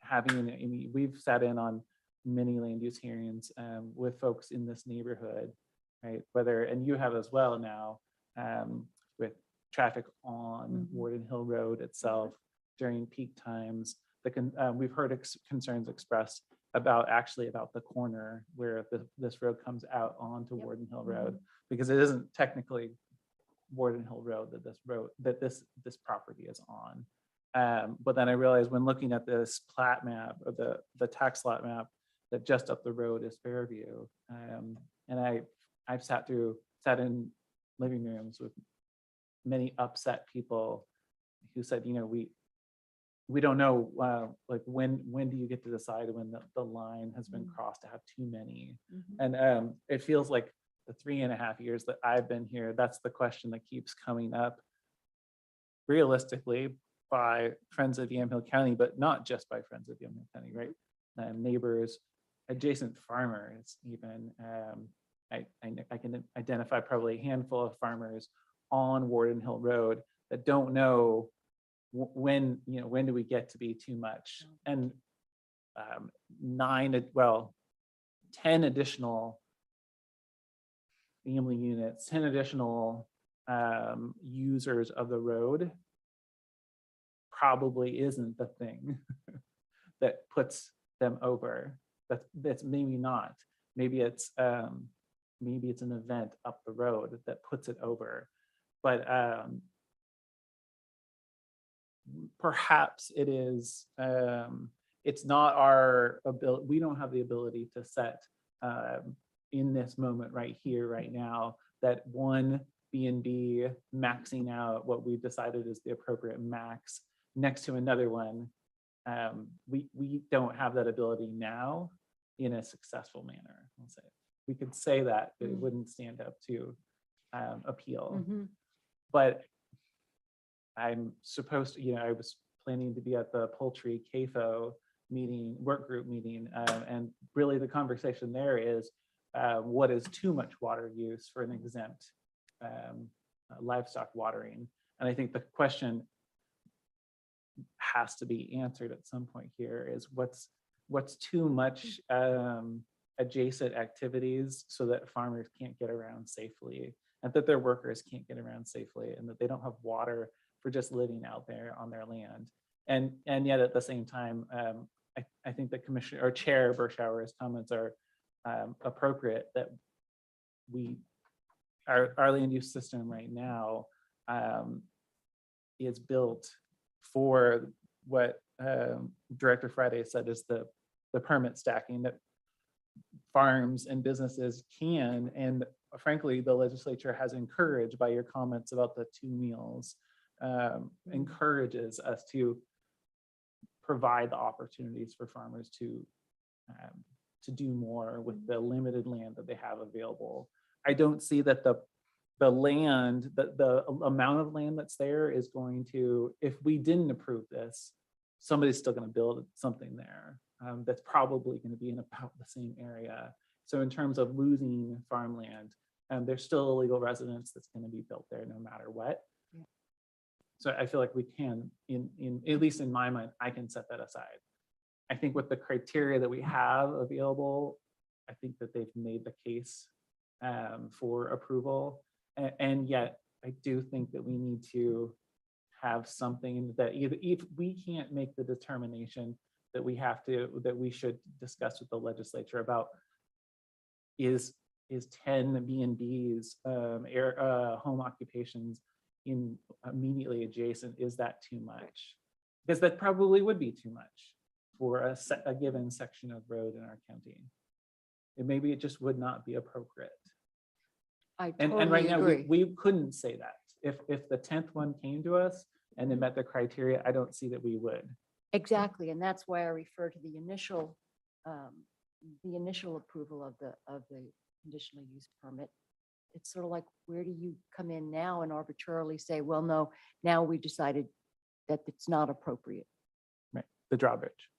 having, we've sat in on many land use hearings with folks in this neighborhood, right? And you have as well now, with traffic on Warden Hill Road itself during peak times. We've heard concerns expressed about the corner where this road comes out onto Warden Hill Road, because it isn't technically Warden Hill Road that this property is on. But then I realized when looking at this plat map, or the tax lot map, that just up the road is Fairview. And I've sat in living rooms with many upset people who said, we don't know, like when do you get to decide when the line has been crossed to have too many? And it feels like the 3.5 years that I've been here, that's the question that keeps coming up realistically by Friends of Yamhill County, but not just by Friends of Yamhill County, right? Neighbors, adjacent farmers, even. I can identify probably a handful of farmers on Warden Hill Road that don't know when do we get to be too much. And 10 additional family units, 10 additional users of the road probably isn't the thing that puts them over. That's maybe not. Maybe it's an event up the road that puts it over. But perhaps it is, it's not our ability, we don't have the ability to set in this moment right here, right now, that one B&B maxing out what we've decided is the appropriate max next to another one. We don't have that ability now in a successful manner. I'll say we could say that, but it wouldn't stand up to appeal. But I'm supposed to, I was planning to be at the poultry CAFO meeting, work group meeting, and really the conversation there is what is too much water use for an exempt livestock watering. And I think the question has to be answered at some point here is what's too much adjacent activities so that farmers can't get around safely, and that their workers can't get around safely, and that they don't have water for just living out there on their land. And yet at the same time, I think the Commissioner or Chair Bershauer's comments are appropriate, that our land use system right now is built for what Director Friday said is the permit stacking that farms and businesses can, and frankly, the legislature has encouraged by your comments about the 2 meals, encourages us to provide the opportunities for farmers to do more with the limited land that they have available. I don't see that the land, the amount of land that's there is going to, if we didn't approve this, somebody's still going to build something there that's probably going to be in about the same area. So in terms of losing farmland, there's still illegal residence that's going to be built there no matter what. So I feel like we can, at least in my mind, I can set that aside. I think with the criteria that we have available, I think that they've made the case for approval. And yet I do think that we need to have something that if we can't make the determination that we should discuss with the legislature about is 10 B&Bs, home occupations in immediately adjacent, is that too much? Because that probably would be too much for a given section of road in our county. And maybe it just would not be appropriate.
I
And
totally
right now,
agree.
we couldn't say that. If the 10th one came to us and it met the criteria, I don't see that we would.
Exactly, and that's why I refer to the initial approval of the conditional use permit. It's sort of like, where do you come in now and arbitrarily say, well, no, now we decided that it's not appropriate.
Right, the drawbridge,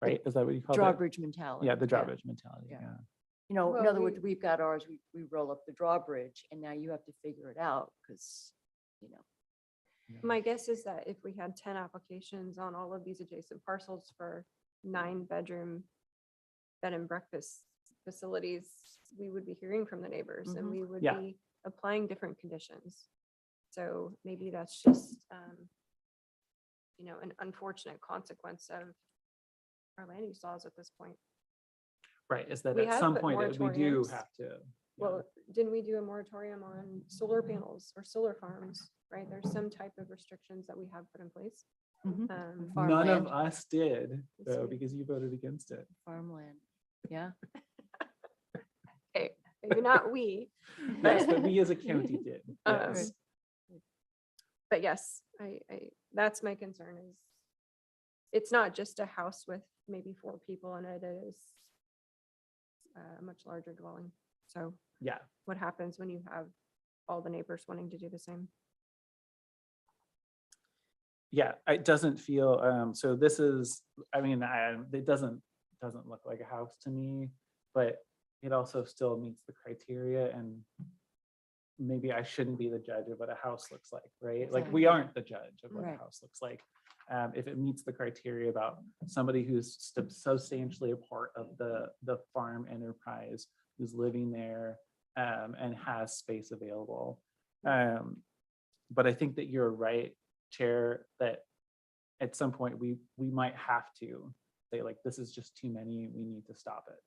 right? Is that what you call it?
Drawbridge mentality.
Yeah, the drawbridge mentality, yeah.
You know, in
Well,
other words, we've got ours, we roll up the drawbridge, and now you have to figure it out because,
My guess is that if we had 10 applications on all of these adjacent parcels for 9-bedroom bed and breakfast facilities, we would be hearing from the neighbors and we would
Yeah.
be applying different conditions. So maybe that's just, an unfortunate consequence of our land use laws at this point.
Right, is that
We
at
have
some
put
point we do
moratoriums.
have to.
Well, didn't we do a moratorium on solar panels or solar farms, right? There's some type of restrictions that we have put in place.
Mm-hmm.
None of us did, though, because you voted against it.
Farmland, yeah.
Okay, maybe not we.
Yes, but we as a county did.
Um,
Yes.
But yes, that's my concern is it's not just a house with maybe 4 people in it. It is a much larger dwelling. So
Yeah.
what happens when you have all the neighbors wanting to do the same?
Yeah, it doesn't feel, so this is, I mean, it doesn't look like a house to me, but it also still meets the criteria, and maybe I shouldn't be the judge of what a house looks like, right? Like, we aren't the judge of what a
Right.
house looks like. If it meets the criteria about somebody who's substantially a part of the farm enterprise, who's living there, and has space available. But I think that you're right, Chair, that at some point we might have to say, like, this is just too many, we need to stop it.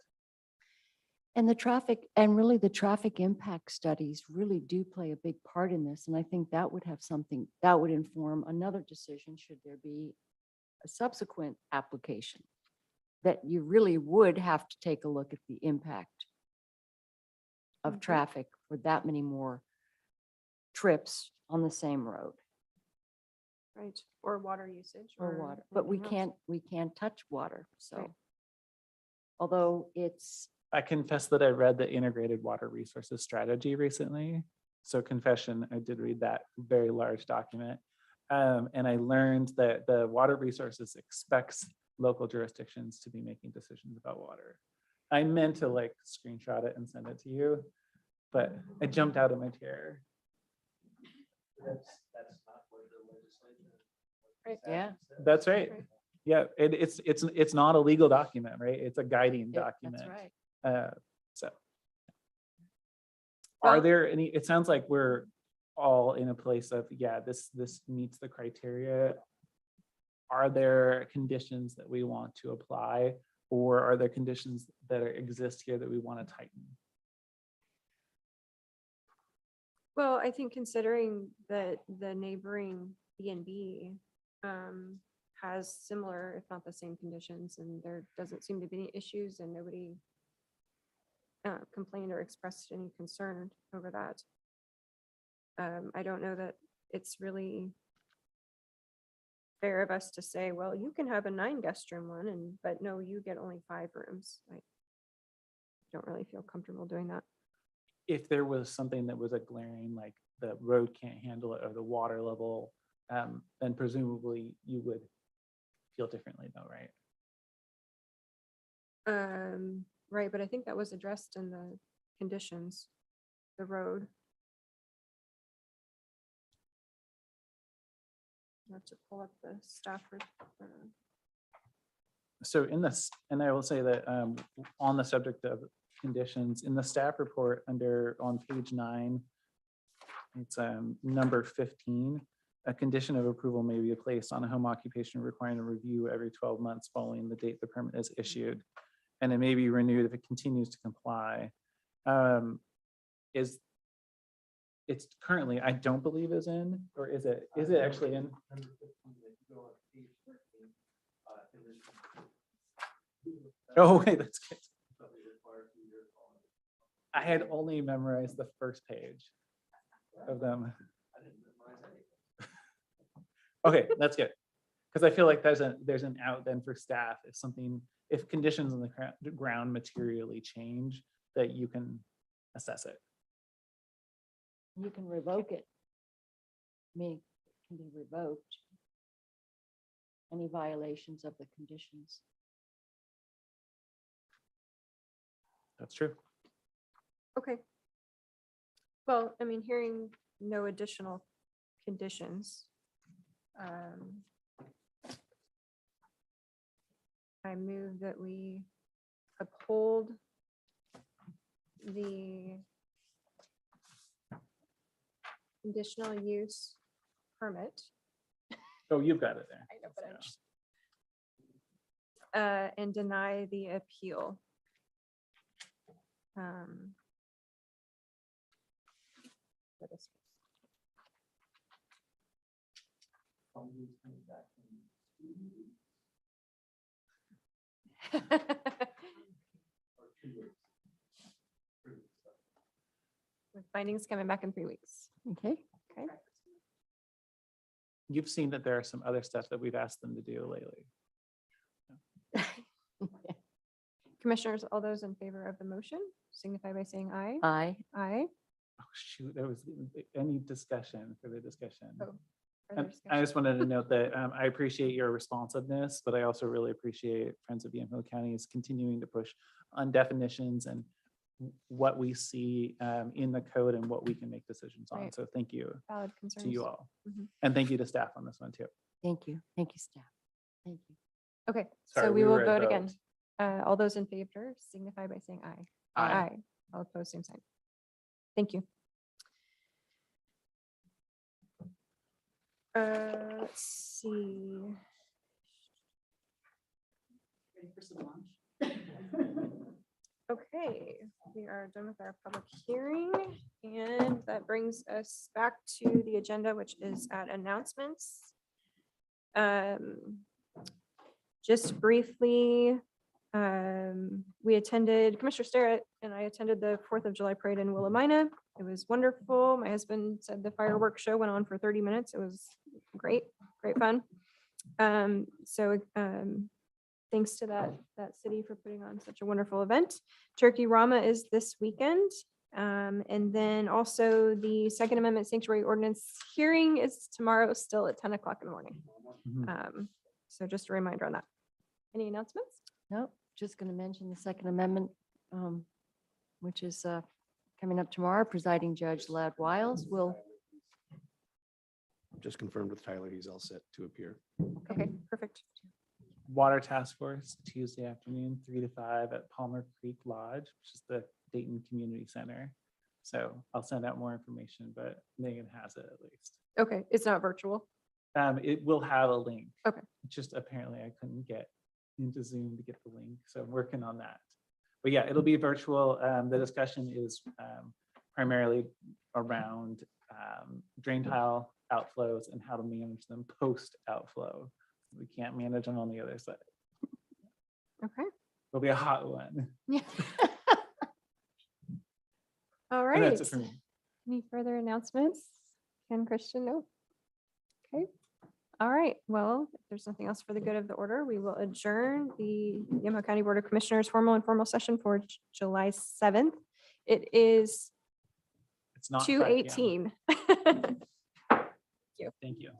And the traffic, and really the traffic impact studies really do play a big part in this. And I think that would have something, that would inform another decision should there be a subsequent application. That you really would have to take a look at the impact of traffic for that many more trips on the same road.
Right, or water usage.
Or water, but we
anything else.
can't touch water, so.
Right.
Although it's,
I confess that I read the Integrated Water Resources Strategy recently. So confession, I did read that very large document. And I learned that the Water Resources expects local jurisdictions to be making decisions about water. I meant to like screenshot it and send it to you, but I jumped out of my chair. That's not what the legislation.
Right.
yeah.
That's right.
Right.
Yeah, it's not a legal document, right? It's a guiding document.
That's right.
So. Are
Well-
there any, it sounds like we're all in a place of, yeah, this meets the criteria. Are there conditions that we want to apply, or are there conditions that exist here that we want to tighten?
Well, I think considering that the neighboring B&B has similar, if not the same conditions, and there doesn't seem to be any issues, and nobody complained or expressed any concern over that. I don't know that it's really fair of us to say, well, you can have a 9 guest room one, but no, you get only 5 rooms. I don't really feel comfortable doing that.
If there was something that was a glaring, like the road can't handle it or the water level, then presumably you would feel differently though, right?
Right, but I think that was addressed in the conditions, the road. I have to pull up the staff.
So in this, and I will say that on the subject of conditions, in the staff report on page 9, it's number 15, a condition of approval may be placed on a home occupation requiring a review every 12 months following the date the permit is issued. And it may be renewed if it continues to comply. It's currently, I don't believe is in, or is it actually in? Oh, wait, that's good. I had only memorized the first page of them. Okay, that's good. Because I feel like there's an out then for staff if conditions on the ground materially change, that you can assess it.
You can revoke it. I mean, it can be revoked. Any violations of the conditions.
That's true.
Okay. Well, I mean, hearing no additional conditions. I move that we uphold the conditional use permit.
Oh, you've got it there.
I know, but I'm just- and deny the appeal. That is- With findings coming back in 3 weeks.
Okay.
Okay.
you've seen that there are some other stuff that we've asked them to do lately.
Commissioners, all those in favor of the motion signify by saying aye.
Aye.
Aye.
Oh, shoot, there was any discussion for the discussion.
Oh, further
And I
discussion.
just wanted to note that I appreciate your responsiveness, but I also really appreciate Friends of Yamhill County is continuing to push on definitions and what we see in the code and what we can make decisions on.
Right.
So thank you
Valid concerns.
to you all.
Mhm.
And thank you to staff on this one too.
Thank you. Thank you, staff. Thank you.
Okay,
Sorry,
so we
we
will
were at
vote again.
vote.
All those in favor signify by saying aye.
Aye.
All opposed, same sign. Thank you. Let's see. Okay, we are done with our public hearing, and that brings us back to the agenda, which is at announcements. Just briefly, we attended, Commissioner Starrett and I attended the 4th of July parade in Willamette. It was wonderful. My husband said the fireworks show went on for 30 minutes. It was great, great fun. Thanks to that city for putting on such a wonderful event. Turkey Rama is this weekend. And then also the Second Amendment Sanctuary Ordinance hearing is tomorrow, still at 10 o'clock in the morning. So just a reminder on that. Any announcements?
Nope, just going to mention the Second Amendment, which is coming up tomorrow. Presiding Judge Lad Wiles will.
Just confirmed with Tyler, he's all set to appear.
Okay, perfect.
Water Task Force Tuesday afternoon, 3 to 5 at Palmer Creek Lodge, which is the Dayton Community Center. So I'll send out more information, but Megan has it at least.
Okay, it's not virtual.
It will have a link.
Okay.
Just apparently I couldn't get into Zoom to get the link, so I'm working on that. But yeah, it'll be virtual. The discussion is primarily around drain tile outflows and how to manage them post outflow. We can't manage them on the other side.
Okay.
It'll be a hot one.
Yeah. All
And
right.
that's it for me.
Any further announcements? Ken, Christian, no? Okay. All right. Well, if there's nothing else for the good of the order, we will adjourn the Yamhill County Board of Commissioners formal and informal session for July 7th. It is
It's not
2:18.
Thank you.